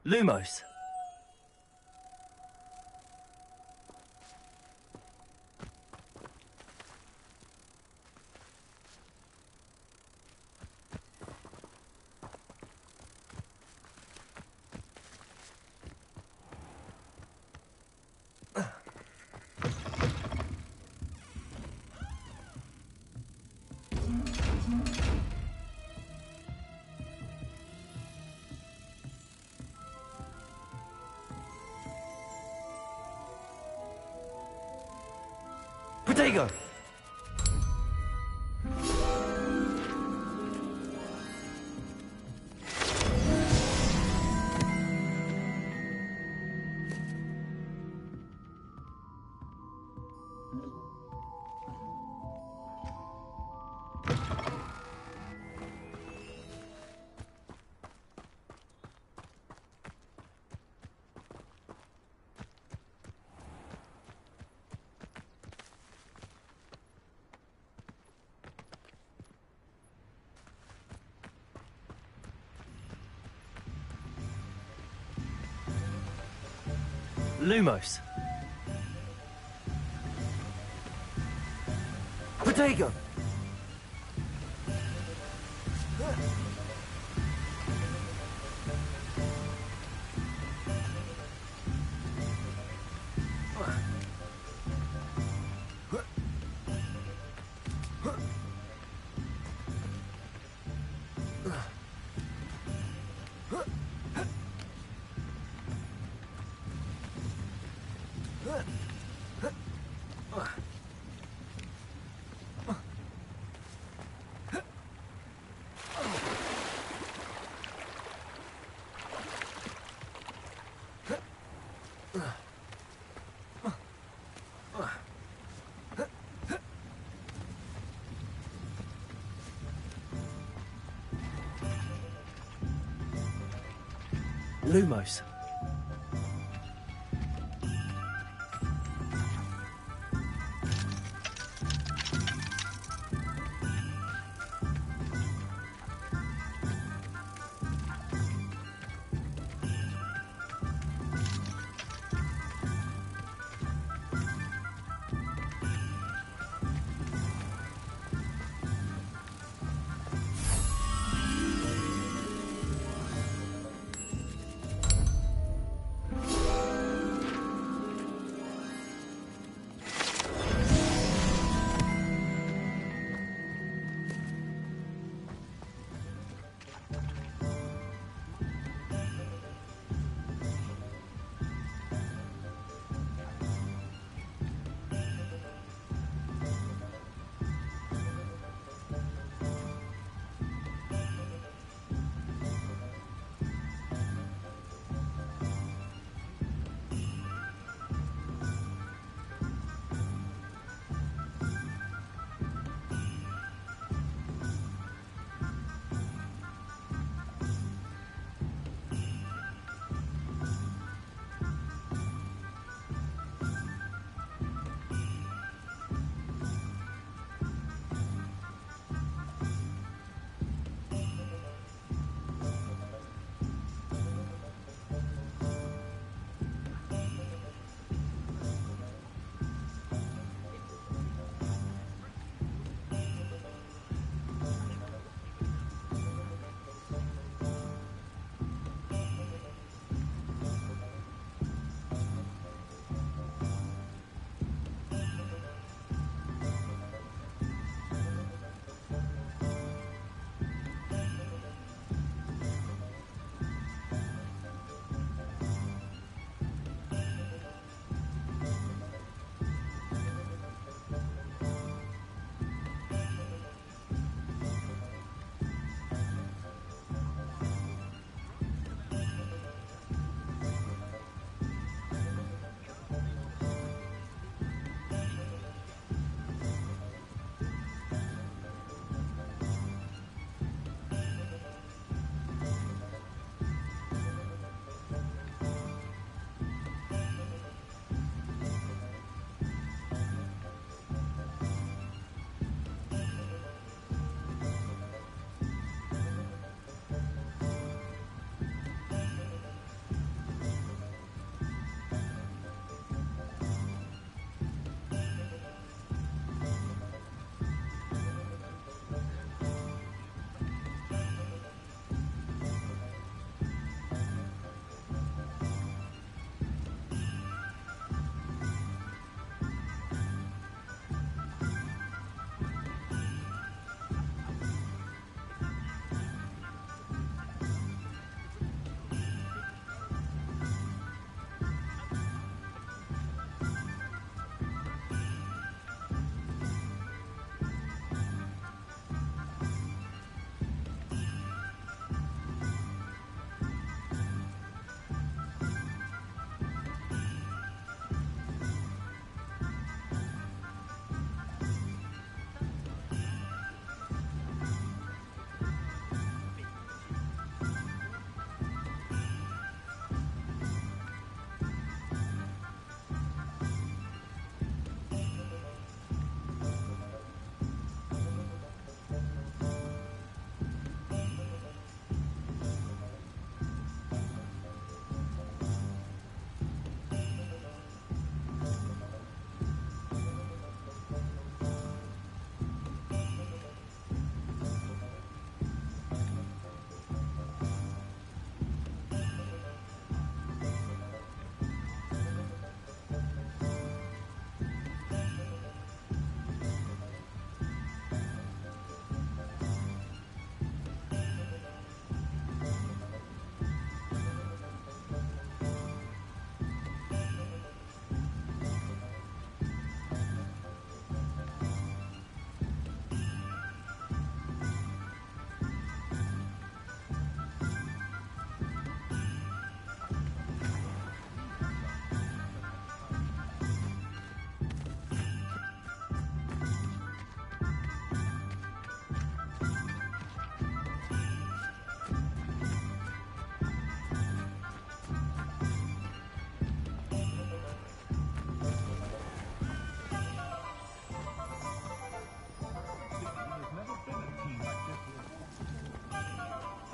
Lumos. Protego! Lumos. Protego! Lumos.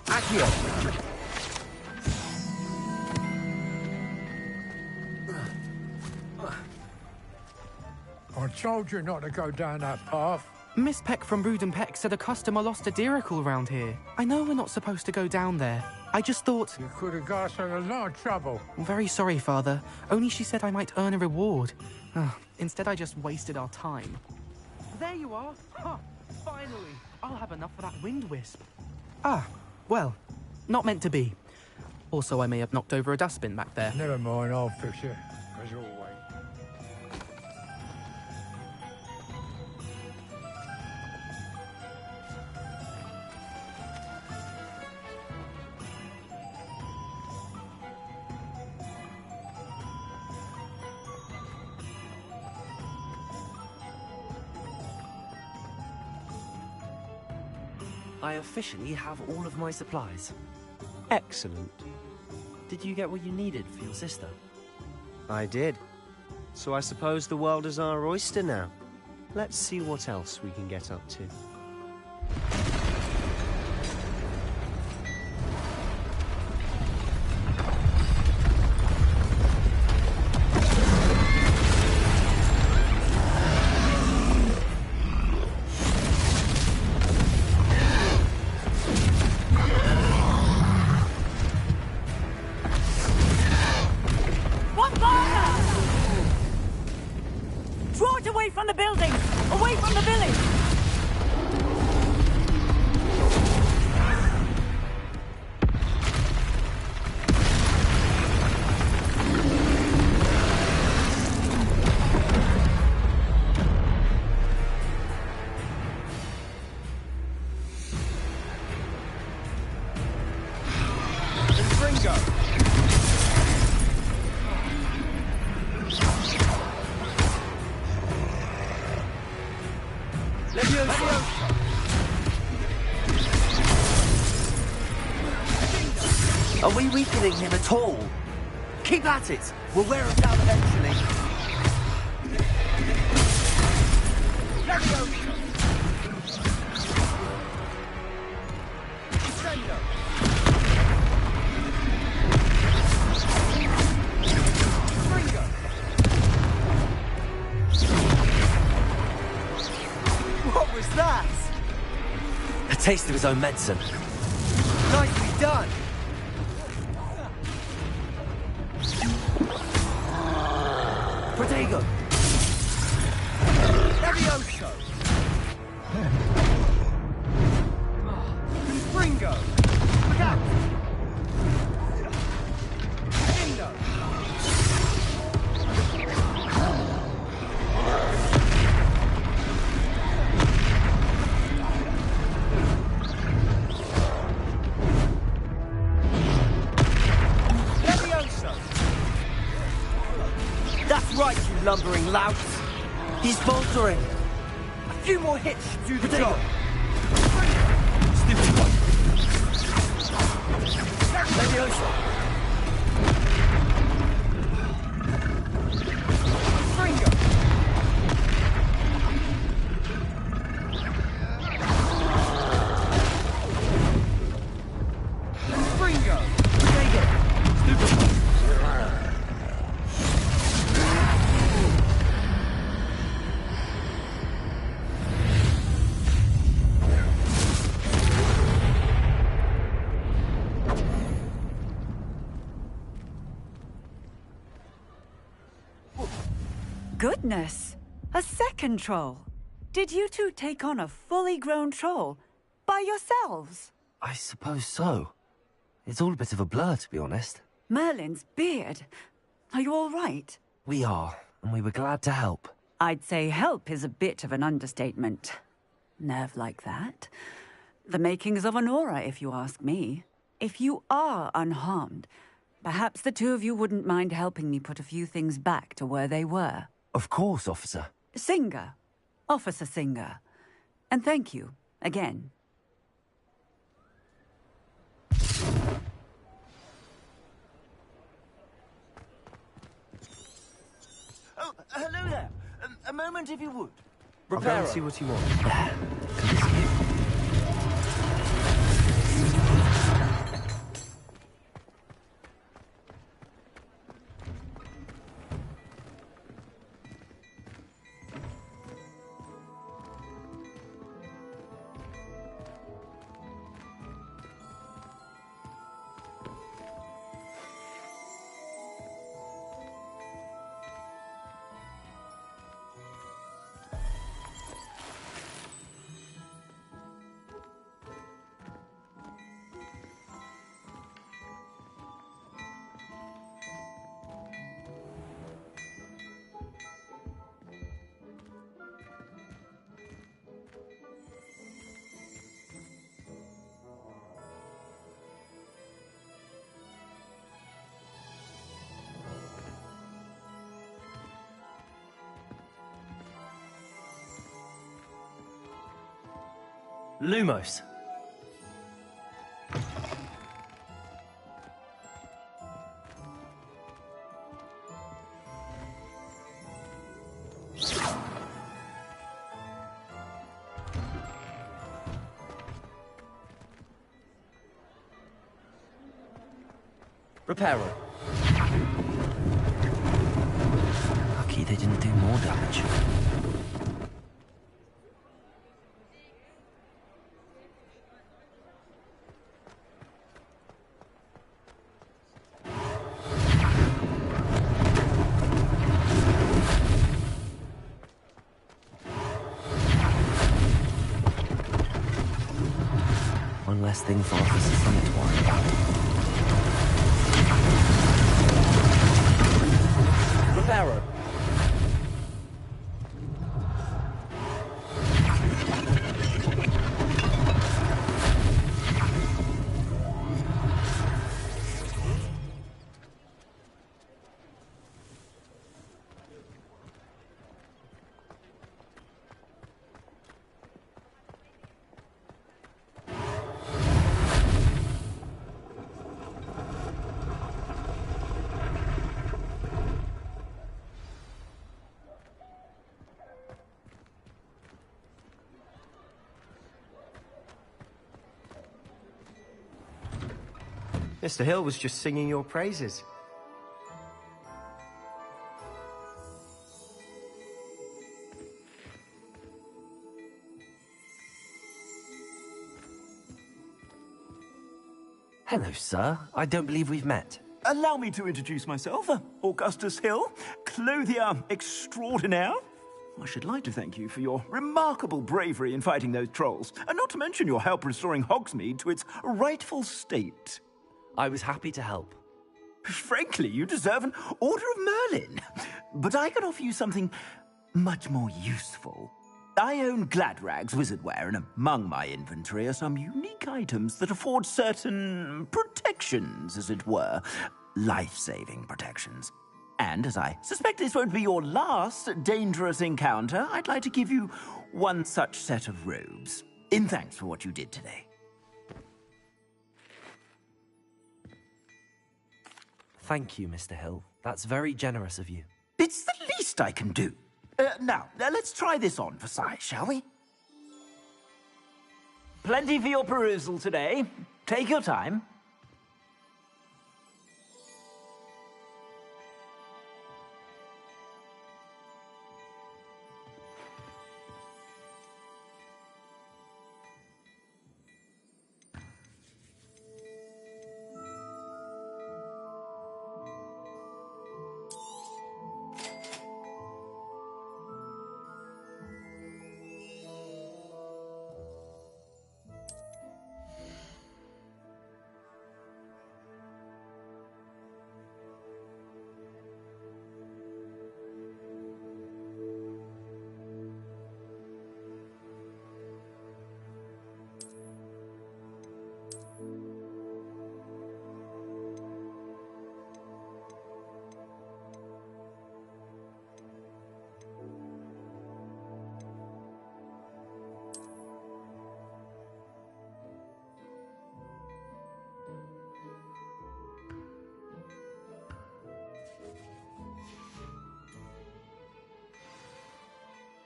Accio! I told you not to go down that path. Miss Peck from Brood and Peck said a customer lost a deeracle around here. I know we're not supposed to go down there. I just thought... You could have got us in a lot of trouble. I'm very sorry, Father. Only she said I might earn a reward. Instead, I just wasted our time. There you are. Huh. Finally. I'll have enough for that wind wisp. Ah, well, not meant to be. Also, I may have knocked over a dustbin back there. Never mind, I'll fix it. As always. I officially have all of my supplies. Excellent. Did you get what you needed for your sister? I did. So I suppose the world is our oyster now. Let's see what else we can get up to. Are we weakening him at all? Keep at it! We'll wear him down eventually. Let's go! What was that? A taste of his own medicine. Nicely done! Protego! Levioso! Confringo! Look out! Indo! Levioso! That's right, you lumbering lout! He's faltering! A few more hits should do the job! Stupid one! Levioso! Fringo! Fringo! Stupid one! Goodness! A second troll! Did you two take on a fully grown troll? By yourselves? I suppose so. It's all a bit of a blur, to be honest. Merlin's beard. Are you all right? We are, and we were glad to help. I'd say help is a bit of an understatement. Nerve like that. The makings of an aura, if you ask me. If you are unharmed, perhaps the two of you wouldn't mind helping me put a few things back to where they were. Of course, officer. Singer. Officer Singer. And thank you, again. Oh, hello there. A moment if you would. I'll go and see what you want. Good to see you. Lumos. Reparo. Lucky they didn't do more damage. One less thing for Officer Summit to worry about. Reparo. Mr. Hill was just singing your praises. Hello, sir. I don't believe we've met. Allow me to introduce myself. Augustus Hill, clothier extraordinaire. I should like to thank you for your remarkable bravery in fighting those trolls, and not to mention your help restoring Hogsmeade to its rightful state. I was happy to help. Frankly, you deserve an Order of Merlin. But I can offer you something much more useful. I own Gladrag's wizardware, and among my inventory are some unique items that afford certain protections, as it were. Life-saving protections. And as I suspect this won't be your last dangerous encounter, I'd like to give you one such set of robes, in thanks for what you did today. Thank you, Mr. Hill. That's very generous of you. It's the least I can do. Now, let's try this on for size, shall we? Plenty for your perusal today. Take your time.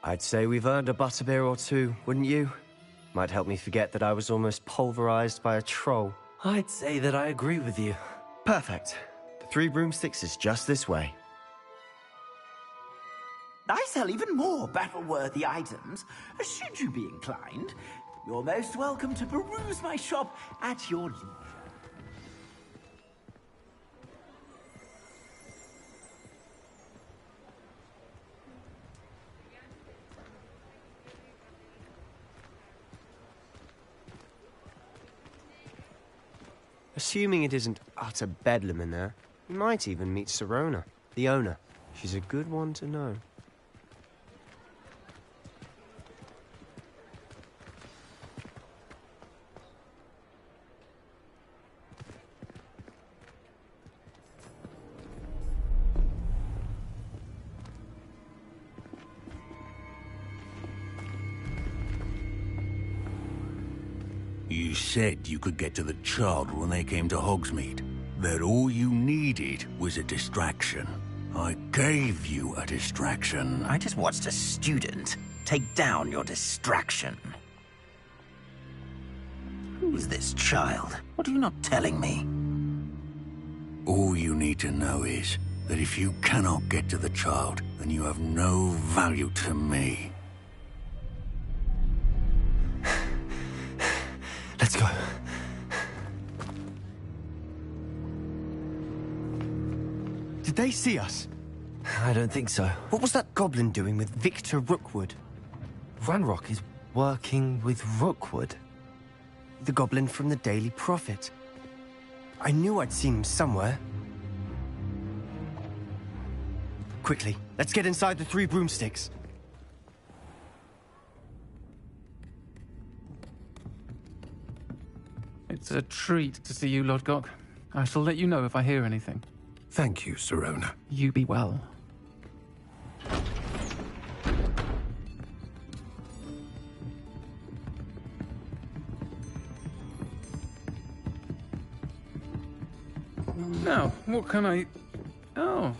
I'd say we've earned a butterbeer or two, wouldn't you? Might help me forget that I was almost pulverized by a troll. I'd say that I agree with you. Perfect. The 3 broomsticks is just this way. I sell even more battle-worthy items. Should you be inclined, you're most welcome to peruse my shop at your leisure. Assuming it isn't utter bedlam in there, you might even meet Sirona, the owner. She's a good one to know. You said you could get to the child when they came to Hogsmeade. That all you needed was a distraction. I gave you a distraction. I just watched a student take down your distraction. Who is this child? What are you not telling me? All you need to know is that if you cannot get to the child, then you have no value to me. Let's go. Did they see us? I don't think so. What was that goblin doing with Victor Rookwood? Ranrock is working with Rookwood. The goblin from the Daily Prophet. I knew I'd seen him somewhere. Quickly, let's get inside the Three Broomsticks. It's a treat to see you, Lodgok. I shall let you know if I hear anything. Thank you, Sirona. You be well. Now, what can I... Oh,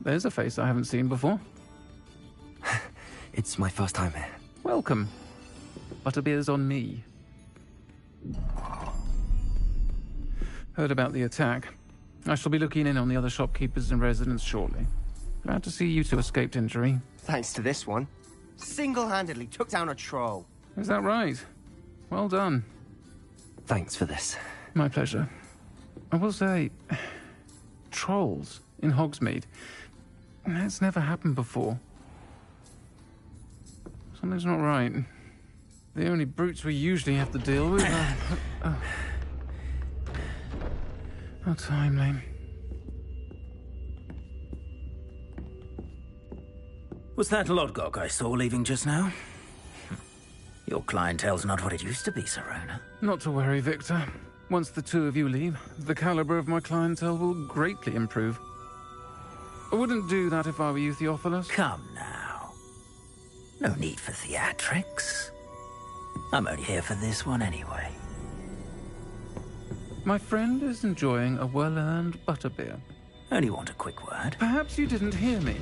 there's a face I haven't seen before. It's my first time here. Welcome. Butterbeer's on me. Heard about the attack. I shall be looking in on the other shopkeepers and residents shortly. Glad to see you two escaped injury. Thanks to this one. Single-handedly took down a troll. Is that right? Well done. Thanks for this. My pleasure. I will say, trolls in Hogsmeade. That's never happened before. Something's not right. The only brutes we usually have to deal with are... How timely. Was that Lodgok I saw leaving just now? Your clientele's not what it used to be, Sirona. Not to worry, Victor. Once the two of you leave, the caliber of my clientele will greatly improve. I wouldn't do that if I were you, Theophilus. Come now. No need for theatrics. I'm only here for this one anyway. My friend is enjoying a well-earned butterbeer. Only want a quick word. Perhaps you didn't hear me.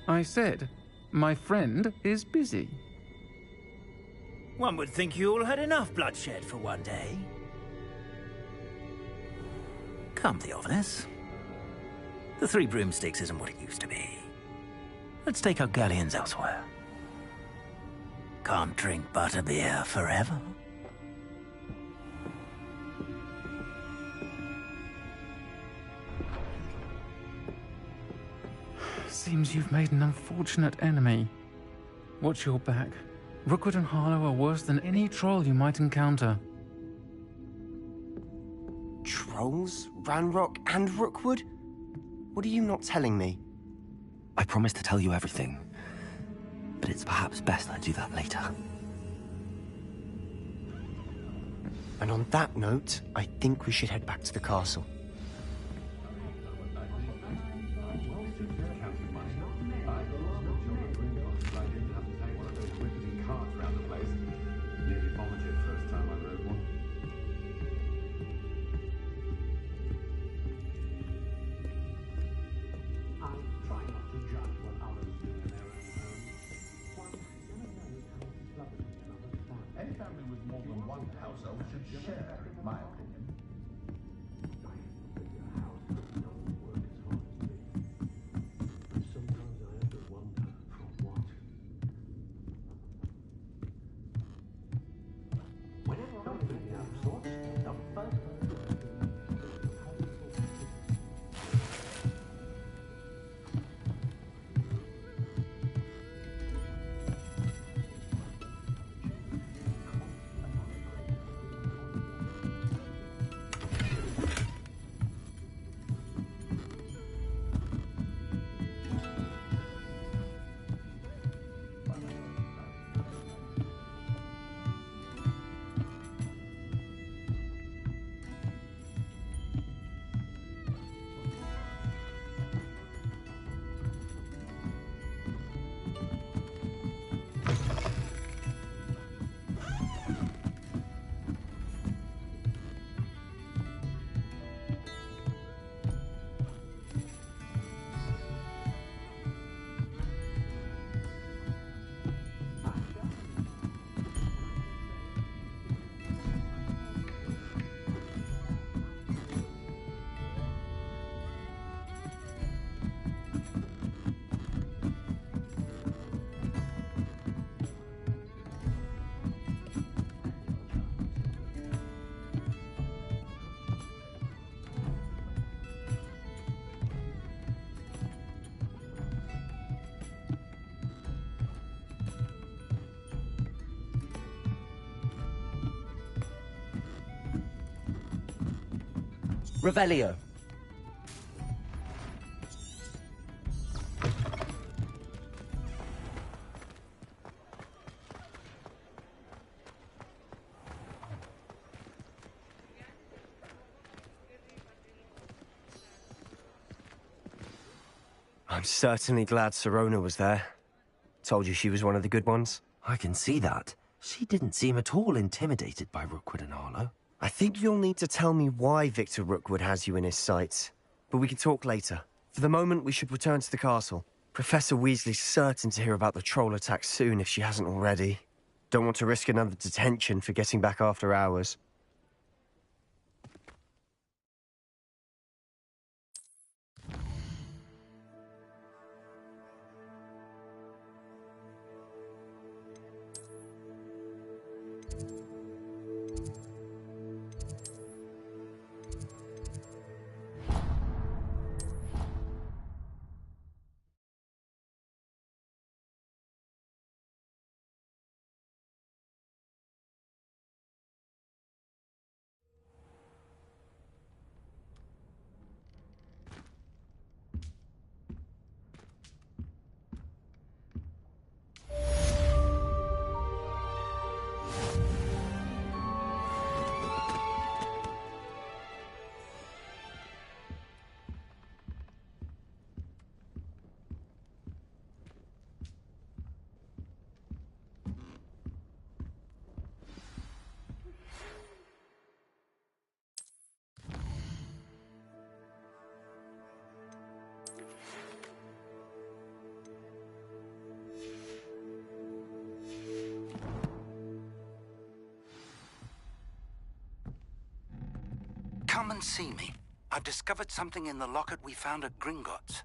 I said, my friend is busy. One would think you all had enough bloodshed for one day. Come, Theophilus. The Three Broomsticks isn't what it used to be. Let's take our galleons elsewhere. Can't drink butterbeer forever. Seems you've made an unfortunate enemy. Watch your back. Rookwood and Harlow are worse than any troll you might encounter. Trolls? Ranrock and Rookwood? What are you not telling me? I promised to tell you everything, but it's perhaps best I do that later. And on that note, I think we should head back to the castle. Any family with more than one household should share, in my opinion. Revelio. I'm certainly glad Sirona was there. Told you she was one of the good ones. I can see that. She didn't seem at all intimidated by Rookwood and Harlow. I think you'll need to tell me why Victor Rookwood has you in his sights. But we can talk later. For the moment, we should return to the castle. Professor Weasley's certain to hear about the troll attack soon if she hasn't already. Don't want to risk another detention for getting back after hours. Come and see me. I've discovered something in the locket we found at Gringotts.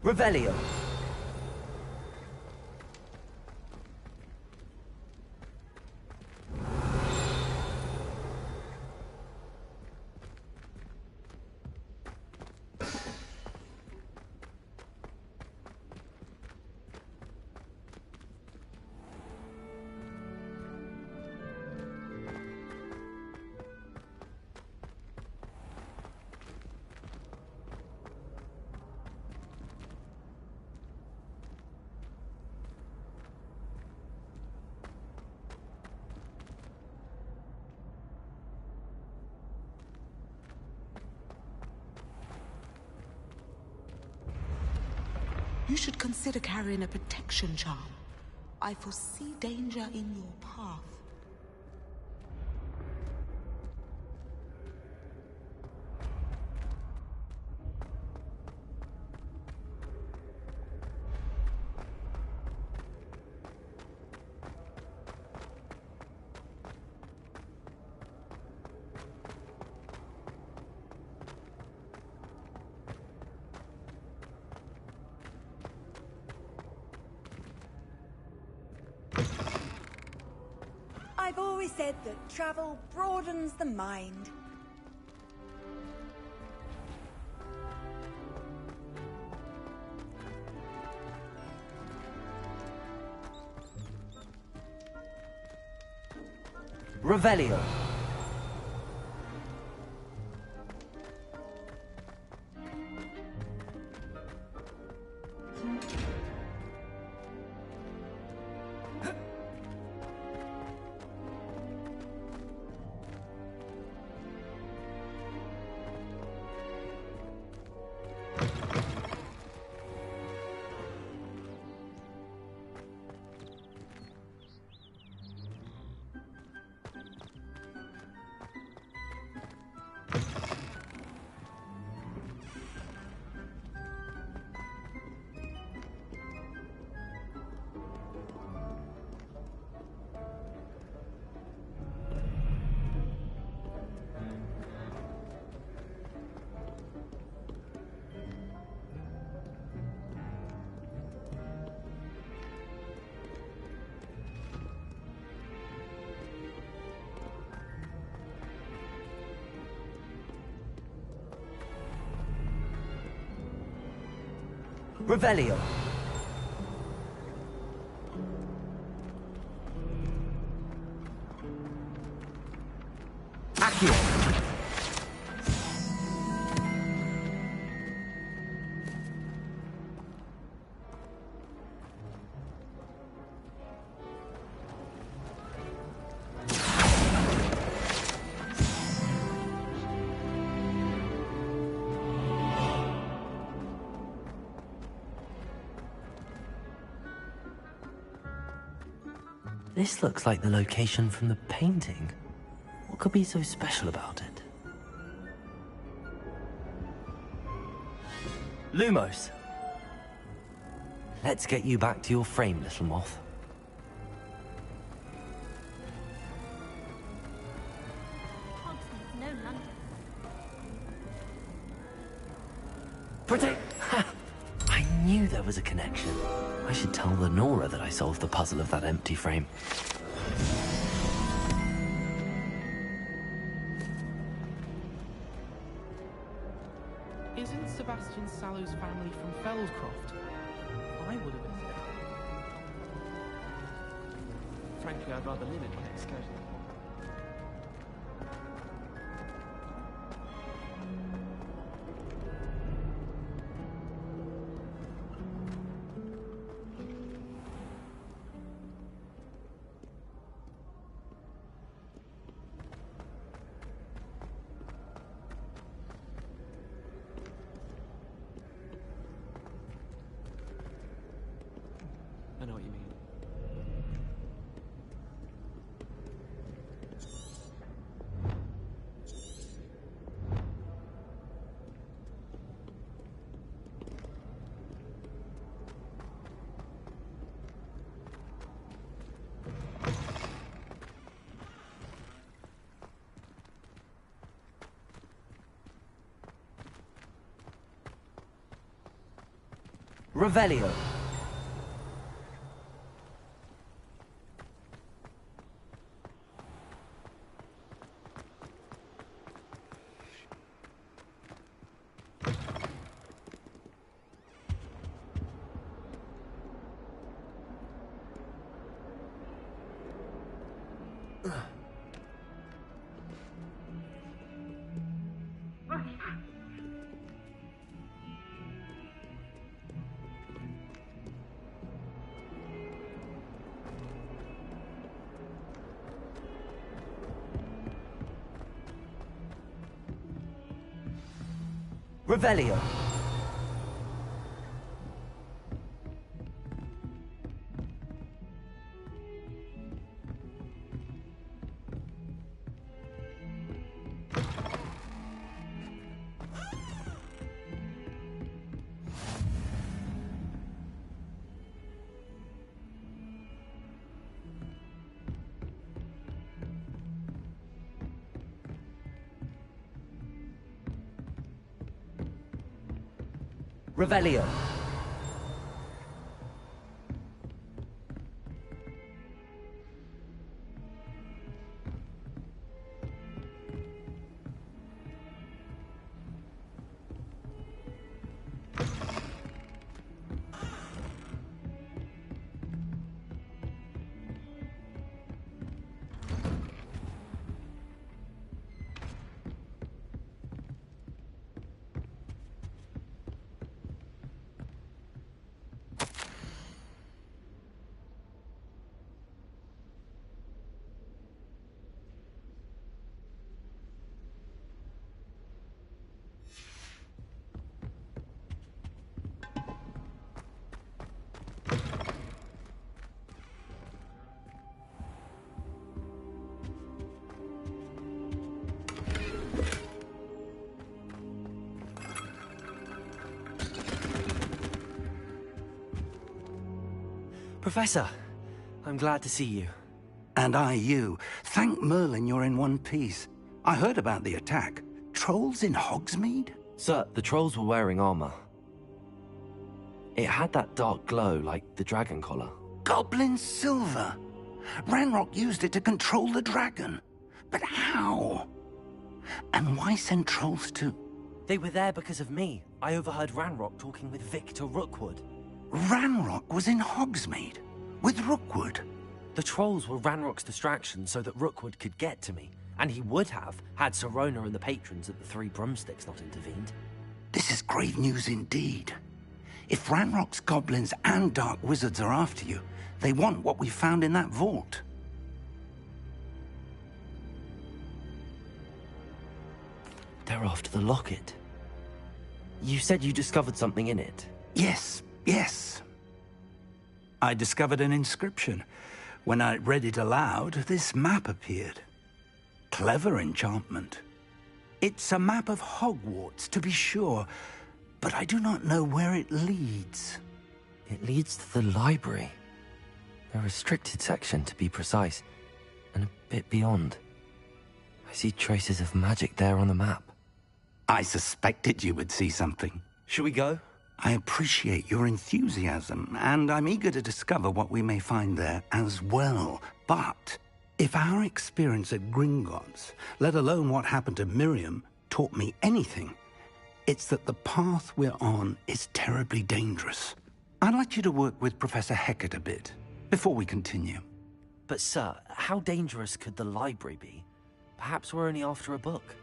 Revelio. You should consider carrying a protection charm. I foresee danger in your path. I've always said that travel broadens the mind. Revelio. Revelio. Accio. This looks like the location from the painting. What could be so special about it? Lumos! Let's get you back to your frame, little moth. No London. Protect! Ha! I knew there was a connection. I should tell Lenora that I solved the puzzle of that empty frame. Isn't Sebastian Sallow's family from Feldcroft? I would have visited. Frankly, I'd rather limit my excursion. I know what you mean. Revelio. Revelio. Revelio. Professor, I'm glad to see you. And I you. Thank Merlin you're in one piece. I heard about the attack. Trolls in Hogsmeade? Sir, the trolls were wearing armor. It had that dark glow like the dragon collar. Goblin silver. Ranrock used it to control the dragon. But how? And why send trolls to They were there because of me. I overheard Ranrock talking with Victor Rookwood. Ranrock was in Hogsmeade? With Rookwood? The trolls were Ranrock's distraction so that Rookwood could get to me. And he would have, had Sirona and the patrons at the Three Broomsticks not intervened. This is grave news indeed. If Ranrock's goblins and dark wizards are after you, they want what we found in that vault. They're after the locket. You said you discovered something in it. Yes, yes. I discovered an inscription. When I read it aloud, this map appeared. Clever enchantment. It's a map of Hogwarts, to be sure, but I do not know where it leads. It leads to the library. A restricted section, to be precise, and a bit beyond. I see traces of magic there on the map. I suspected you would see something. Shall we go? I appreciate your enthusiasm, and I'm eager to discover what we may find there as well. But if our experience at Gringotts, let alone what happened to Miriam, taught me anything, it's that the path we're on is terribly dangerous. I'd like you to work with Professor Hecat a bit, before we continue. But sir, how dangerous could the library be? Perhaps we're only after a book.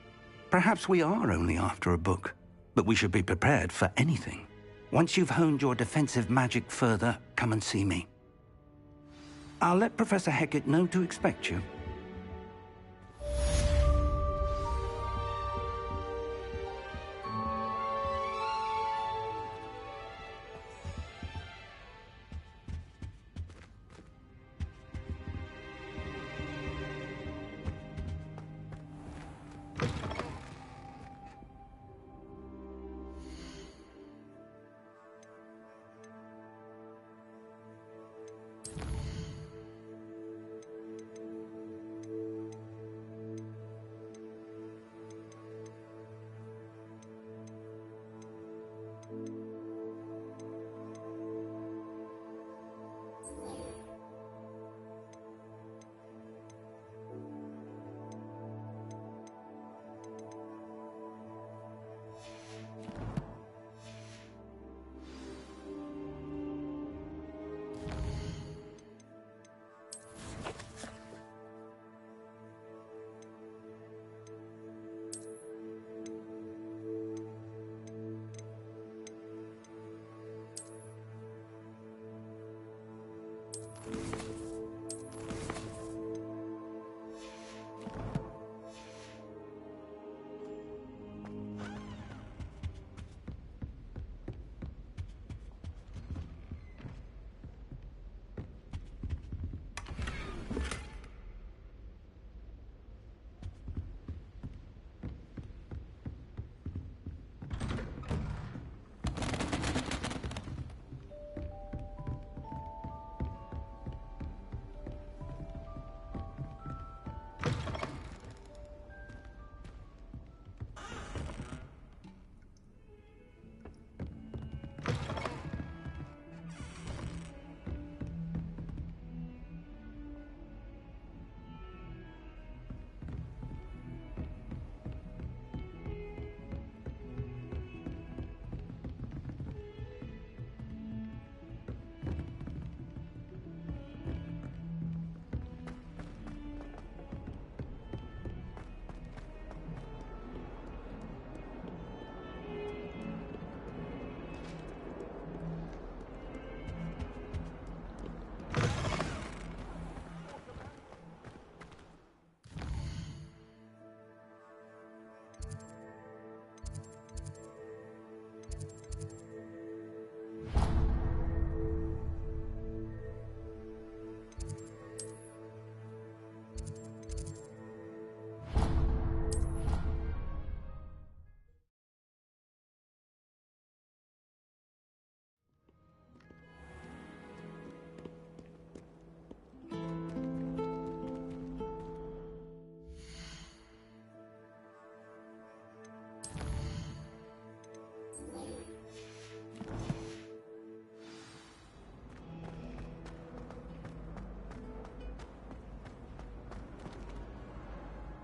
Perhaps we are only after a book, but we should be prepared for anything. Once you've honed your defensive magic further, come and see me. I'll let Professor Hecat know to expect you.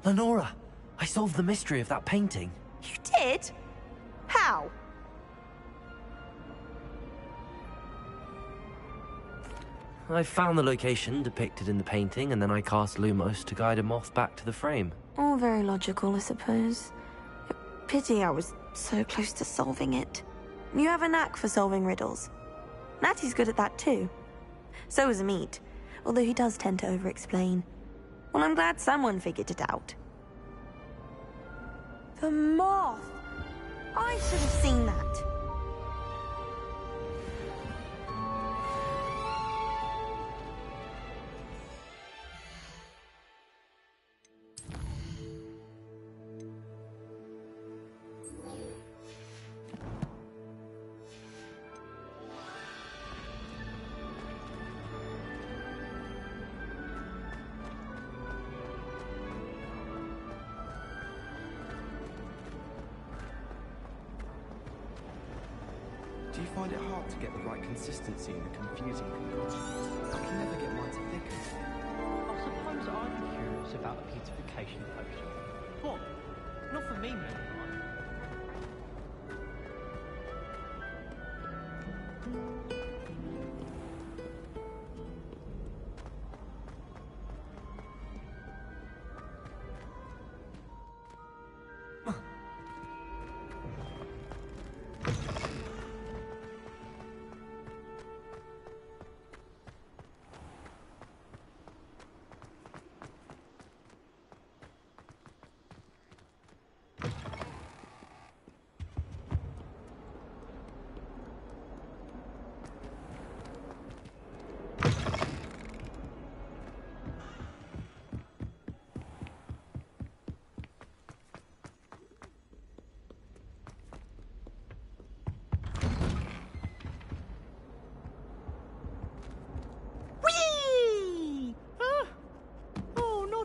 Lenora, I solved the mystery of that painting. You did? I found the location depicted in the painting, and then I cast Lumos to guide him off back to the frame. All very logical, I suppose. Pity I was so close to solving it. You have a knack for solving riddles. Natty's good at that too. So is Amit, although he does tend to over-explain. Well, I'm glad someone figured it out. The moth! I should have seen that. Do you find it hard to get the right consistency in a confusing concoction? I can never get mine to thicken. I suppose I'd be curious about a beautification potion. What? Not for me, man.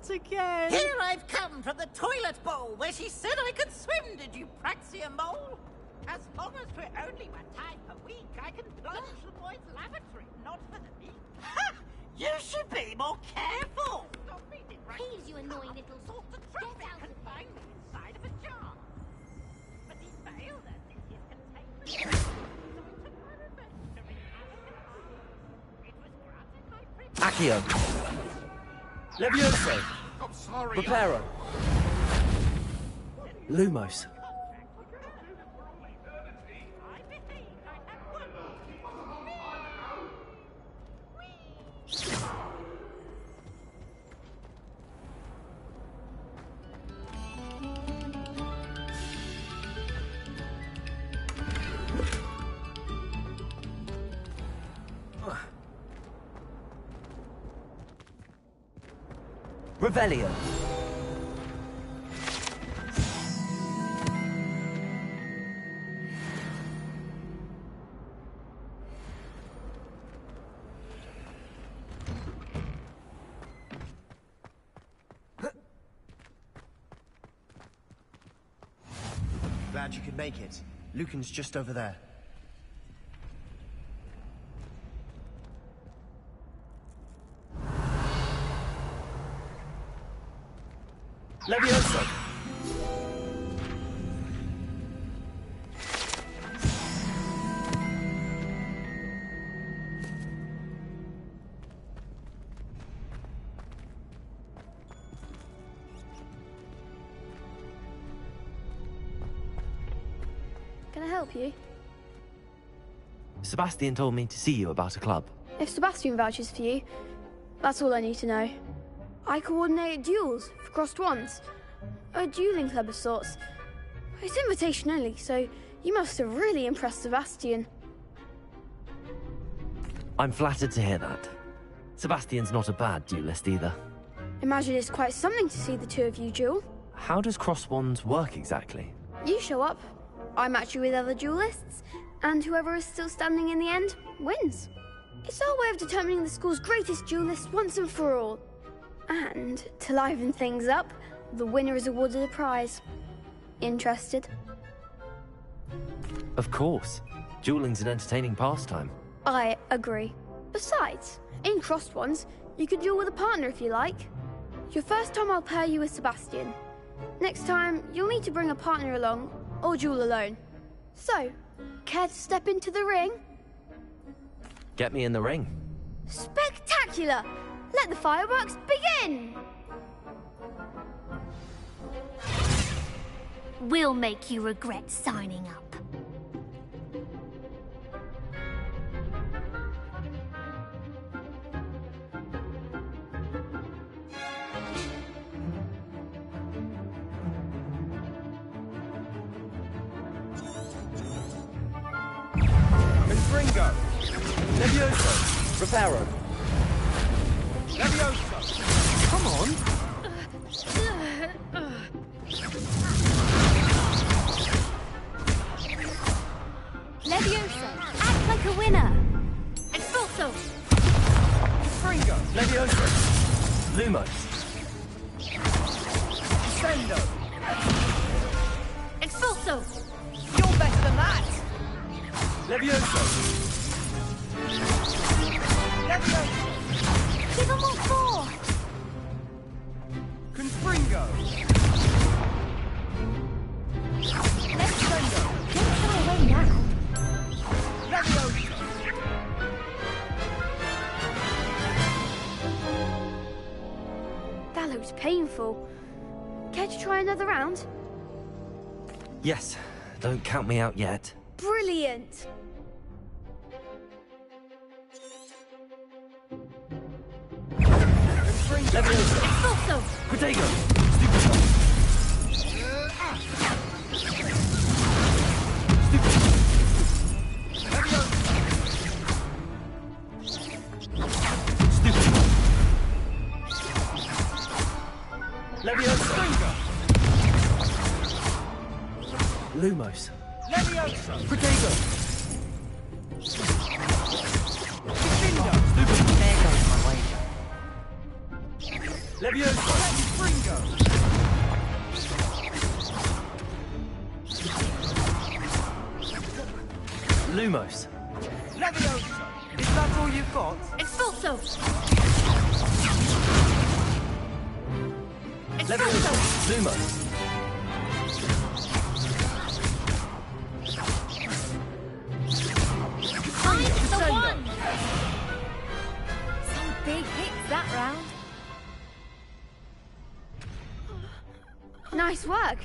Again. Here I've come from the toilet bowl where she said I could swim, did you Praxia mole? As long as for only 1 time per week, I can plunge the boy's lavatory, not for the meat. Ha! You should be more careful! Stop reading, right? Please, you annoying little sort of traffic can find me inside of a jar. But he failed us in his containment. So I took my revenge to wreak havoc in mine. It was granted my privilege. Accio. Levioso. I'm sorry. Reparo. Lumos. Revelio. Glad you could make it. Lucan's just over there. Levioso. Can I help you? Sebastian told me to see you about a club. If Sebastian vouches for you, that's all I need to know. I coordinate duels for crossed wands. A dueling club of sorts. It's invitation only, so you must have really impressed Sebastian. I'm flattered to hear that. Sebastian's not a bad duelist either. Imagine it's quite something to see the two of you duel. How does cross wands work exactly? You show up, I match you with other duelists, and whoever is still standing in the end wins. It's our way of determining the school's greatest duelist once and for all. And, to liven things up, the winner is awarded a prize. Interested? Of course. Dueling's an entertaining pastime. I agree. Besides, in crossed ones, you can duel with a partner if you like. Your first time I'll pair you with Sebastian. Next time, you'll need to bring a partner along, or duel alone. So, care to step into the ring? Get me in the ring. Spectacular! spectacular! Let the fireworks begin! We'll make you regret signing up. Confringo! Levioso! Reparo! Levioso! Come on! Leviosa, act like a winner! Expulso! Confringo! Levioso! Lumos! Descendo! Expulso! You're better than that! Levioso! Levioso! Give them all four! Confringo! Descendo! Don't shy away now. Levioso! That looks painful. Care to try another round? Yes, don't count me out yet. Brilliant! Levioso! Expulso! Protego! Levioso! Lumos! Levioso! Protego! Defendo! There goes my wager. Levioso! Confringo! Lumos! Levioso! Is that all you've got? Expulso! Levioso! Lumos! Find the one! Some big hits that round. Nice work.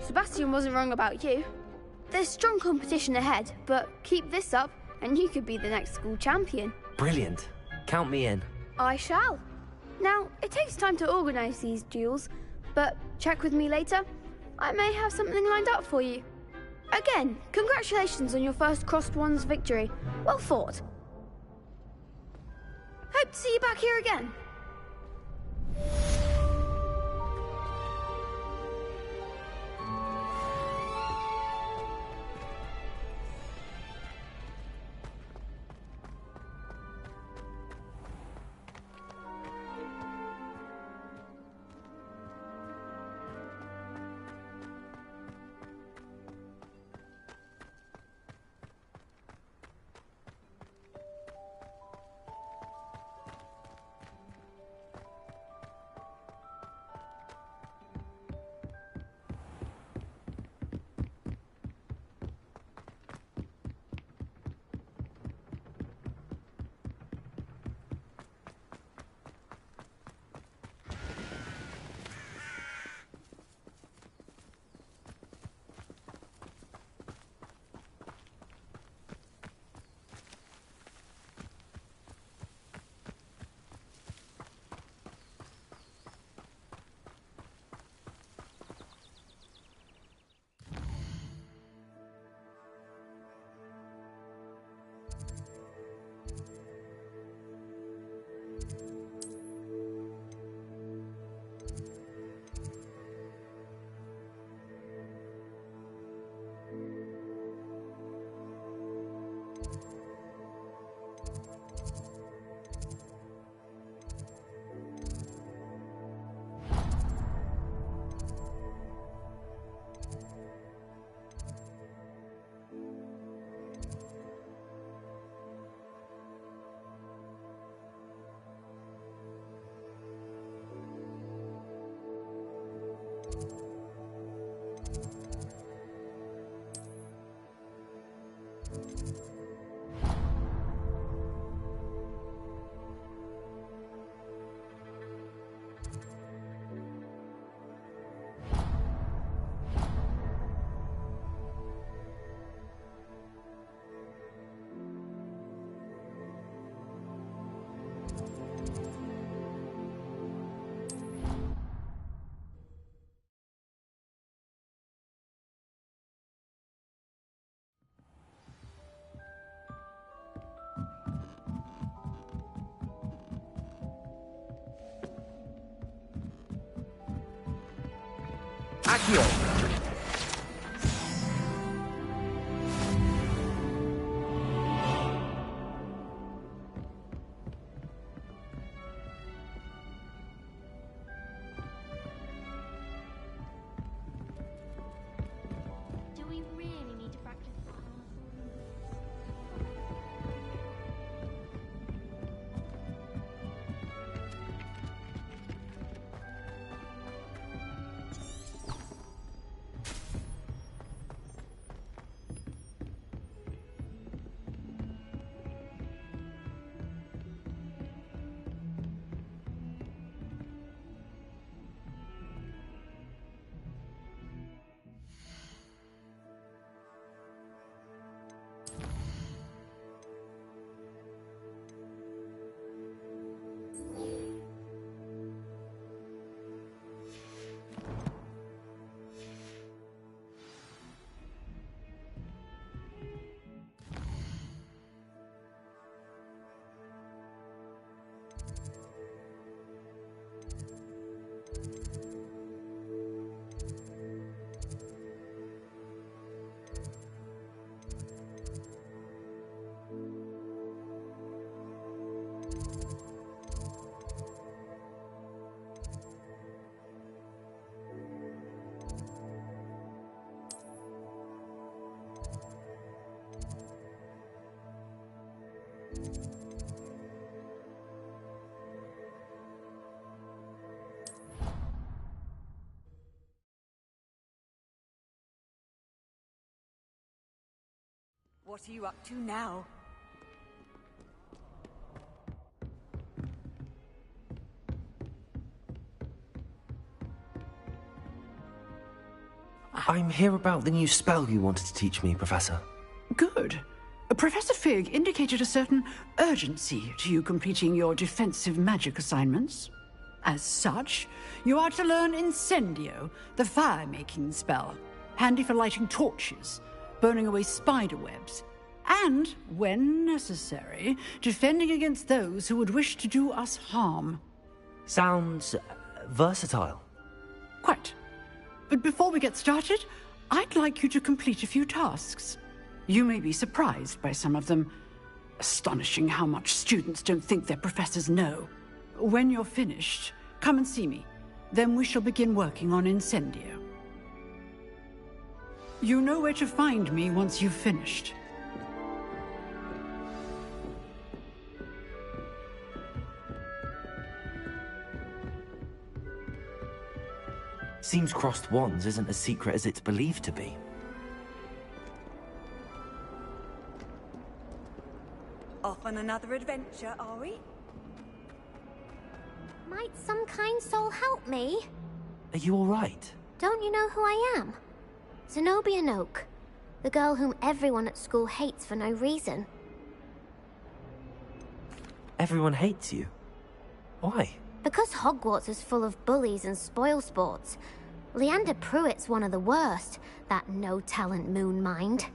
Sebastian wasn't wrong about you. There's strong competition ahead, but keep this up and you could be the next school champion. Brilliant. Count me in. I shall. Now, it takes time to organise these duels, but check with me later. I may have something lined up for you. Again, congratulations on your first Crossed Wands victory. Well fought. Hope to see you back here again. Accio! Do we really need to practice? What are you up to now? I'm here about the new spell you wanted to teach me, Professor. Good. Professor Fig indicated a certain urgency to you completing your defensive magic assignments. As such, you are to learn Incendio, the fire-making spell, handy for lighting torches, burning away spider webs, and, when necessary, defending against those who would wish to do us harm. Sounds versatile. Quite. But before we get started, I'd like you to complete a few tasks. You may be surprised by some of them. Astonishing how much students don't think their professors know. When you're finished, come and see me. Then we shall begin working on Incendio. You know where to find me once you've finished. Seems crossed wands isn't as secret as it's believed to be. Off on another adventure, are we? Might some kind soul help me? Are you all right? Don't you know who I am? Zenobia Noak, the girl whom everyone at school hates for no reason. Everyone hates you. Why? Because Hogwarts is full of bullies and spoilsports. Leander Pruitt's one of the worst, that no-talent moon mind.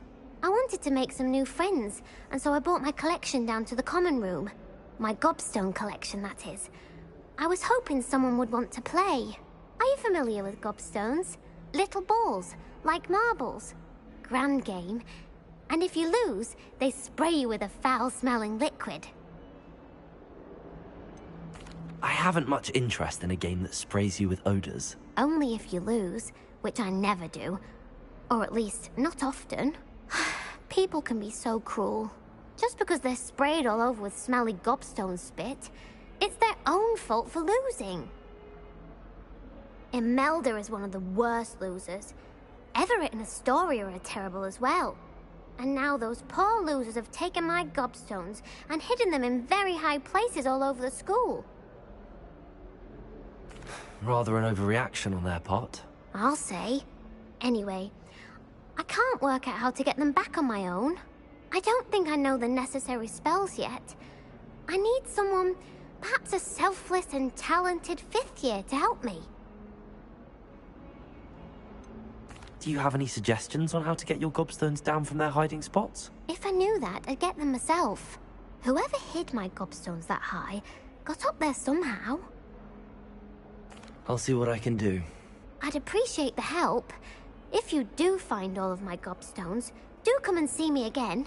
I wanted to make some new friends, and so I brought my collection down to the common room. My gobstone collection, that is. I was hoping someone would want to play. Are you familiar with gobstones? Little balls, like marbles. Grand game. And if you lose, they spray you with a foul-smelling liquid. I haven't much interest in a game that sprays you with odors. Only if you lose, which I never do. Or at least, not often. People can be so cruel. Just because they're sprayed all over with smelly gobstone spit, it's their own fault for losing. Imelda is one of the worst losers. Everett and Astoria are terrible as well. And now those poor losers have taken my gobstones and hidden them in very high places all over the school. Rather an overreaction on their part. I'll say. Anyway, I can't work out how to get them back on my own. I don't think I know the necessary spells yet. I need someone, perhaps a selfless and talented 5th year to help me. Do you have any suggestions on how to get your gobstones down from their hiding spots? If I knew that, I'd get them myself. Whoever hid my gobstones that high got up there somehow. I'll see what I can do. I'd appreciate the help. If you do find all of my gobstones, do come and see me again.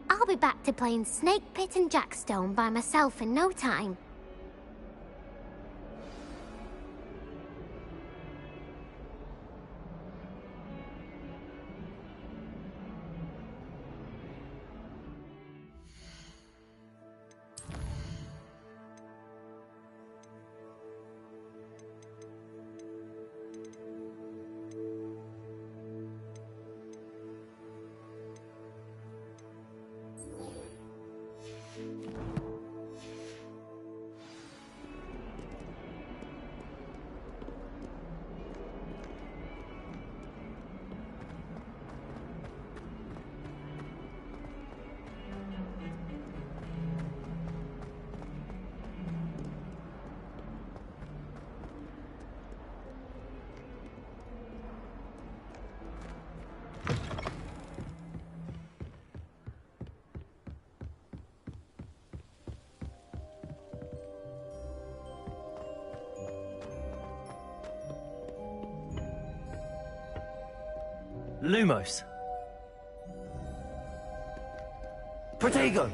I'll be back to playing Snake Pit and Jackstone by myself in no time. Lumos. Protego.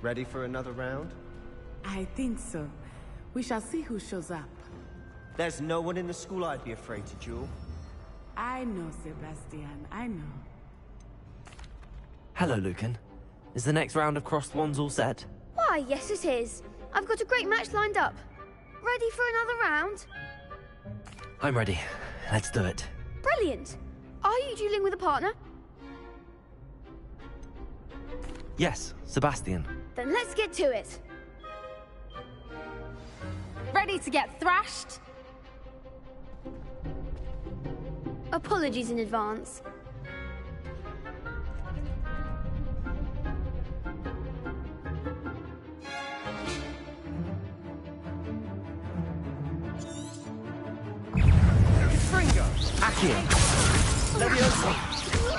Ready for another round? I think so. We shall see who shows up. There's no one in the school I'd be afraid to duel. I know, Sebastian. I know. Hello, Lucan. Is the next round of Crossed Wands all set? Why, yes it is. I've got a great match lined up. Ready for another round? I'm ready. Let's do it. Brilliant. Are you dueling with a partner? Yes, Sebastian. Then let's get to it. Ready to get thrashed? Apologies in advance. Fringo! Accio! Levioso!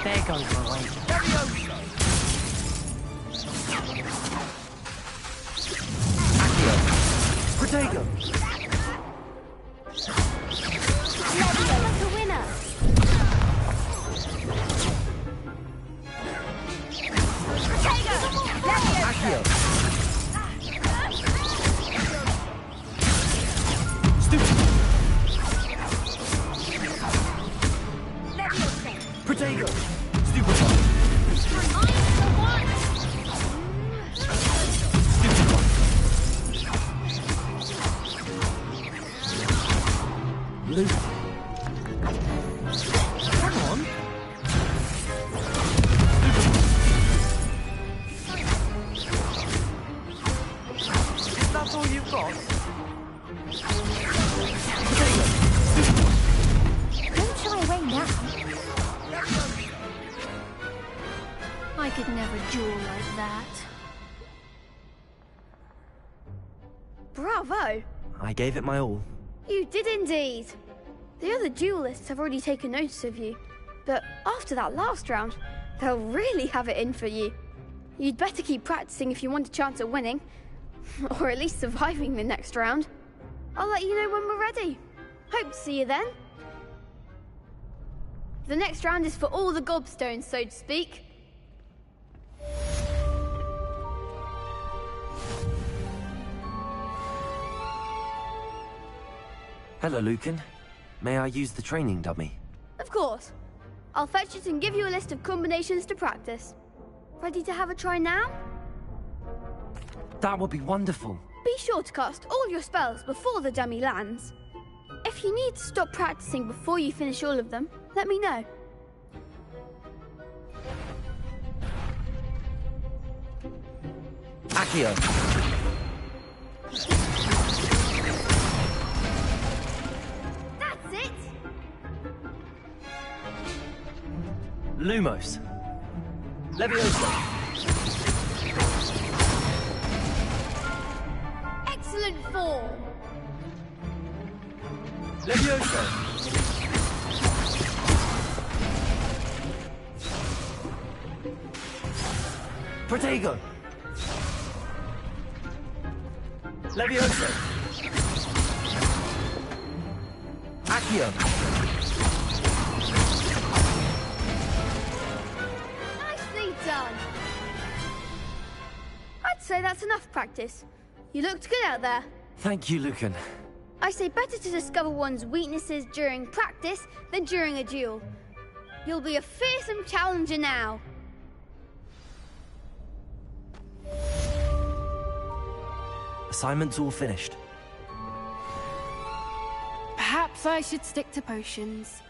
There goes my way. Levioso! Protego! Like a winner! Accio! Protego! Stupefy! Luke. Come on! Is that all you've got? Don't shy away now. I could never duel like that. Bravo! I gave it my all. You did indeed. The other duelists have already taken notice of you, but after that last round, they'll really have it in for you. You'd better keep practicing if you want a chance at winning, or at least surviving the next round. I'll let you know when we're ready. Hope to see you then. The next round is for all the gobstones, so to speak. Hello, Lucan. May I use the training dummy? Of course. I'll fetch it and give you a list of combinations to practice. Ready to have a try now? That would be wonderful. Be sure to cast all your spells before the dummy lands. If you need to stop practicing before you finish all of them, let me know. Accio! That's it! Lumos! Levioso! Excellent form! Levioso! Protego! Levioso! Accio! Nicely done! I'd say that's enough practice. You looked good out there. Thank you, Lucan. I say better to discover one's weaknesses during practice than during a duel. You'll be a fearsome challenger now. Assignment's all finished. Perhaps I should stick to potions.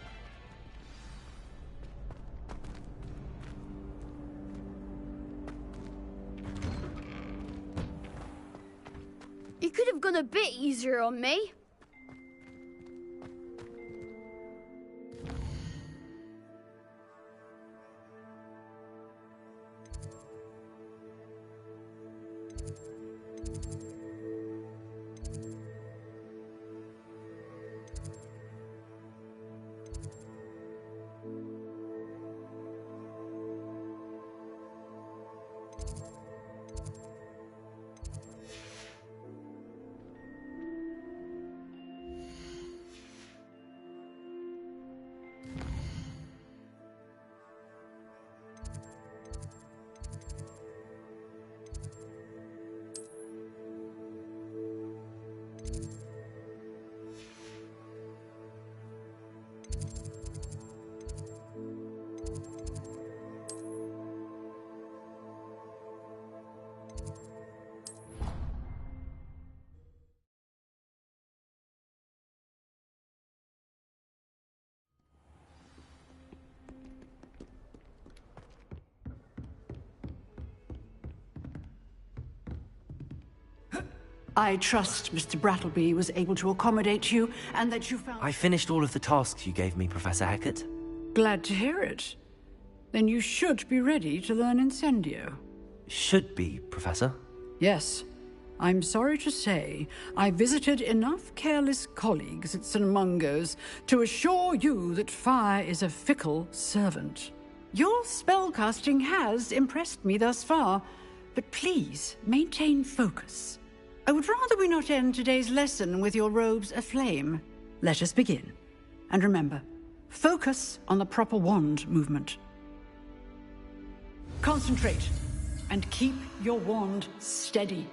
You could have gone a bit easier on me. I trust Mr. Brattleby was able to accommodate you, and that you found... I finished all of the tasks you gave me, Professor Hecat. Glad to hear it. Then you should be ready to learn Incendio. Should be, Professor. Yes. I'm sorry to say, I visited enough careless colleagues at St. Mungo's to assure you that fire is a fickle servant. Your spellcasting has impressed me thus far, but please maintain focus. I would rather we not end today's lesson with your robes aflame. Let us begin. And remember, focus on the proper wand movement. Concentrate, and keep your wand steady.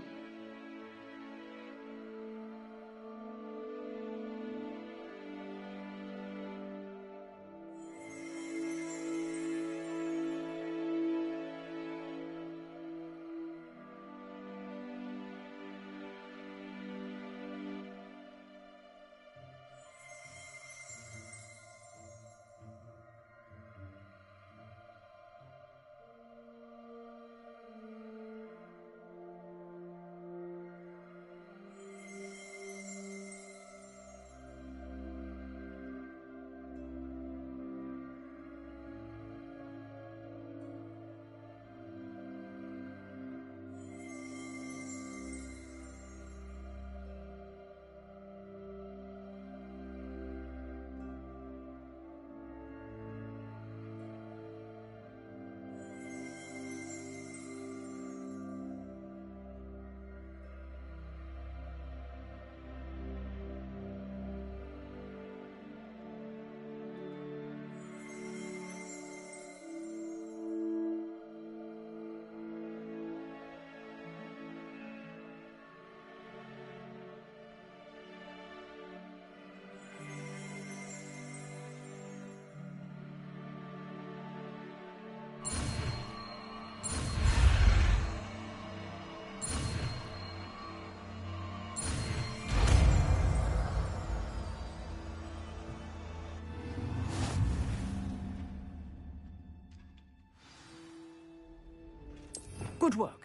Good work.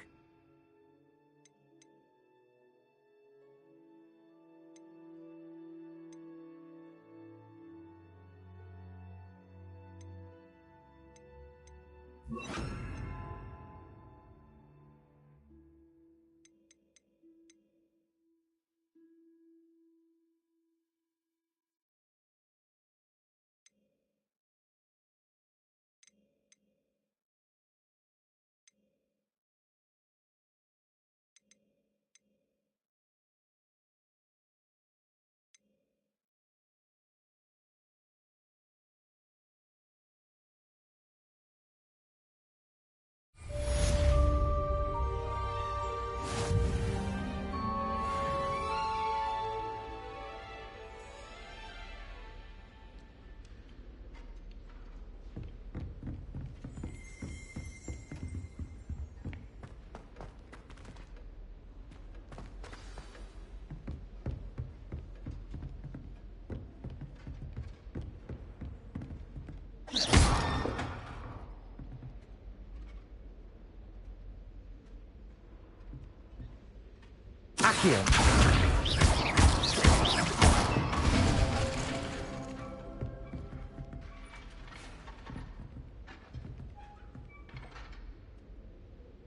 Accio.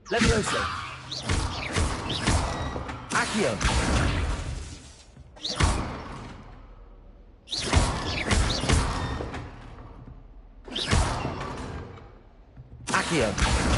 Levioso. Accio. Accio.